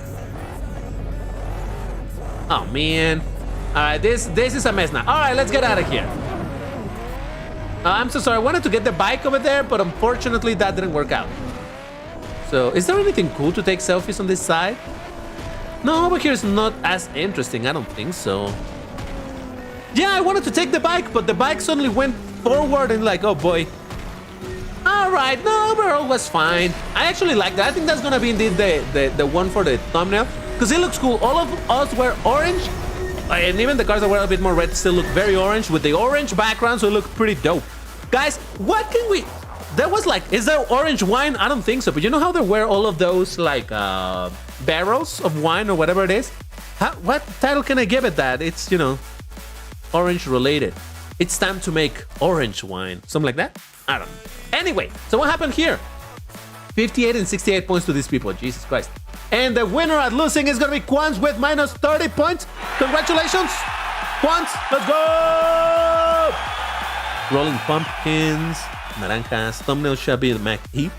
Oh, man. All right, this is a mess now. All right, let's get out of here. I'm so sorry. I wanted to get the bike over there, but unfortunately that didn't work out. So, is there anything cool to take selfies on this side? No, over here is not as interesting. I don't think so. Yeah, I wanted to take the bike, but the bike suddenly went forward and like, oh boy. All right, no, overall was fine. I actually like that. I think that's gonna be indeed the one for the thumbnail because it looks cool. All of us were orange, and even the cars that were a bit more red still look very orange with the orange background, so it looked pretty dope. Guys, what can we? There was like, is there orange wine? I don't think so, but you know how there were all of those like barrels of wine or whatever it is? What title can I give it that? It's, you know, orange related. It's time to make orange wine. Something like that? I don't know. Anyway, so what happened here? 58 and 68 points to these people. Jesus Christ. And the winner at losing is going to be Quans with minus 30 points. Congratulations. Quans, let's go. Rolling pumpkins, naranjas, thumbnail shall be the Mac heap.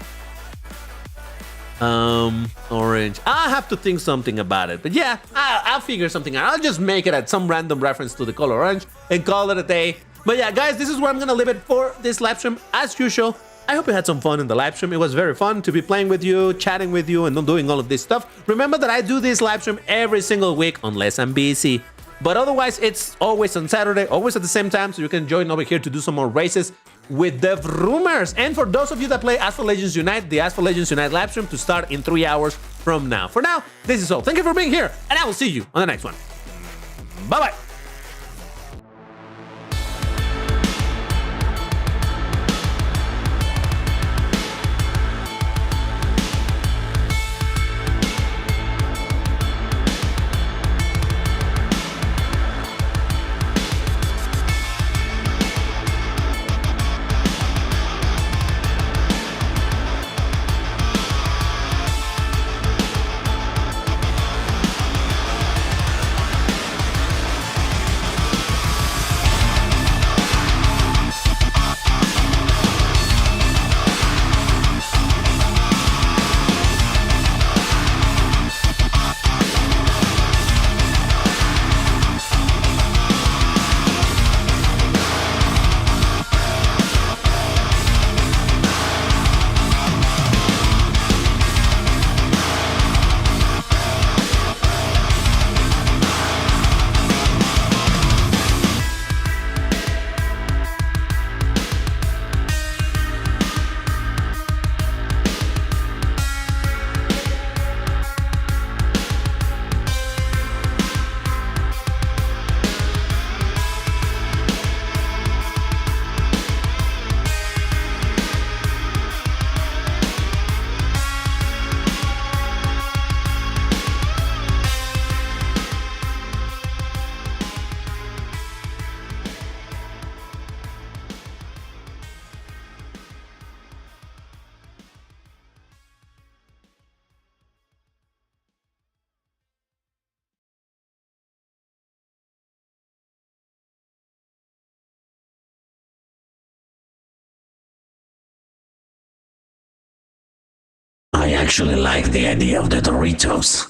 Orange. I have to think something about it, but yeah, I'll figure something out. I'll just make it at some random reference to the color orange and call it a day. But yeah, guys, this is where I'm gonna leave it for this live stream. As usual, I hope you had some fun in the live stream. It was very fun to be playing with you, chatting with you, and not doing all of this stuff. Remember that I do this live stream every single week unless I'm busy. But otherwise, it's always on Saturday, always at the same time, so you can join over here to do some more races with the Vroomers. And for those of you that play Asphalt Legends Unite, the Asphalt Legends Unite live stream to start in 3 hours from now. For now, this is all. Thank you for being here, and I will see you on the next one. Bye-bye. I actually like the idea of the Doritos.